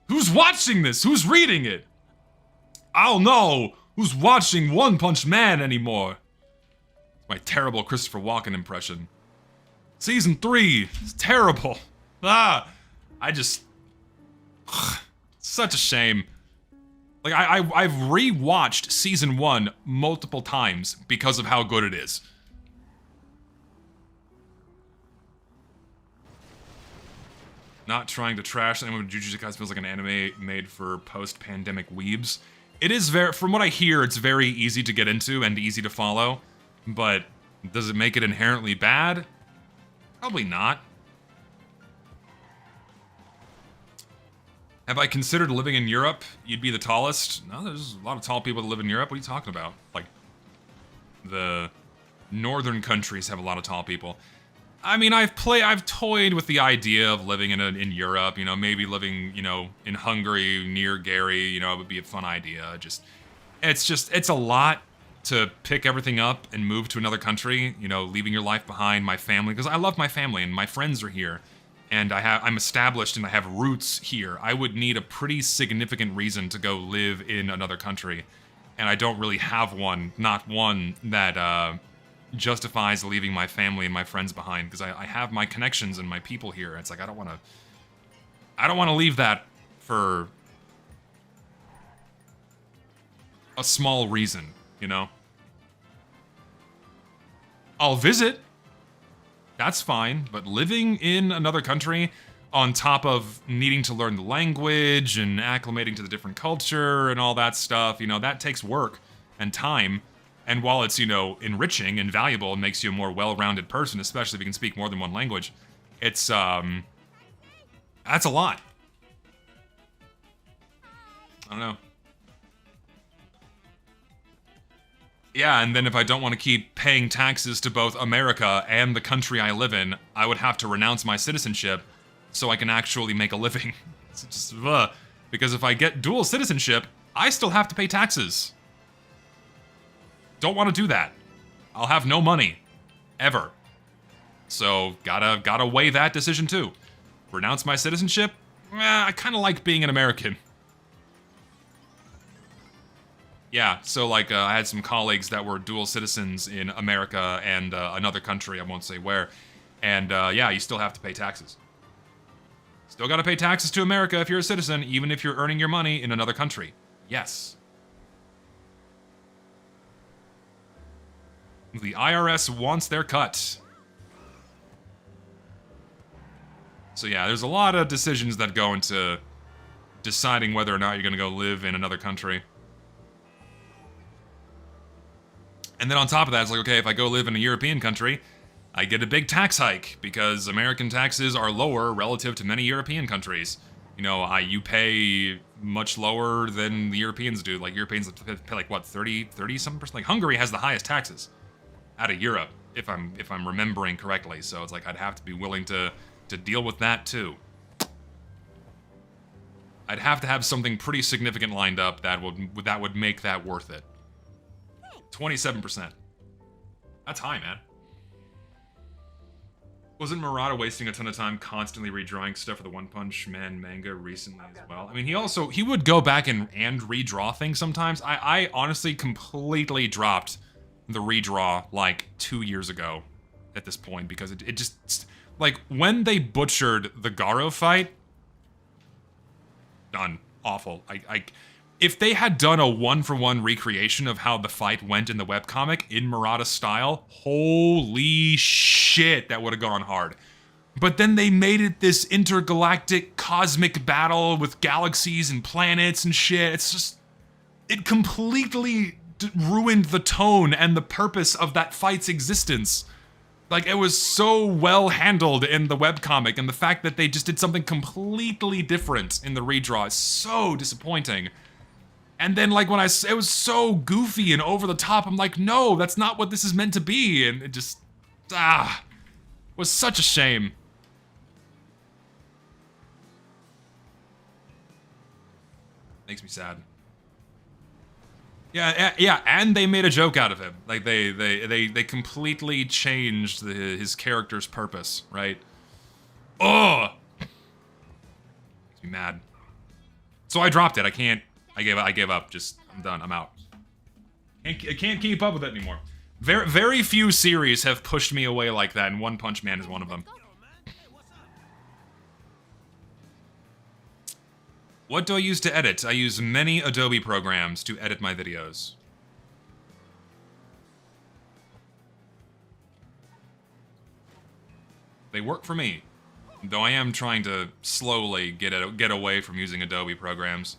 A: Who's watching this? Who's reading it? I don't know who's watching One Punch Man anymore. My terrible Christopher Walken impression. Season 3 is terrible. I just... Such a shame. Like, I've re-watched Season 1 multiple times because of how good it is. Not trying to trash anyone, but Jujutsu Kaisen feels like an anime made for post-pandemic weebs. It is very, from what I hear, it's very easy to get into and easy to follow, but does it make it inherently bad? Probably not. Have I considered living in Europe? You'd be the tallest? No, there's a lot of tall people that live in Europe. What are you talking about? Like, the northern countries have a lot of tall people. I mean, I've toyed with the idea of living in Europe, you know, maybe living, you know, in Hungary near Gary, you know, it would be a fun idea. It's a lot to pick everything up and move to another country, you know, leaving your life behind, my family, because I love my family and my friends are here, and I'm established and I have roots here. I would need a pretty significant reason to go live in another country, and I don't really have one, not one that justifies leaving my family and my friends behind, because I have my connections and my people here. It's like I don't want to leave that for a small reason, you know? I'll visit. That's fine, but living in another country on top of needing to learn the language and acclimating to the different culture and all that stuff, you know, that takes work and time. And while it's, you know, enriching and valuable and makes you a more well-rounded person, especially if you can speak more than one language, it's, that's a lot. I don't know. Yeah, and then if I don't want to keep paying taxes to both America and the country I live in, I would have to renounce my citizenship so I can actually make a living. It's just, because if I get dual citizenship, I still have to pay taxes. Don't want to do that. I'll have no money. Ever. So, gotta weigh that decision too. Renounce my citizenship? I kind of like being an American. Yeah, so like I had some colleagues that were dual citizens in America and another country, I won't say where. And yeah, you still have to pay taxes. Still gotta pay taxes to America if you're a citizen, even if you're earning your money in another country. Yes. The IRS wants their cut. So yeah, there's a lot of decisions that go into deciding whether or not you're gonna go live in another country. And then on top of that, it's like, okay, if I go live in a European country, I get a big tax hike because American taxes are lower relative to many European countries. You know, you pay much lower than the Europeans do. Like, Europeans pay like, what, 30-something%? Like, Hungary has the highest taxes out of Europe, if I'm remembering correctly. So it's like, I'd have to be willing to deal with that, too. I'd have to have something pretty significant lined up that would make that worth it. 27%. That's high, man. Wasn't Murata wasting a ton of time constantly redrawing stuff for the One Punch Man manga recently as well? I mean, he would go back and redraw things sometimes. I honestly completely dropped the redraw like 2 years ago at this point because it just, like, when they butchered the Garo fight, done. Awful. If they had done a one-for-one recreation of how the fight went in the webcomic in Murata style, holy shit, that would have gone hard. But then they made it this intergalactic cosmic battle with galaxies and planets and shit. It's just, it completely ruined the tone and the purpose of that fight's existence. Like, it was so well handled in the webcomic, and the fact that they just did something completely different in the redraw is so disappointing. And then, like, when it was so goofy and over the top, I'm like, no, that's not what this is meant to be. And it just, was such a shame. Makes me sad. Yeah, and they made a joke out of him. Like, they completely changed his character's purpose, right? Ugh! Makes me mad. So I dropped it. I gave up. Just, I'm done. I'm out. I can't keep up with it anymore. Very few series have pushed me away like that, and One Punch Man is one of them. What do I use to edit? I use many Adobe programs to edit my videos. They work for me, though I am trying to slowly get away from using Adobe programs.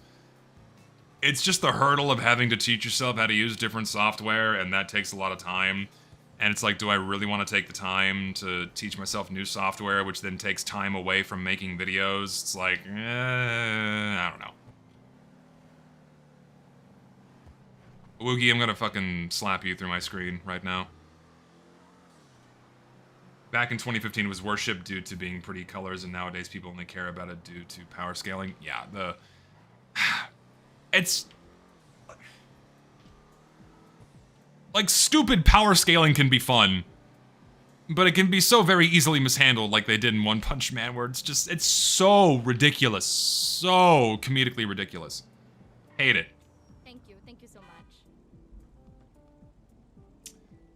A: It's just the hurdle of having to teach yourself how to use different software, and that takes a lot of time. And it's like, do I really want to take the time to teach myself new software, which then takes time away from making videos? It's like, I don't know. Woogie, I'm gonna fucking slap you through my screen right now. Back in 2015, it was worshipped due to being pretty colors, and nowadays people only care about it due to power scaling. Yeah, it's... Like, stupid power scaling can be fun, but it can be so very easily mishandled like they did in One Punch Man, where it's just, it's so ridiculous. So comedically ridiculous. Hate it.
C: Thank you so much.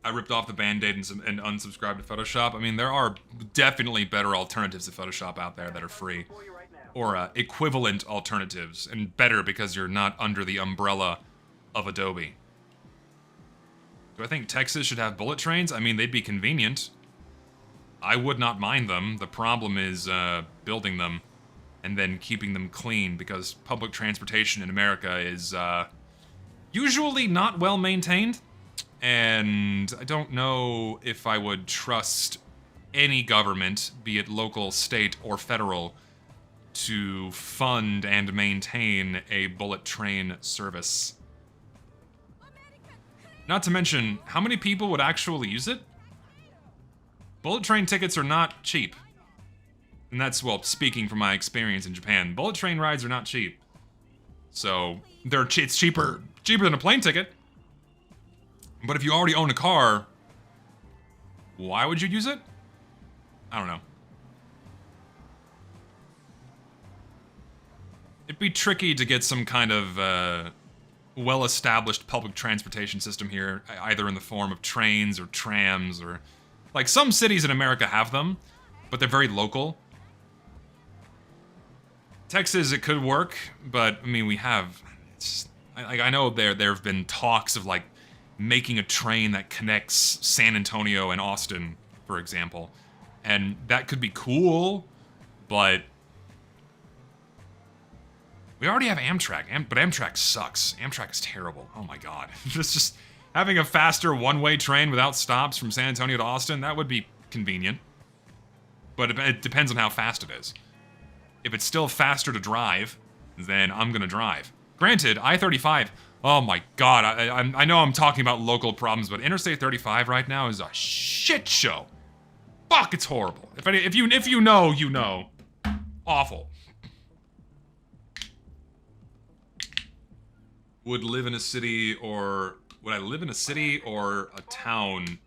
A: I ripped off the Band-Aid and unsubscribed to Photoshop. I mean, there are definitely better alternatives to Photoshop out there that are free. Or equivalent alternatives, and better because you're not under the umbrella of Adobe. Do I think Texas should have bullet trains? I mean, they'd be convenient. I would not mind them. The problem is building them and then keeping them clean, because public transportation in America is usually not well maintained. And I don't know if I would trust any government, be it local, state, or federal, to fund and maintain a bullet train service. Not to mention, how many people would actually use it? Bullet train tickets are not cheap. And that's, well, speaking from my experience in Japan, bullet train rides are not cheap. So, it's cheaper than a plane ticket. But if you already own a car, why would you use it? I don't know. It'd be tricky to get some kind of well-established public transportation system here, either in the form of trains or trams or... Like, some cities in America have them, but they're very local. Texas, it could work, but, I mean, we have... I know there have been talks of, like, making a train that connects San Antonio and Austin, for example. And that could be cool, but... We already have Amtrak, but Amtrak sucks. Amtrak is terrible. Oh my god. just having a faster one-way train without stops from San Antonio to Austin, that would be convenient. But it depends on how fast it is. If it's still faster to drive, then I'm gonna drive. Granted, I-35, oh my god, I know I'm talking about local problems, but Interstate 35 right now is a shit show. Fuck, it's horrible. If you know, you know. Awful. Would I live in a city or a town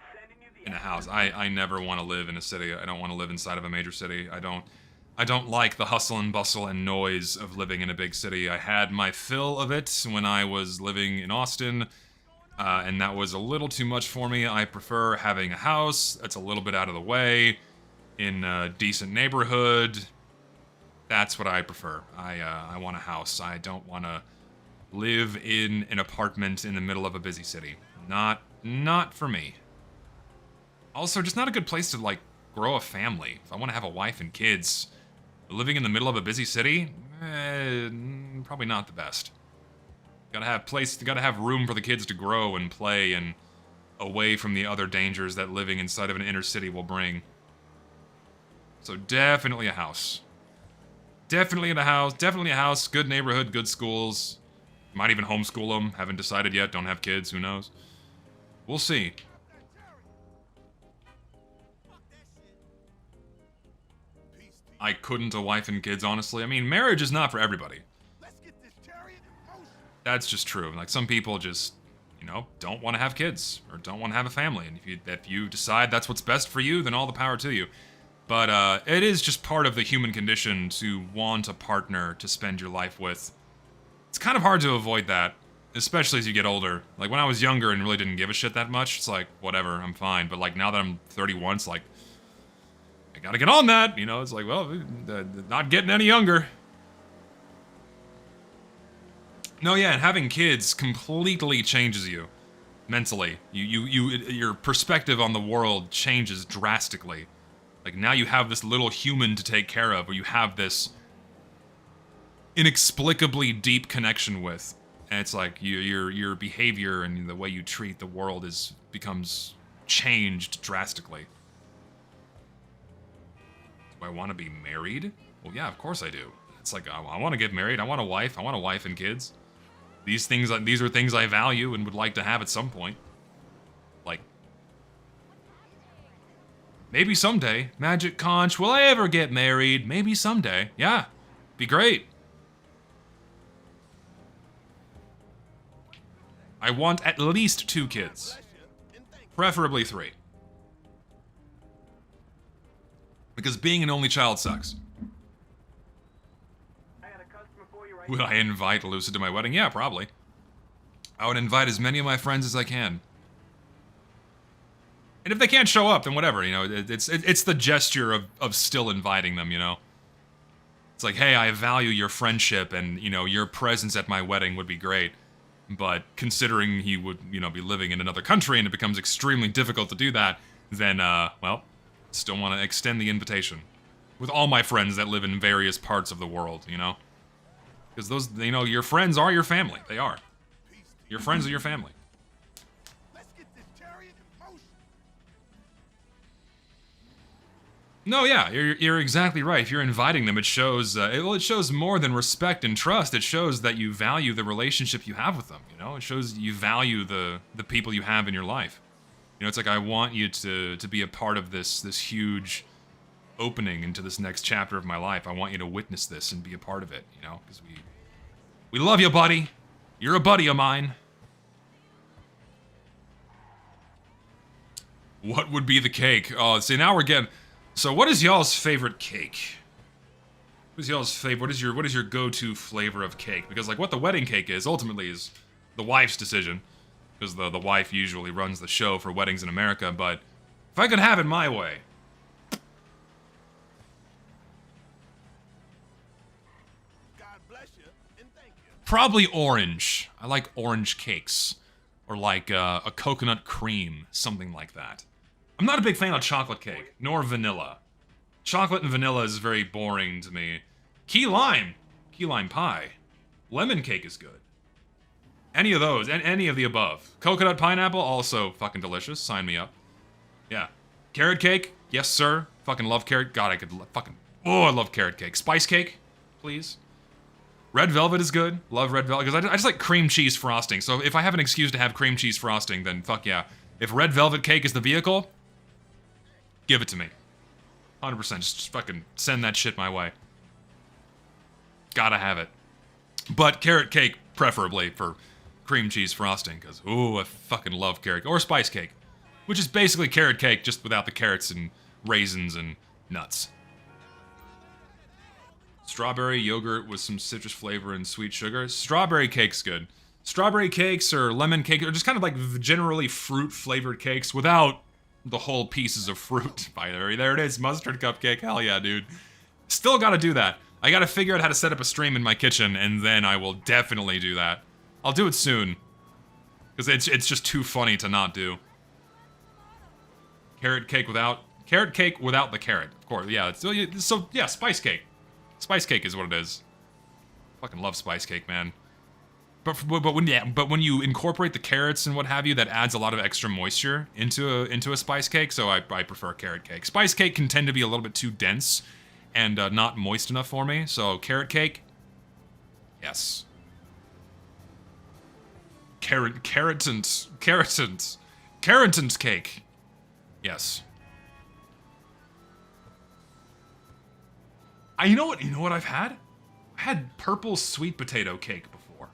A: in a house? I never want to live in a city. I don't want to live inside of a major city. I don't like the hustle and bustle and noise of living in a big city. I had my fill of it when I was living in Austin, and that was a little too much for me. I prefer having a house that's a little bit out of the way, in a decent neighborhood. That's what I prefer. I want a house. I don't want to live in an apartment in the middle of a busy city. Not for me. Also, just not a good place to, like, grow a family. If I want to have a wife and kids, living in the middle of a busy city, probably not the best. Gotta have room for the kids to grow and play and away from the other dangers that living inside of an inner city will bring. So definitely a house. Definitely a house, good neighborhood, good schools. Might even homeschool them, haven't decided yet, don't have kids, who knows. We'll see. I couldn't a wife and kids, honestly. I mean, marriage is not for everybody.
D: Let's get this chariot in motion.
A: That's just true. Like, some people just, you know, don't want to have kids or don't want to have a family. And if you decide that's what's best for you, then all the power to you. But it is just part of the human condition to want a partner to spend your life with. It's kind of hard to avoid that, especially as you get older. Like, when I was younger and really didn't give a shit that much, it's like, whatever, I'm fine. But, like, now that I'm 31, it's like, I gotta get on that, you know? It's like, well, not getting any younger. No, yeah, and having kids completely changes you mentally. Your perspective on the world changes drastically. Like, now you have this little human to take care of, or you have this inexplicably deep connection with, and it's like your behavior and the way you treat the world becomes changed drastically. Do I want to be married? Well, yeah, of course I do. It's like, I want to get married. I want a wife. I want a wife and kids. These are things I value and would like to have at some point. Like, maybe someday. Magic Conch, will I ever get married? Maybe someday. Yeah, be great. I want at least 2 kids. Preferably 3. Because being an only child sucks.
B: I got a customer for you right
A: Would I invite Lucid to my wedding? Yeah, probably. I would invite as many of my friends as I can. And if they can't show up, then whatever, you know, it's the gesture of still inviting them, you know? It's like, hey, I value your friendship and, you know, your presence at my wedding would be great. But considering he would, you know, be living in another country and it becomes extremely difficult to do that, then, well, Still want to extend the invitation with all my friends that live in various parts of the world, you know? Because those, you know, your friends are your family. They are. Your friends are your family.
D: Let's get this chariot in motion.
A: No, yeah, you're exactly right. If you're inviting them, it shows, it shows more than respect and trust. It shows that you value the relationship you have with them, you know? It shows you value the people you have in your life. You know, it's like, I want you to be a part of this huge opening into this next chapter of my life. I want you to witness this and be a part of it, you know? Because we love you, buddy. You're a buddy of mine. What would be the cake? Oh, see, now we're getting... So what is y'all's favorite cake? What is y'all's favorite? What is your go-to flavor of cake? Because, like, what the wedding cake is, ultimately, is the wife's decision. Because the wife usually runs the show for weddings in America, but if I could have it my way...
D: God bless you and thank you.
A: Probably orange. I like orange cakes. Or like a coconut cream, something like that. I'm not a big fan of chocolate cake, nor vanilla. Chocolate and vanilla is very boring to me. Key lime pie. Lemon cake is good. Any of those, any of the above. Coconut pineapple, also fucking delicious. Sign me up. Yeah. Carrot cake, yes sir. Fucking love carrot. God, I could fucking... Oh, I love carrot cake. Spice cake, please. Red velvet is good. Love red velvet, because I just like cream cheese frosting. So if I have an excuse to have cream cheese frosting, then fuck yeah. If red velvet cake is the vehicle, give it to me. 100%. Just fucking send that shit my way. Gotta have it. But carrot cake, preferably, for cream cheese frosting, because, ooh, I fucking love carrot. Or spice cake, which is basically carrot cake, just without the carrots and raisins and nuts. Strawberry yogurt with some citrus flavor and sweet sugar. Strawberry cake's good. Strawberry cakes or lemon cake are just kind of like generally fruit-flavored cakes without the whole pieces of fruit. There it is, mustard cupcake. Hell yeah, dude. Still gotta do that. I gotta figure out how to set up a stream in my kitchen, and then I will definitely do that. I'll do it soon. Because it's just too funny to not do. Carrot cake without the carrot. Of course, yeah. So yeah, spice cake. Spice cake is what it is. Fucking love spice cake, man. But when you incorporate the carrots and what have you, that adds a lot of extra moisture into a spice cake. So I prefer carrot cake. Spice cake can tend to be a little bit too dense and not moist enough for me. So carrot cake, yes. Carrotons cake, yes. You know what I've had? I had purple sweet potato cake before.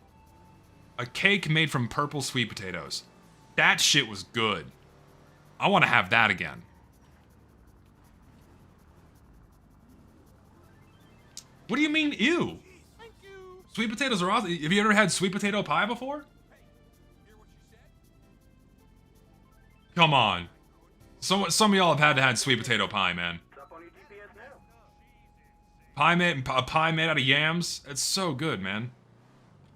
A: A cake made from purple sweet potatoes. That shit was good. I want to have that again. What do you mean, ew?
D: Thank you.
A: Sweet potatoes are awesome. Have you ever had sweet potato pie before?
D: Hear what she said?
A: Come on. Some of y'all have had sweet potato pie, man.
B: It's up on your GPS now.
A: Pie made out of yams. It's so good, man.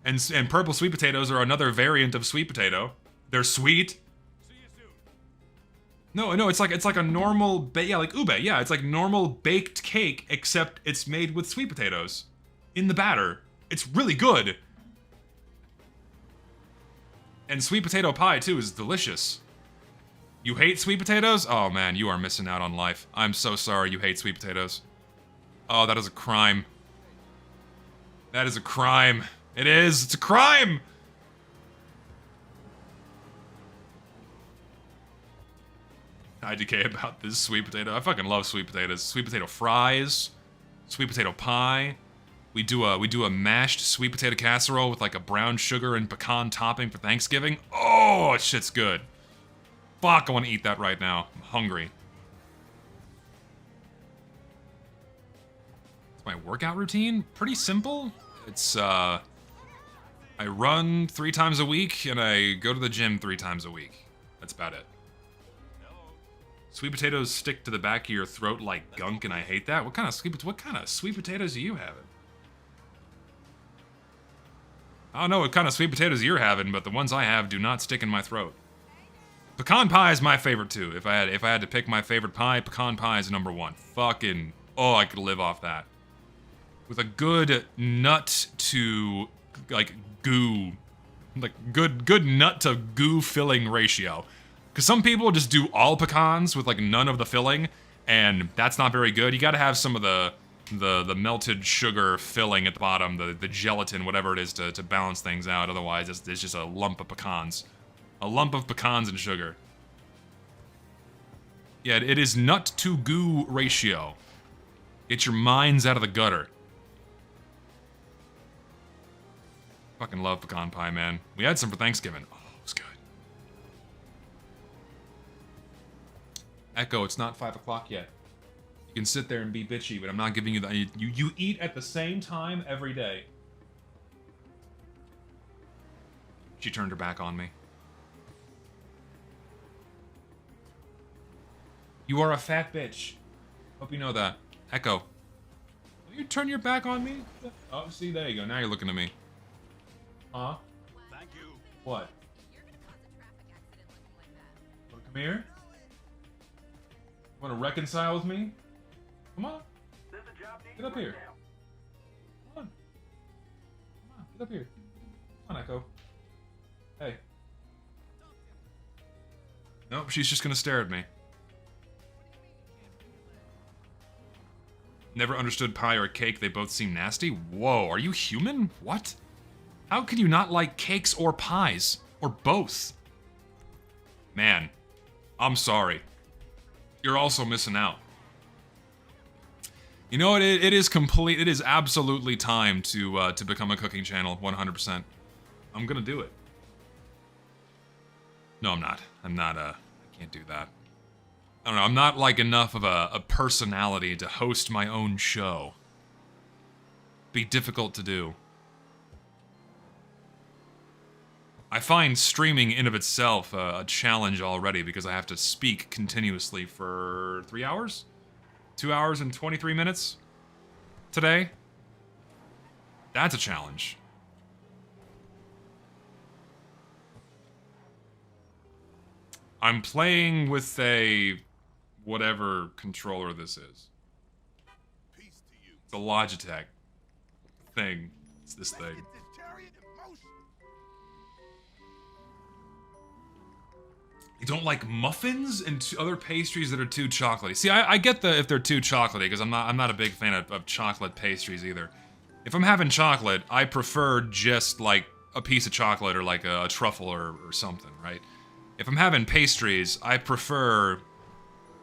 A: And purple sweet potatoes are another variant of sweet potato. They're sweet.
D: See you soon.
A: No, it's like a normal like ube. Yeah, it's like normal baked cake, except it's made with sweet potatoes in the batter. It's really good. And sweet potato pie too is delicious. You hate sweet potatoes? Oh man, you are missing out on life. I'm so sorry you hate sweet potatoes. Oh, that is a crime. That is a crime. It is. It's a crime! IDK about this sweet potato. I fucking love sweet potatoes. Sweet potato fries, sweet potato pie. We do a mashed sweet potato casserole with like a brown sugar and pecan topping for Thanksgiving. Oh, shit's good. Fuck, I want to eat that right now. I'm hungry. My workout routine, pretty simple. It's I run 3 times a week and I go to the gym 3 times a week. That's about it. Sweet potatoes stick to the back of your throat like gunk, and I hate that. What kind of sweet potatoes are you having? I don't know what kind of sweet potatoes you're having, but the ones I have do not stick in my throat. Pecan pie is my favorite too. If I had to pick my favorite pie, pecan pie is number one. Fucking, oh, I could live off that. With a good nut to like goo, like good nut to goo filling ratio. Because some people just do all pecans with like none of the filling, and that's not very good. You got to have some of the melted sugar filling at the bottom, the gelatin, whatever it is, to balance things out. Otherwise, it's just a lump of pecans. A lump of pecans and sugar. Yeah, it is nut to goo ratio. Get your minds out of the gutter. Fucking love pecan pie, man. We had some for Thanksgiving. Oh, it was good. Echo, it's not 5 o'clock yet. You can sit there and be bitchy, but I'm not giving you that. You eat at the same time every day. She turned her back on me. You are a fat bitch. Hope you know that. Echo. Will you turn your back on me? Oh, see, there you go. Now you're looking at me. Huh?
D: Thank you.
A: What?
C: You're gonna cause a traffic accident looking like that.
A: Wanna come here? Wanna reconcile with me? Come on.
B: There's a job needed
A: Get up
B: right
A: here.
B: now.
A: Come on. Come on, get up here. Come on, Echo. Hey. Nope, she's just gonna stare at me. Never understood pie or cake, they both seem nasty. Whoa, are you human? What? How can you not like cakes or pies? Or both? Man, I'm sorry. You're also missing out. You know what? It is absolutely time to become a cooking channel, 100%. I'm gonna do it. No, I'm not. I can't do that. I don't know, I'm not like enough of a personality to host my own show. Be difficult to do. I find streaming in of itself a challenge already because I have to speak continuously for 3 hours? 2 hours and 23 minutes today? That's a challenge. I'm playing with a whatever controller this is.
D: Peace to you.
A: It's a Logitech thing. It's this thing.
D: Get this chariot in motion.
A: You don't like muffins and other pastries that are too chocolatey. See, I get if they're too chocolatey because I'm not a big fan of chocolate pastries either. If I'm having chocolate, I prefer just like a piece of chocolate or like a truffle or something, right? If I'm having pastries, I prefer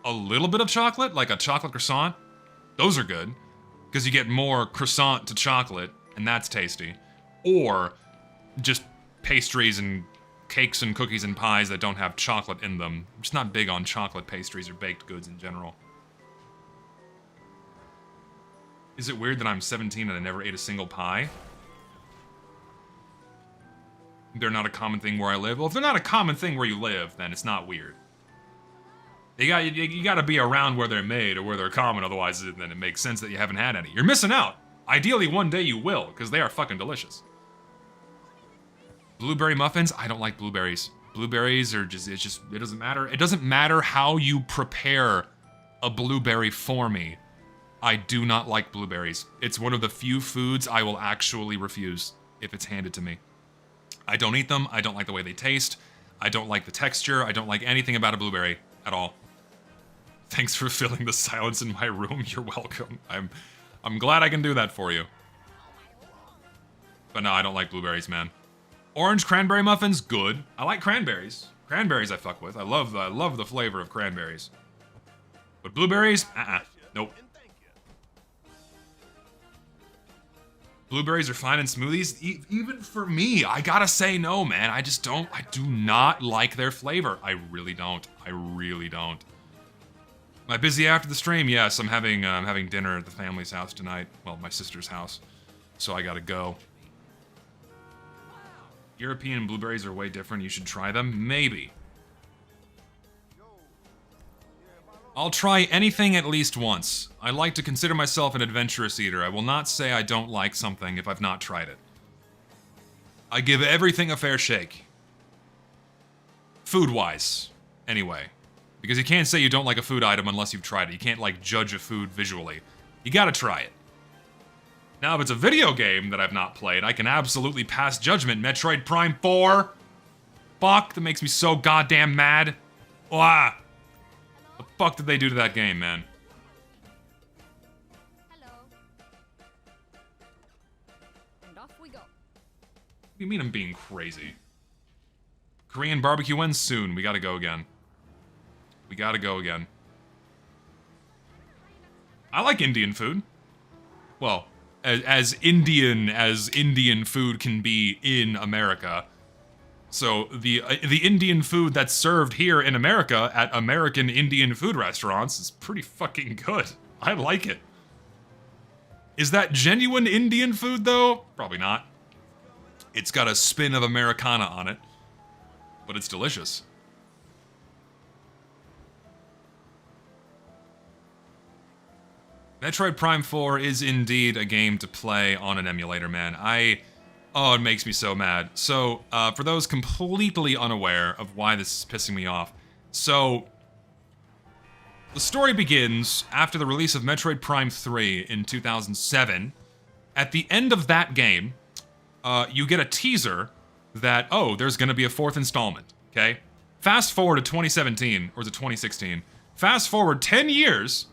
A: a little bit of chocolate, like a chocolate croissant. Those are good, because you get more croissant to chocolate, and that's tasty. Or just pastries and cakes and cookies and pies that don't have chocolate in them. I'm just not big on chocolate pastries or baked goods in general. Is it weird that I'm 17 and I never ate a single pie? They're not a common thing where I live. Well, if they're not a common thing where you live, then it's not weird. You gotta be around where they're made or where they're common, otherwise then it makes sense that you haven't had any. You're missing out. Ideally, one day you will, because they are fucking delicious. Blueberry muffins? I don't like blueberries. Blueberries are just, it doesn't matter. It doesn't matter how you prepare a blueberry for me. I do not like blueberries. It's one of the few foods I will actually refuse if it's handed to me. I don't eat them. I don't like the way they taste. I don't like the texture. I don't like anything about a blueberry at all. Thanks for filling the silence in my room. You're welcome. I'm glad I can do that for you. But no, I don't like blueberries, man. Orange cranberry muffins, good. I like cranberries. Cranberries I fuck with. I love the flavor of cranberries. But blueberries, nope.
D: And thank you.
A: Blueberries are fine in smoothies. Even for me, I gotta say no, man. I do not like their flavor. I really don't. I really don't. Am I busy after the stream? Yes, I'm having dinner at the family's house tonight. Well, my sister's house. So I gotta go. European blueberries are way different. You should try them. Maybe. I'll try anything at least once. I like to consider myself an adventurous eater. I will not say I don't like something if I've not tried it. I give everything a fair shake. Food-wise. anyway. Because you can't say you don't like a food item unless you've tried it. You can't, like, judge a food visually. You gotta try it. Now, if it's a video game that I've not played, I can absolutely pass judgment. Metroid Prime 4? Fuck, that makes me so goddamn mad. Wah! The fuck did they do to that game, man?
C: Hello. And off we go.
A: What do you mean I'm being crazy? Korean barbecue ends soon. We gotta go again. We gotta go again. I like Indian food. Well, as Indian food can be in America. So the Indian food that's served here in America at American Indian food restaurants is pretty fucking good. I like it. Is that genuine Indian food though? Probably not. It's got a spin of Americana on it, but it's delicious. Metroid Prime 4 is indeed a game to play on an emulator, man. Oh, it makes me so mad. So, for those completely unaware of why this is pissing me off, so the story begins after the release of Metroid Prime 3 in 2007. At the end of that game, you get a teaser that, oh, there's gonna be a fourth installment, okay? Fast forward to 2017, or is it 2016? Fast forward 10 years,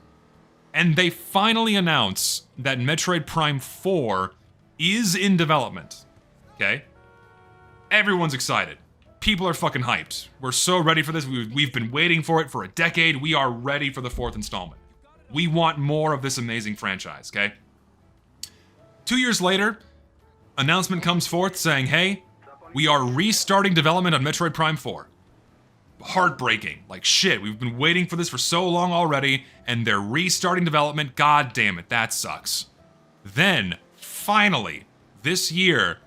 A: and they finally announce that Metroid Prime 4 is in development, okay? Everyone's excited. People are fucking hyped. We're so ready for this. We've been waiting for it for a decade. We are ready for the fourth installment. We want more of this amazing franchise, okay? 2 years later, announcement comes forth saying, hey, we are restarting development on Metroid Prime 4. Heartbreaking. Like, shit, we've been waiting for this for so long already, and they're restarting development. God damn it, that sucks. Then, finally, this year,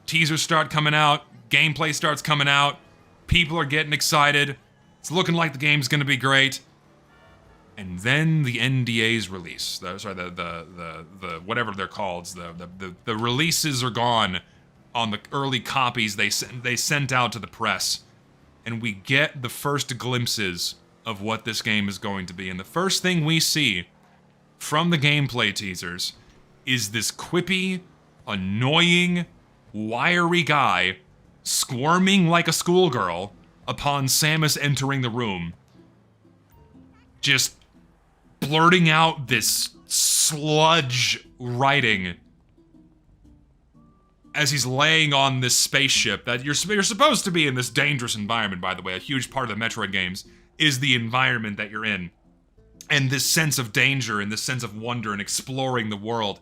A: teasers start coming out, gameplay starts coming out, people are getting excited, it's looking like the game's gonna be great, and then the NDAs release. The whatever they're called, the releases are gone on the early copies they sent out to the press. And we get the first glimpses of what this game is going to be. And the first thing we see from the gameplay teasers is this quippy, annoying, wiry guy squirming like a schoolgirl upon Samus entering the room. Just blurting out this sludge writing as he's laying on this spaceship that you're supposed to be in this dangerous environment, by the way. A huge part of the Metroid games is the environment that you're in. And this sense of danger and this sense of wonder and exploring the world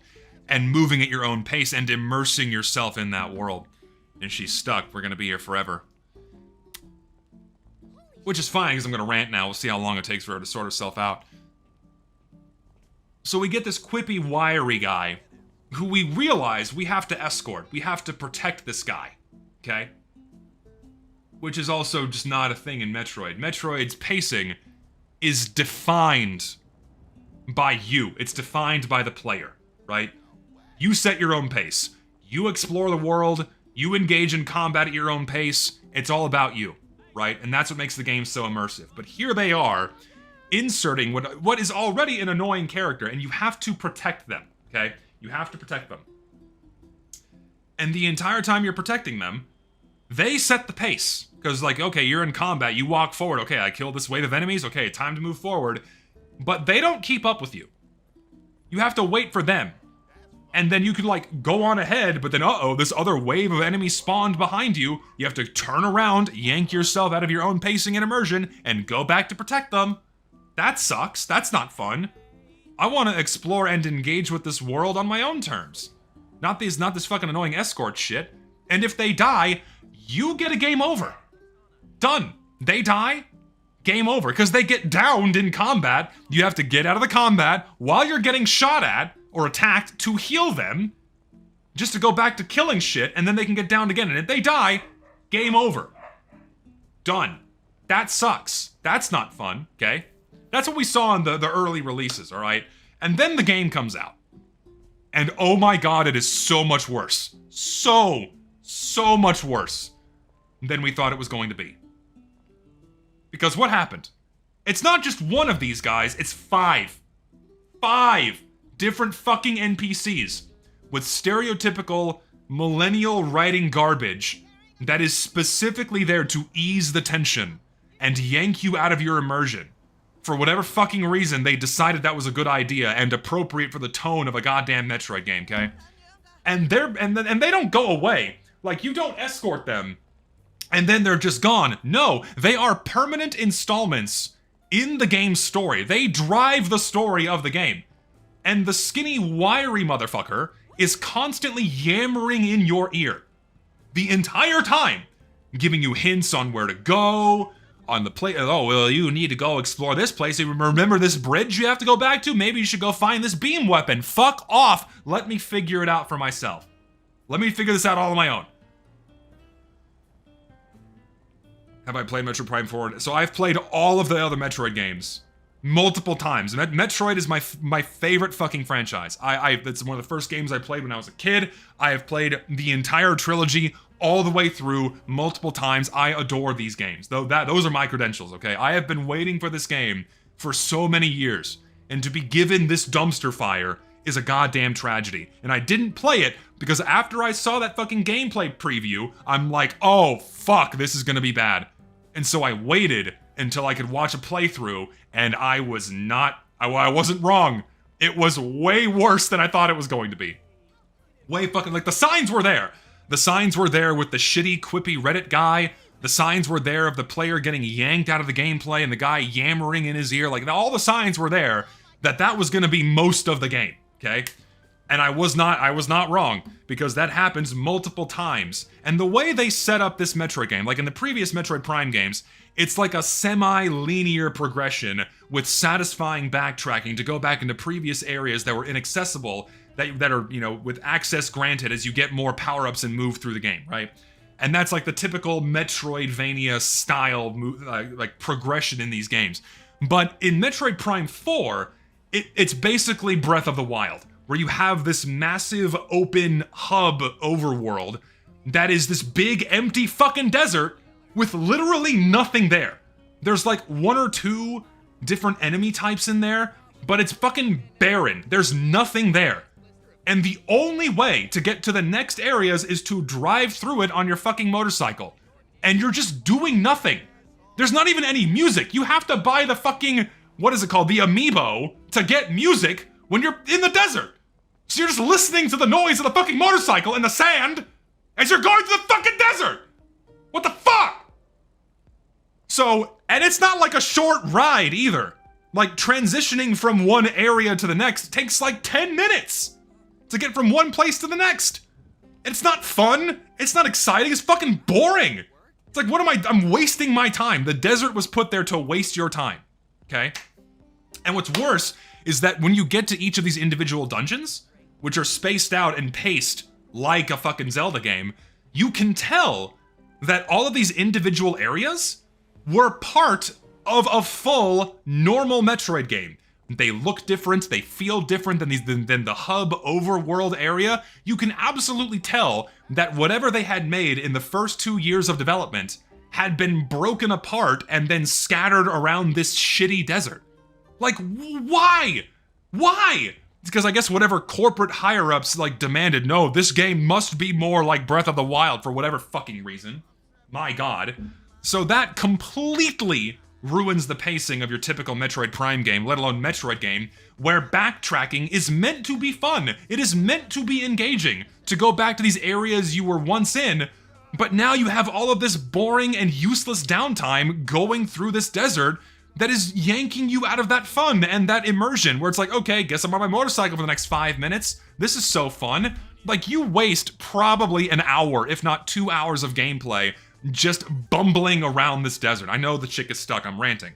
A: and moving at your own pace and immersing yourself in that world. And she's stuck. We're gonna be here forever. Which is fine, because I'm gonna rant now. We'll see how long it takes for her to sort herself out. So we get this quippy, wiry guy who we realize we have to escort. We have to protect this guy, okay? Which is also just not a thing in Metroid. Metroid's pacing is defined by you. It's defined by the player, right? You set your own pace. You explore the world. You engage in combat at your own pace. It's all about you, right? And that's what makes the game so immersive. But here they are, inserting what is already an annoying character, and you have to protect them, okay? You have to protect them. And the entire time you're protecting them, they set the pace. Because, like, okay, you're in combat, you walk forward, okay, I killed this wave of enemies, okay, time to move forward. But they don't keep up with you. You have to wait for them. And then you could, like, go on ahead, but then, uh-oh, this other wave of enemies spawned behind you. You have to turn around, yank yourself out of your own pacing and immersion, and go back to protect them. That sucks. That's not fun. I want to explore and engage with this world on my own terms. Not this fucking annoying escort shit. And if they die, you get a game over. Done. They die, game over. Because they get downed in combat. You have to get out of the combat while you're getting shot at or attacked to heal them. Just to go back to killing shit, and then they can get downed again. And if they die, game over. Done. That sucks. That's not fun, okay? That's what we saw in the early releases, alright? And then the game comes out. And oh my god, it is so much worse. So much worse than we thought it was going to be. Because what happened? It's not just one of these guys, it's 5. 5 different fucking NPCs with stereotypical millennial writing garbage that is specifically there to ease the tension and yank you out of your immersion. For whatever fucking reason, they decided that was a good idea and appropriate for the tone of a goddamn Metroid game, okay? And they don't go away. Like, you don't escort them and then they're just gone. No, they are permanent installments in the game's story. They drive the story of the game. And the skinny, wiry motherfucker is constantly yammering in your ear the entire time, giving you hints on where to go, on the place. Oh, well, you need to go explore this place. Remember this bridge you have to go back to? Maybe you should go find this beam weapon. Fuck off. Let me figure it out for myself. Let me figure this out all on my own. Have I played Metroid Prime 4? So I've played all of the other Metroid games multiple times. Metroid is my favorite fucking franchise. It's one of the first games I played when I was a kid. I have played the entire trilogy all the way through multiple times. I adore these games. Those are my credentials, okay? I have been waiting for this game for so many years, and to be given this dumpster fire is a goddamn tragedy. And I didn't play it because after I saw that fucking gameplay preview, I'm like, oh fuck, this is gonna be bad. And so I waited until I could watch a playthrough, and I wasn't wrong. It was way worse than I thought it was going to be. Way fucking, like, the signs were there. The signs were there with the shitty, quippy Reddit guy. The signs were there of the player getting yanked out of the gameplay and the guy yammering in his ear. Like, all the signs were there that was gonna be most of the game, okay? And I was not wrong, because that happens multiple times. And the way they set up this Metroid game, like in the previous Metroid Prime games, it's like a semi-linear progression with satisfying backtracking to go back into previous areas that were inaccessible, that are, you know, with access granted as you get more power-ups and move through the game, right? And that's like the typical Metroidvania style like progression in these games. But in Metroid Prime 4, it's basically Breath of the Wild, where you have this massive open hub overworld that is this big empty fucking desert with literally nothing there. There's like 1 or 2 different enemy types in there, but it's fucking barren. There's nothing there. And the only way to get to the next areas is to drive through it on your fucking motorcycle. And you're just doing nothing. There's not even any music. You have to buy the fucking, what is it called? The amiibo to get music when you're in the desert. So you're just listening to the noise of the fucking motorcycle in the sand as you're going through the fucking desert. What the fuck? So, and it's not like a short ride either. Like, transitioning from one area to the next takes like 10 minutes to get from one place to the next. It's not fun. It's not exciting. It's fucking boring. It's like, I'm wasting my time. The desert was put there to waste your time, okay? And what's worse is that when you get to each of these individual dungeons, which are spaced out and paced like a fucking Zelda game, you can tell that all of these individual areas were part of a full normal Metroid game. They look different, they feel different than the hub overworld area. You can absolutely tell that whatever they had made in the first 2 years of development had been broken apart and then scattered around this shitty desert. Like, why? Why? It's because I guess whatever corporate higher-ups like demanded, no, this game must be more like Breath of the Wild for whatever fucking reason. My god. So that completely ruins the pacing of your typical Metroid Prime game, let alone Metroid game, where backtracking is meant to be fun. It is meant to be engaging, to go back to these areas you were once in, but now you have all of this boring and useless downtime going through this desert that is yanking you out of that fun and that immersion, where it's like, okay, guess I'm on my motorcycle for the next 5 minutes. This is so fun. Like, you waste probably an hour, if not 2 hours of gameplay just bumbling around this desert. I know the chick is stuck, I'm ranting.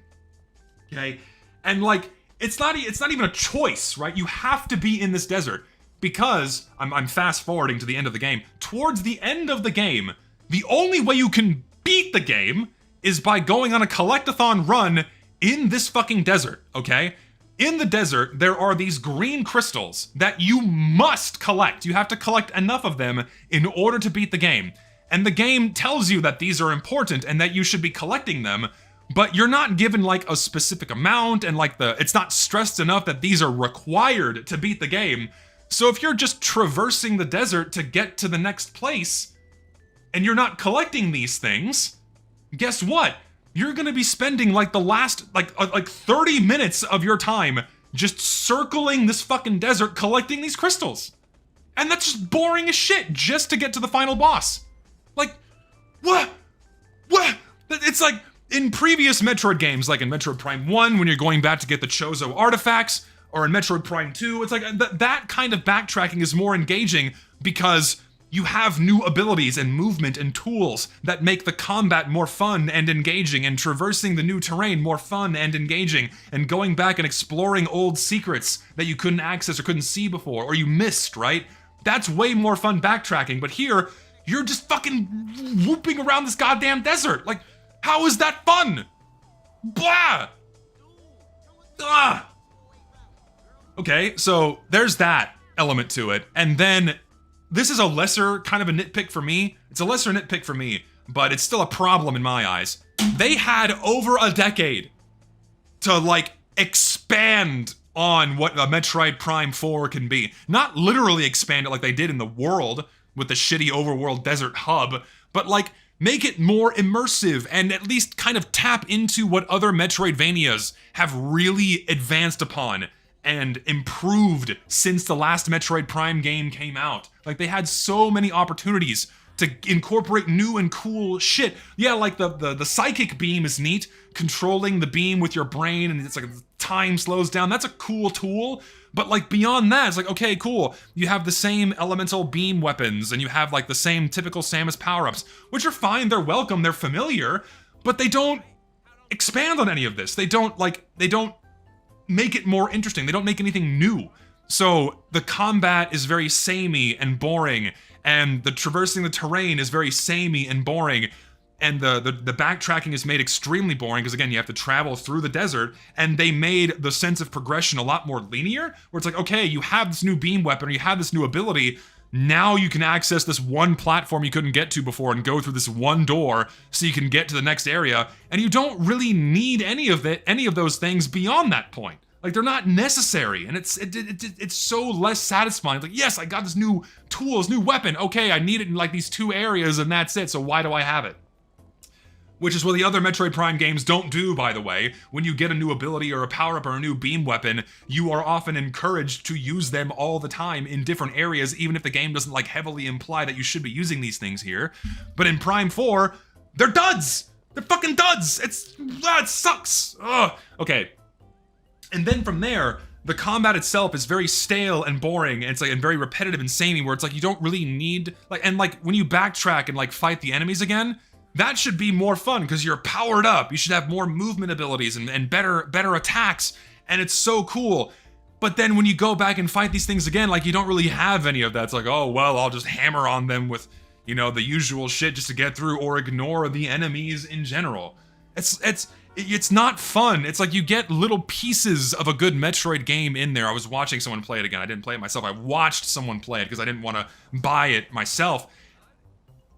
A: Okay? And like, it's not even a choice, right? You have to be in this desert because, I'm fast forwarding to the end of the game. Towards the end of the game, the only way you can beat the game is by going on a collectathon run in this fucking desert, okay? In the desert, there are these green crystals that you must collect. You have to collect enough of them in order to beat the game. And the game tells you that these are important and that you should be collecting them, but you're not given like a specific amount, and like it's not stressed enough that these are required to beat the game. So if you're just traversing the desert to get to the next place, and you're not collecting these things, guess what? You're gonna be spending like the last like 30 minutes of your time just circling this fucking desert collecting these crystals. And that's just boring as shit just to get to the final boss. Like, what? What? It's like in previous Metroid games, like in Metroid Prime 1, when you're going back to get the Chozo artifacts, or in Metroid Prime 2, it's like that kind of backtracking is more engaging because you have new abilities and movement and tools that make the combat more fun and engaging, and traversing the new terrain more fun and engaging, and going back and exploring old secrets that you couldn't access or couldn't see before, or you missed, right? That's way more fun backtracking, but here, you're just fucking whooping around this goddamn desert. Like, how is that fun? Blah! Ah! Okay, so there's that element to it, and then this is a lesser kind of a nitpick for me. It's a lesser nitpick for me, but it's still a problem in my eyes. They had over a decade to like expand on what a Metroid Prime 4 can be. Not literally expand it like they did in the world with the shitty overworld desert hub, but like make it more immersive and at least kind of tap into what other Metroidvanias have really advanced upon and improved since the last Metroid Prime game came out. Like, they had so many opportunities to incorporate new and cool shit. Yeah, like the psychic beam is neat, controlling the beam with your brain, and it's like time slows down. That's a cool tool. But like beyond that, it's like, okay, cool. You have the same elemental beam weapons, and you have like the same typical Samus power-ups, which are fine, they're welcome, they're familiar, but they don't expand on any of this. They don't make it more interesting. They don't make anything new. So the combat is very samey and boring, and the traversing the terrain is very samey and boring, and the backtracking is made extremely boring because, again, you have to travel through the desert, and they made the sense of progression a lot more linear, where it's like, okay, you have this new beam weapon, or you have this new ability, now you can access this one platform you couldn't get to before and go through this one door so you can get to the next area, and you don't really need any of those things beyond that point. Like, they're not necessary, and it's so less satisfying. Like, yes, I got this new tool, this new weapon. Okay, I need it in like these 2 areas, and that's it, so why do I have it? Which is what the other Metroid Prime games don't do, by the way. When you get a new ability or a power-up or a new beam weapon, you are often encouraged to use them all the time in different areas, even if the game doesn't like heavily imply that you should be using these things here. But in Prime 4, they're duds! They're fucking duds! It sucks! Ugh. Okay. And then from there, the combat itself is very stale and boring, and it's like and very repetitive and samey, where it's like you don't really need like when you backtrack and like fight the enemies again, that should be more fun because you're powered up. You should have more movement abilities and better attacks, and it's so cool. But then when you go back and fight these things again, like you don't really have any of that. It's like, oh well, I'll just hammer on them with, you know, the usual shit just to get through, or ignore the enemies in general. It's not fun. It's like you get little pieces of a good Metroid game in there. I was watching someone play it again. I didn't play it myself. I watched someone play it because I didn't want to buy it myself.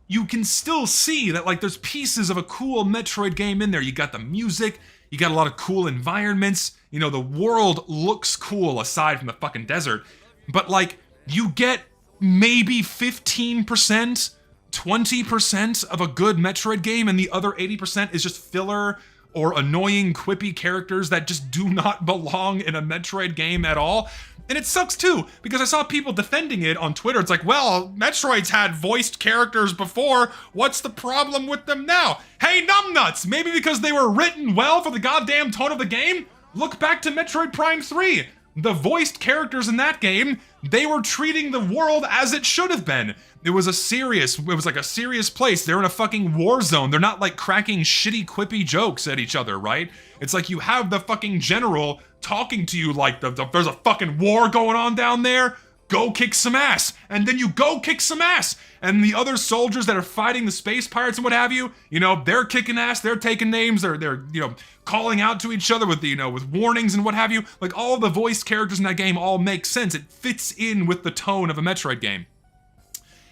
A: You can still see that like there's pieces of a cool Metroid game in there. You got the music, you got a lot of cool environments, you know, the world looks cool aside from the fucking desert. But like you get maybe 15%, 20% of a good Metroid game, and the other 80% is just filler or annoying quippy characters that just do not belong in a Metroid game at all. And it sucks too, because I saw people defending it on Twitter. It's like, well, Metroid's had voiced characters before. What's the problem with them now? Hey, numbnuts! Maybe because they were written well for the goddamn tone of the game? Look back to Metroid Prime 3. The voiced characters in that game, they were treating the world as it should have been. It was like a serious place. They're in a fucking war zone. They're not like cracking shitty quippy jokes at each other, right? It's like you have the fucking general talking to you like there's a fucking war going on down there. Go kick some ass. And then you go kick some ass. And the other soldiers that are fighting the space pirates and what have you, you know, they're kicking ass, they're taking names, they're you know, calling out to each other with the, you know, with warnings and what have you. Like all the voiced characters in that game all make sense. It fits in with the tone of a Metroid game.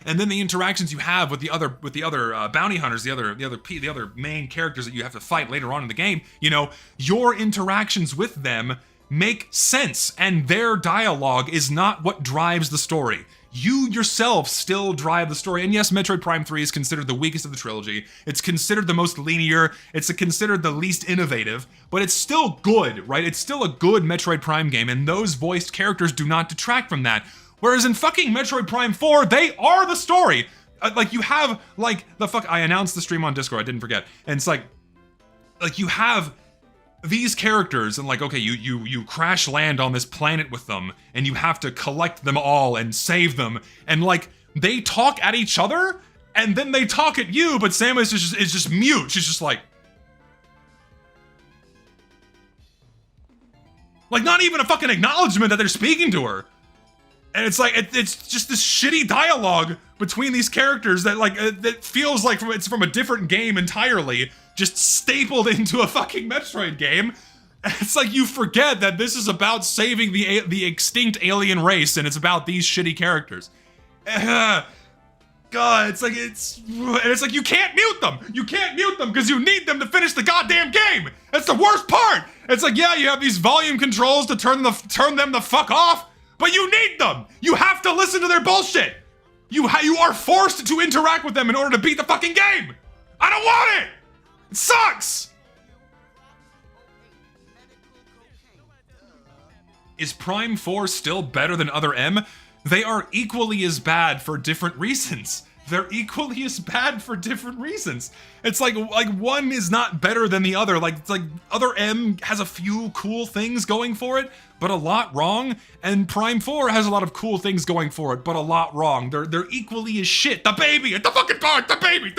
A: and then the interactions you have with the other bounty hunters, the other main characters that you have to fight later on in the game, you know, your interactions with them make sense, and their dialogue is not what drives the story. You yourself still drive the story. And yes, Metroid Prime 3 is considered the weakest of the trilogy. It's considered the most linear. It's considered the least innovative, but it's still good, right? It's still a good Metroid Prime game, and those voiced characters do not detract from that. Whereas in fucking Metroid Prime 4, they are the story. Like, you have, like, I announced the stream on Discord, I didn't forget. And it's like you have these characters, and like, okay, you crash land on this planet with them, and you have to collect them all and save them, and like, they talk at each other, and then they talk at you, but Samus is just mute. She's just like not even a fucking acknowledgement that they're speaking to her. And it's like, it's just this shitty dialogue between these characters that like, that feels like it's from a different game entirely, just stapled into a fucking Metroid game. It's like you forget that this is about saving the extinct alien race, and it's about these shitty characters. God, it's like you can't mute them. You can't mute them because you need them to finish the goddamn game. That's the worst part. It's like, yeah, you have these volume controls to turn them the fuck off, but you need them. You have to listen to their bullshit. You are forced to interact with them in order to beat the fucking game. I don't want it. It sucks! Is Prime 4 still better than Other M? They are equally as bad for different reasons. They're equally as bad for different reasons. It's like one is not better than the other. Like, it's like Other M has a few cool things going for it, but a lot wrong. And Prime 4 has a lot of cool things going for it, but a lot wrong. They're equally as shit. The baby, the fucking part, the baby,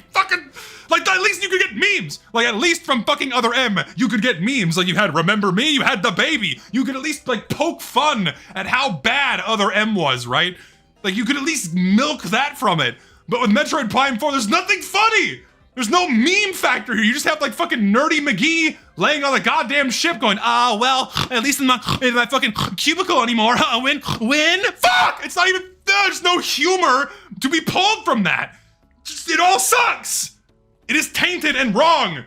A: fucking. Like, at least you could get memes. Like, at least from fucking Other M, you could get memes. Like, you had Remember Me, you had the baby. You could at least, like, poke fun at how bad Other M was, right? Like, you could at least milk that from it. But with Metroid Prime 4, there's nothing funny. There's no meme factor here. You just have, like, fucking Nerdy McGee laying on the goddamn ship going, well, at least in my fucking cubicle anymore. Win. Fuck! It's not even, there's no humor to be pulled from that. Just, it all sucks. It is tainted and wrong.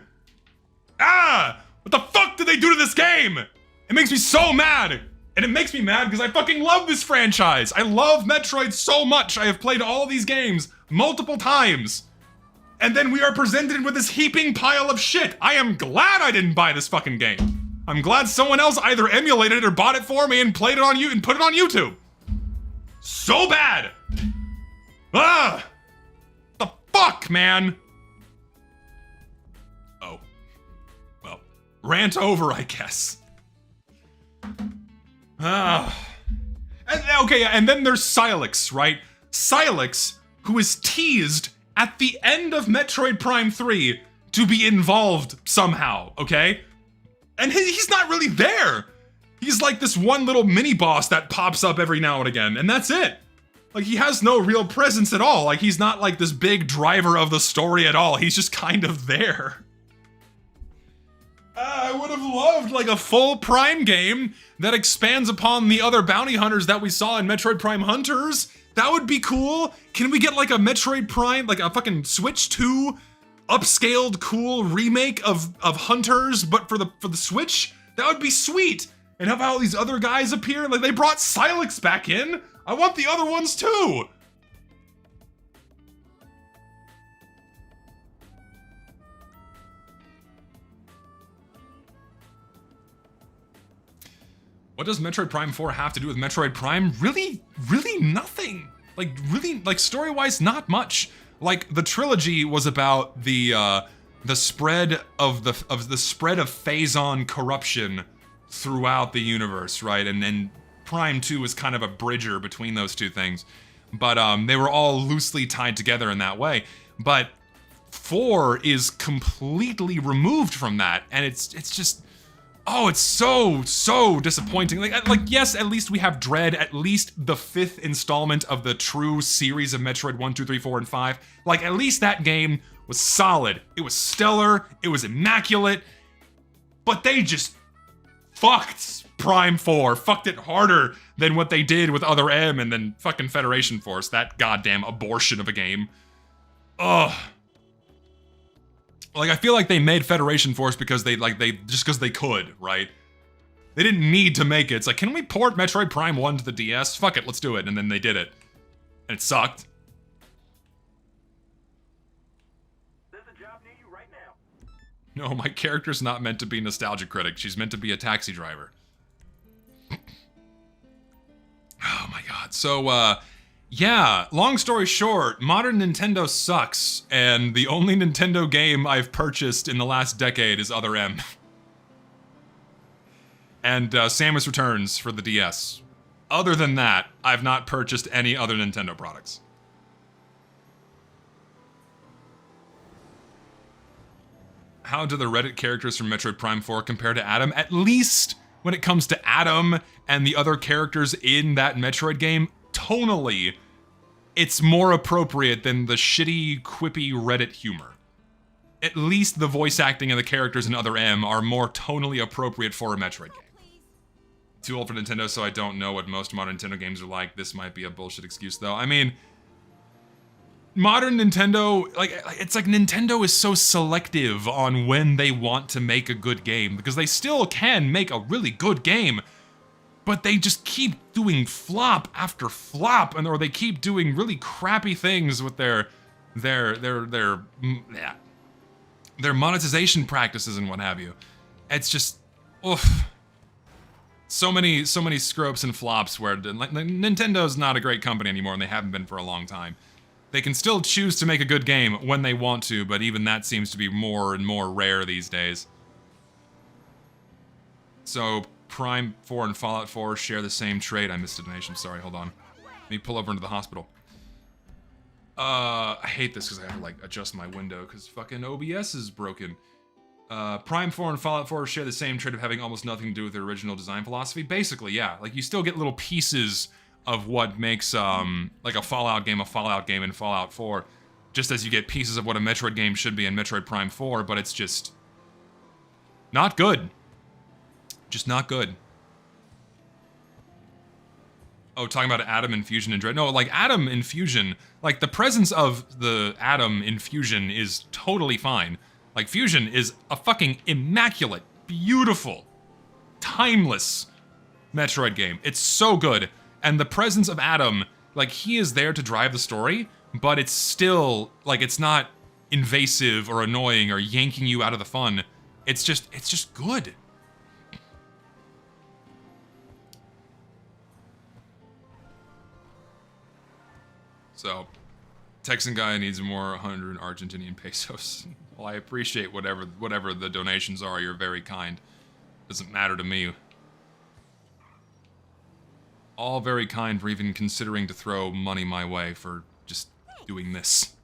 A: What the fuck did they do to this game? It makes me so mad. And it makes me mad because I fucking love this franchise. I love Metroid so much. I have played all these games multiple times. And then we are presented with this heaping pile of shit. I am glad I didn't buy this fucking game. I'm glad someone else either emulated it or bought it for me and played it on you and put it on YouTube. So bad. The fuck, man. Oh. Well, rant over, I guess. And then there's Sylix, right? Sylix, who is teased at the end of Metroid Prime 3 to be involved somehow, okay? And he's not really there. He's like this one little mini-boss that pops up every now and again, and that's it. Like, he has no real presence at all. Like, he's not like this big driver of the story at all. He's just kind of there. I would have loved, like, a full Prime game that expands upon the other bounty hunters that we saw in Metroid Prime Hunters. That would be cool. Can we get, like, a Metroid Prime, like a fucking Switch 2 upscaled cool remake of Hunters, but for the Switch? That would be sweet. And have all these other guys appear. Like, they brought Sylix back in. I want the other ones too. What does Metroid Prime 4 have to do with Metroid Prime? Really nothing. Like story-wise, not much. Like, the trilogy was about the spread of Phazon corruption throughout the universe, right? And then Prime 2 was kind of a bridger between those two things. But they were all loosely tied together in that way. But 4 is completely removed from that, and it's just, oh, it's so disappointing. Like yes, at least we have Dread, at least the 5th installment of the true series of Metroid 1, 2, 3, 4, and 5. Like, at least that game was solid. It was stellar. It was immaculate. But they just fucked Prime 4, fucked it harder than what they did with Other M and then fucking Federation Force, that goddamn abortion of a game. Ugh. Like, I feel like they made Federation Force because just because they could, right? They didn't need to make it. It's like, can we port Metroid Prime 1 to the DS? Fuck it, let's do it. And then they did it. And it sucked.
B: There's a job near you right now.
A: No, my character's not meant to be nostalgia critic. She's meant to be a taxi driver. Oh my god. So, yeah, long story short, modern Nintendo sucks, and the only Nintendo game I've purchased in the last decade is Other M. And Samus Returns for the DS. Other than that, I've not purchased any other Nintendo products. How do the Reddit characters from Metroid Prime 4 compare to Adam? At least when it comes to Adam and the other characters in that Metroid game, tonally, it's more appropriate than the shitty, quippy Reddit humor. At least the voice acting and the characters in Other M are more tonally appropriate for a Metroid game. Too old for Nintendo, so I don't know what most modern Nintendo games are like. This might be a bullshit excuse, though. I mean, modern Nintendo, it's like Nintendo is so selective on when they want to make a good game, because they still can make a really good game, but they just keep doing flop after flop, or they keep doing really crappy things with their monetization practices and what have you. It's just, oof. So many screw-ups and flops where Nintendo's not a great company anymore, and they haven't been for a long time. They can still choose to make a good game when they want to, but even that seems to be more and more rare these days. So, Prime 4 and Fallout 4 share the same trait. I missed a donation, sorry, hold on. Let me pull over into the hospital. I hate this because I have to, like, adjust my window because fucking OBS is broken. Prime 4 and Fallout 4 share the same trait of having almost nothing to do with their original design philosophy. Basically, yeah. Like, you still get little pieces of what makes, like a Fallout game in Fallout 4, just as you get pieces of what a Metroid game should be in Metroid Prime 4, but it's just not good. Just not good. Oh, talking about Adam in Fusion and Dread. No, like, Adam in Fusion, like, the presence of the Adam in Fusion is totally fine. Like, Fusion is a fucking immaculate, beautiful, timeless Metroid game. It's so good. And the presence of Adam, like, he is there to drive the story, but it's still, like, it's not invasive or annoying or yanking you out of the fun. It's just good. So, Texan guy needs more 100 Argentinian pesos. Well, I appreciate whatever the donations are. You're very kind. Doesn't matter to me. All very kind for even considering to throw money my way for just doing this.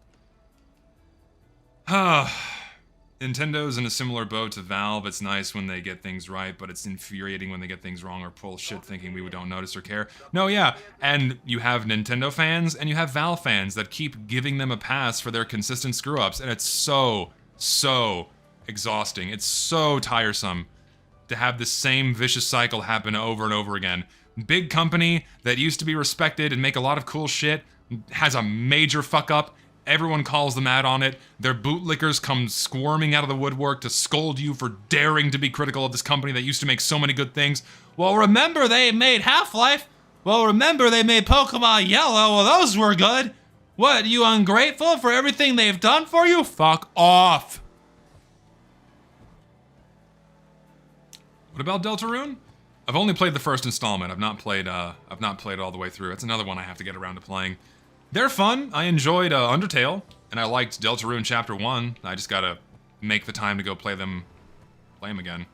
A: Nintendo's in a similar boat to Valve. It's nice when they get things right, but it's infuriating when they get things wrong or pull shit thinking we don't notice or care. No, yeah, and you have Nintendo fans and you have Valve fans that keep giving them a pass for their consistent screw-ups, and it's so exhausting. It's so tiresome to have the same vicious cycle happen over and over again. Big company that used to be respected and make a lot of cool shit has a major fuck up. Everyone calls them out on it. Their bootlickers come squirming out of the woodwork to scold you for daring to be critical of this company that used to make so many good things. Well, remember they made Half-Life? Well, remember they made Pokemon Yellow? Well, those were good. What, you ungrateful for everything they've done for you? Fuck off. What about Deltarune? I've only played the first installment. I've not played it all the way through. It's another one I have to get around to playing. They're fun. I enjoyed Undertale, and I liked Deltarune Chapter 1. I just gotta make the time to go play them again.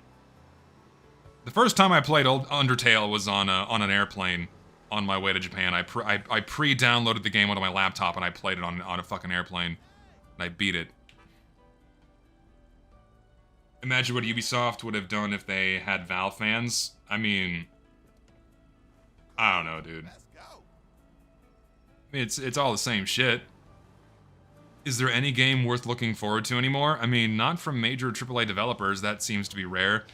A: The first time I played Undertale was on an airplane on my way to Japan. I pre-downloaded the game onto my laptop, and I played it on a fucking airplane, and I beat it. Imagine what Ubisoft would have done if they had Valve fans. I mean, I don't know, dude.
D: Let's go.
A: It's all the same shit. Is there any game worth looking forward to anymore? I mean, not from major AAA developers. That seems to be rare.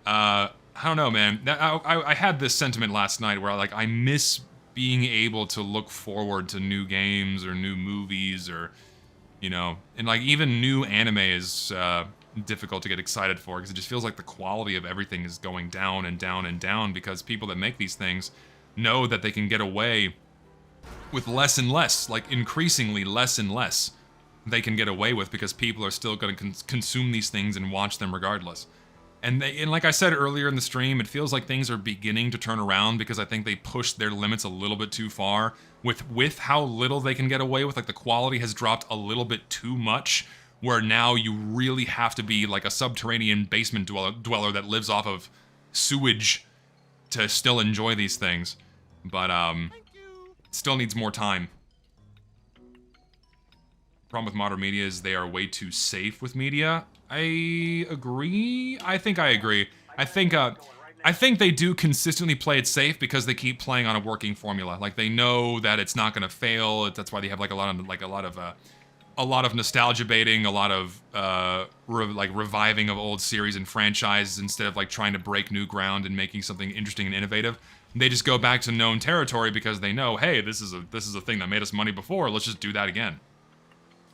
A: I I don't know, man. I had this sentiment last night where I miss being able to look forward to new games or new movies or, and like even new anime is difficult to get excited for because it just feels like the quality of everything is going down and down and down because people that make these things know that they can get away with less and less, like increasingly less and less they can get away with because people are still going to consume these things and watch them regardless. And like I said earlier in the stream, it feels like things are beginning to turn around because I think they pushed their limits a little bit too far with how little they can get away with. Like the quality has dropped a little bit too much, where now you really have to be like a subterranean basement dweller that lives off of sewage to still enjoy these things. But still needs more time. Problem with modern media is they are way too safe with media. I agree. I think I agree. I think they do consistently play it safe because they keep playing on a working formula. Like they know that it's not going to fail. That's why they have like a lot of nostalgia baiting, a lot of reviving of old series and franchises instead of like trying to break new ground and making something interesting and innovative. They just go back to known territory because they know, hey, this is a thing that made us money before. Let's just do that again.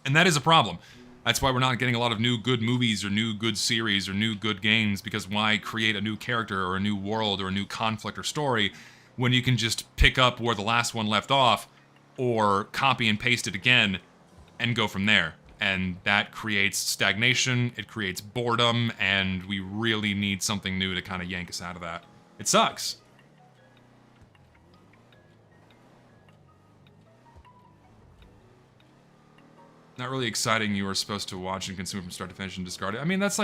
A: And that is a problem. That's why we're not getting a lot of new good movies or new good series or new good games, because why create a new character or a new world or a new conflict or story when you can just pick up where the last one left off or copy and paste it again and go from there. And that creates stagnation, it creates boredom, and we really need something new to kind of yank us out of that. It sucks. Not really exciting. You were supposed to watch and consume from start to finish and discard it. I mean, that's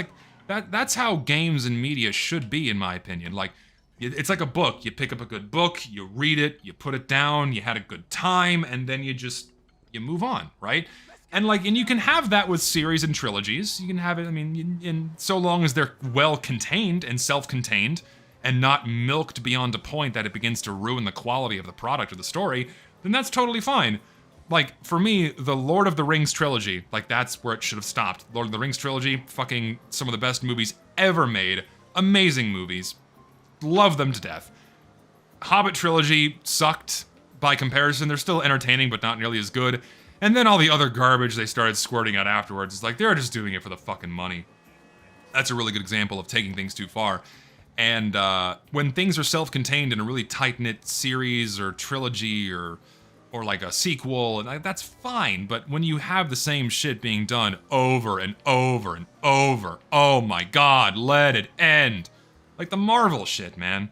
A: how games and media should be, in my opinion. Like, it's like a book. You pick up a good book, you read it, you put it down, you had a good time, and then you move on, right? And you can have that with series and trilogies. You can have it, I mean, in so long as they're well contained and self-contained and not milked beyond a point that it begins to ruin the quality of the product or the story, then that's totally fine. Like, for me, the Lord of the Rings trilogy, that's where it should have stopped. Lord of the Rings trilogy, fucking some of the best movies ever made. Amazing movies. Love them to death. Hobbit trilogy sucked by comparison. They're still entertaining, but not nearly as good. And then all the other garbage they started squirting out afterwards. It's like, they're just doing it for the fucking money. That's a really good example of taking things too far. And when things are self-contained in a really tight-knit series or trilogy or like a sequel, and that's fine, but when you have the same shit being done over and over and over, oh my god, let it end. Like the Marvel shit, man.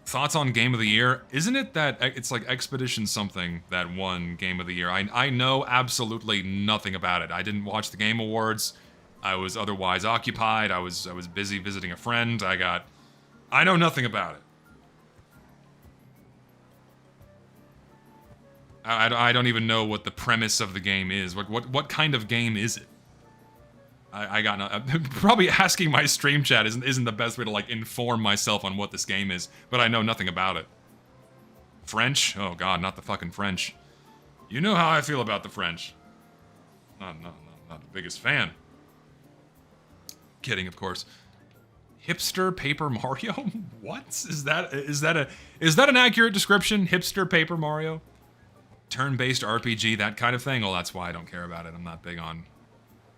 A: Thoughts on Game of the Year? Isn't it that it's like Expedition something that won Game of the Year? I know absolutely nothing about it. I didn't watch the Game Awards. I was otherwise occupied. I was busy visiting a friend. I know nothing about it. I don't even know what the premise of the game is. What kind of game is it? I got no. Probably asking my stream chat isn't the best way to inform myself on what this game is, but I know nothing about it. French? Oh god, not the fucking French. You know how I feel about the French. Not the biggest fan. Kidding, of course. Hipster Paper Mario? What? Is that an accurate description? Hipster Paper Mario? Turn-based RPG, that kind of thing? Well, that's why I don't care about it. I'm not big on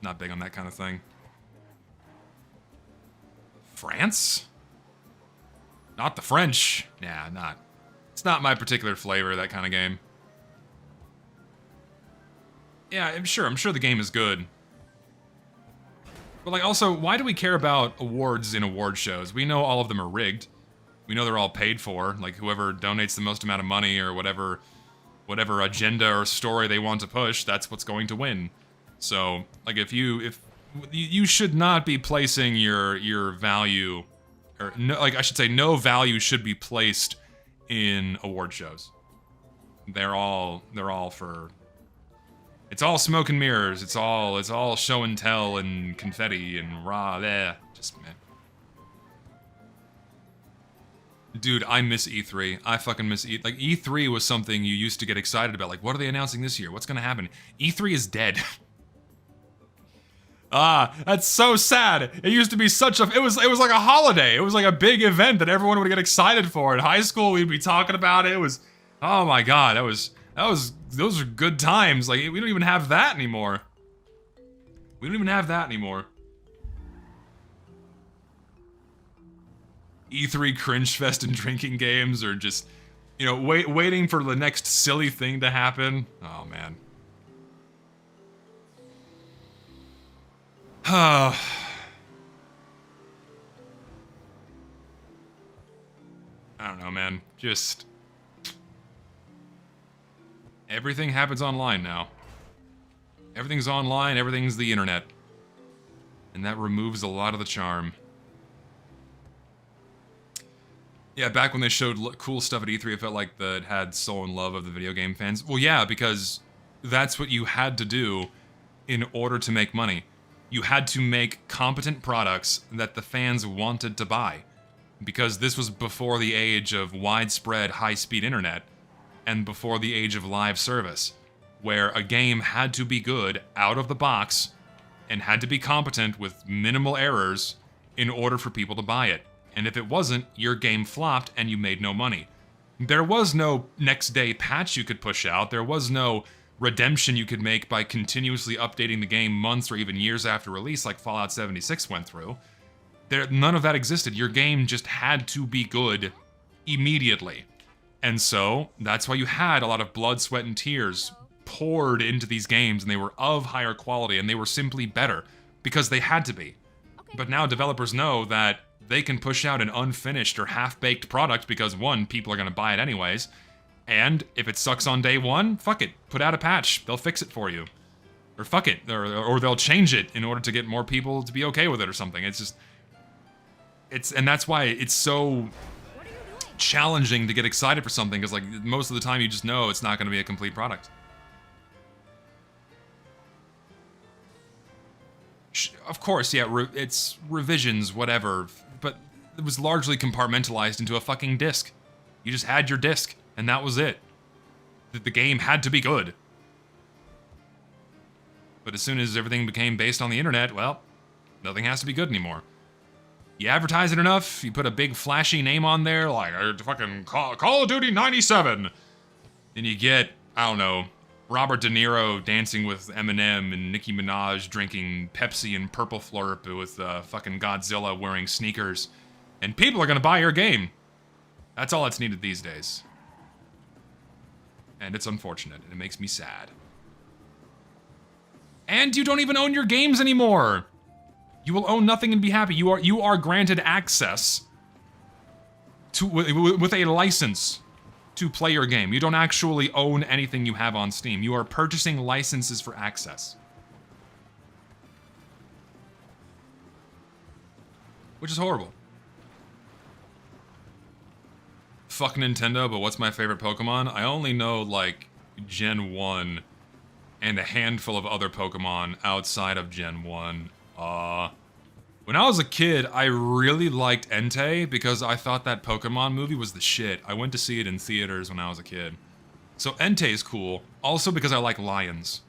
A: that kind of thing. France? Not the French. Yeah, not. It's not my particular flavor, that kind of game. Yeah, I'm sure the game is good. But also, why do we care about awards in award shows? We know all of them are rigged. We know they're all paid for. Like, whoever donates the most amount of money or whatever agenda or story they want to push, that's what's going to win. So, if you should not be placing your value, or no, I should say, no value should be placed in award shows. They're all for. It's all smoke and mirrors. It's all show and tell and confetti and rah there. Just man. Dude, I miss E3. I fucking miss E3. E3 was something you used to get excited about. What are they announcing this year? What's gonna happen? E3 is dead. That's so sad. It used to be such a it was like a holiday. It was like a big event that everyone would get excited for. In high school, we'd be talking about it. It was, oh my god, those are good times. Like, we don't even have that anymore. We don't even have that anymore. E3 cringe fest and drinking games, or just, you know, waiting for the next silly thing to happen. Oh man. I don't know, man. Just everything happens online now. Everything's online, everything's the internet. And that removes a lot of the charm. Yeah, back when they showed cool stuff at E3, it felt like that had soul and love of the video game fans. Well, yeah, because that's what you had to do in order to make money. You had to make competent products that the fans wanted to buy. Because this was before the age of widespread high-speed internet, and before the age of live service, where a game had to be good out of the box, and had to be competent with minimal errors in order for people to buy it. And if it wasn't, your game flopped and you made no money. There was no next day patch you could push out, there was no redemption you could make by continuously updating the game months or even years after release like Fallout 76 went through. None of that existed. Your game just had to be good immediately. And so, that's why you had a lot of blood, sweat, and tears poured into these games, and they were of higher quality, and they were simply better, because they had to be. But now developers know that they can push out an unfinished or half-baked product because, one, people are going to buy it anyways, and if it sucks on day one, fuck it, put out a patch, they'll fix it for you. Or fuck it, or they'll change it in order to get more people to be okay with it or something. It's just... and that's why it's so challenging to get excited for something, because like most of the time you just know it's not going to be a complete product. Of course, yeah, it's revisions, whatever, but it was largely compartmentalized into a fucking disc. You just had your disc, and that was it. The game had to be good. But as soon as everything became based on the internet, well, nothing has to be good anymore. You advertise it enough, you put a big flashy name on there, like fucking Call of Duty 97, and you get, I don't know, Robert De Niro dancing with Eminem and Nicki Minaj drinking Pepsi and Purple Flurp with fucking Godzilla wearing sneakers, and people are gonna buy your game. That's all that's needed these days. And it's unfortunate, and it makes me sad. And you don't even own your games anymore! You will own nothing and be happy. You are granted access to with a license to play your game. You don't actually own anything you have on Steam. You are purchasing licenses for access. Which is horrible. Fuck Nintendo, but what's my favorite Pokemon? I only know, like, Gen 1 and a handful of other Pokemon outside of Gen 1. When I was a kid, I really liked Entei because I thought that Pokemon movie was the shit. I went to see it in theaters when I was a kid. So Entei is cool, also because I like lions.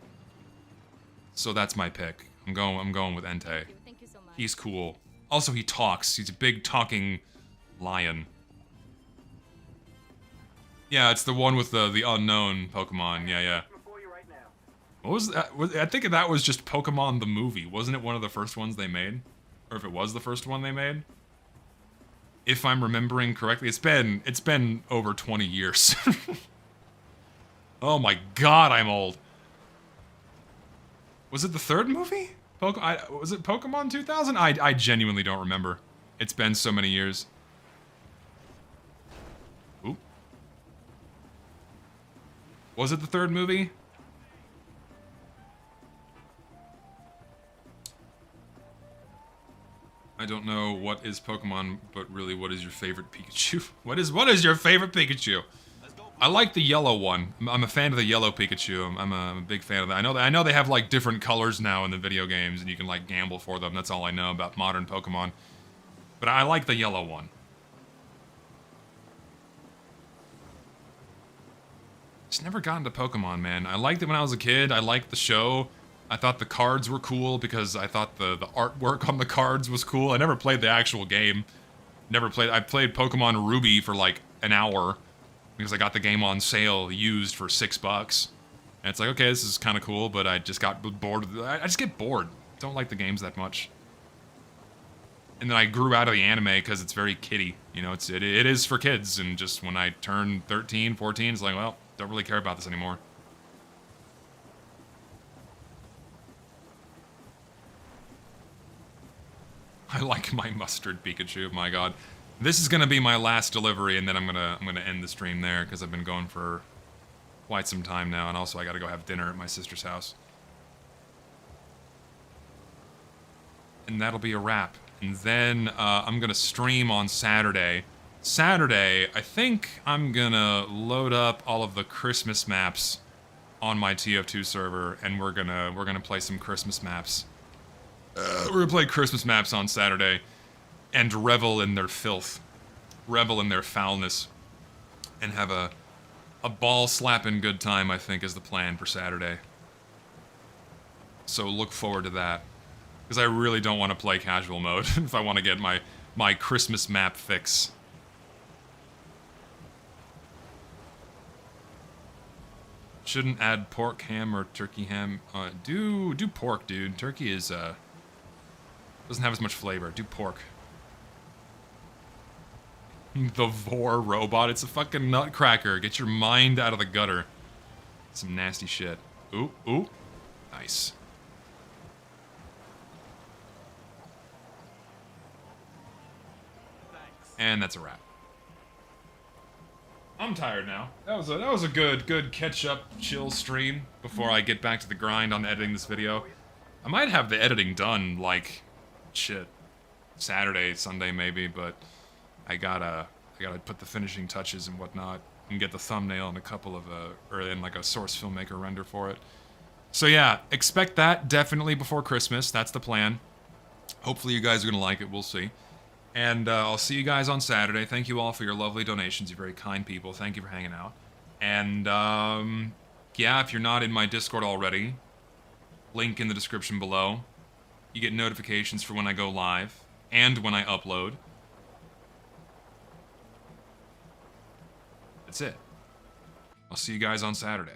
A: So that's my pick. I'm going with Entei.
C: Thank you so much.
A: He's cool. Also, he talks. He's a big talking lion. Yeah, it's the one with the unknown Pokemon. Yeah.
B: Before you right now.
A: What was that? I think that was just Pokemon the movie. Wasn't it one of the first ones they made? Or if it was the first one they made? If I'm remembering correctly, it's been over 20 years. Oh my god, I'm old. Was it the third movie? Was it Pokemon 2000? I genuinely don't remember. It's been so many years. Oop. Was it the third movie? I don't know what is Pokemon, but really, what is your favorite Pikachu? What is your favorite Pikachu? I like the yellow one. I'm a fan of the yellow Pikachu. I'm a big fan of that. I know they have like different colors now in the video games, and you can like gamble for them. That's all I know about modern Pokemon. But I like the yellow one. Just never got into Pokemon, man. I liked it when I was a kid. I liked the show. I thought the cards were cool because I thought the artwork on the cards was cool. I never played the actual game. I played Pokemon Ruby for like an hour because I got the game on sale used for $6. And it's like, okay, this is kind of cool, but I just got bored. I just get bored. Don't like the games that much. And then I grew out of the anime because it's very kiddie. You know, it is for kids. And just when I turned 13, 14, it's like, well, don't really care about this anymore. I like my mustard Pikachu, my god. This is gonna be my last delivery, and then I'm gonna end the stream there, because I've been going for quite some time now, and also I gotta go have dinner at my sister's house. And that'll be a wrap. And then I'm gonna stream on Saturday. Saturday, I think I'm gonna load up all of the Christmas maps on my TF2 server, and we're gonna play some Christmas maps. We're gonna play Christmas maps on Saturday, and revel in their filth, revel in their foulness, and have a ball-slapping good time, I think, is the plan for Saturday. So look forward to that. Because I really don't want to play casual mode if I want to get my Christmas map fix. Shouldn't add pork ham or turkey ham. Do pork, dude. Turkey is, doesn't have as much flavor. Do pork. The Vor robot. It's a fucking nutcracker. Get your mind out of the gutter. Some nasty shit. Ooh, ooh. Nice. And that's a wrap. I'm tired now. That was a good catch-up, chill stream before I get back to the grind on editing this video. I might have the editing done, like, shit, Saturday, Sunday maybe, but I gotta put the finishing touches and whatnot, and get the thumbnail and a couple of or in like a Source Filmmaker render for it. So yeah, expect that definitely before Christmas. That's the plan. Hopefully you guys are gonna like it. We'll see. And I'll see you guys on Saturday. Thank you all for your lovely donations. You're very kind people. Thank you for hanging out. And yeah, if you're not in my Discord already, link in the description below. You get notifications for when I go live and when I upload. That's it. I'll see you guys on Saturday.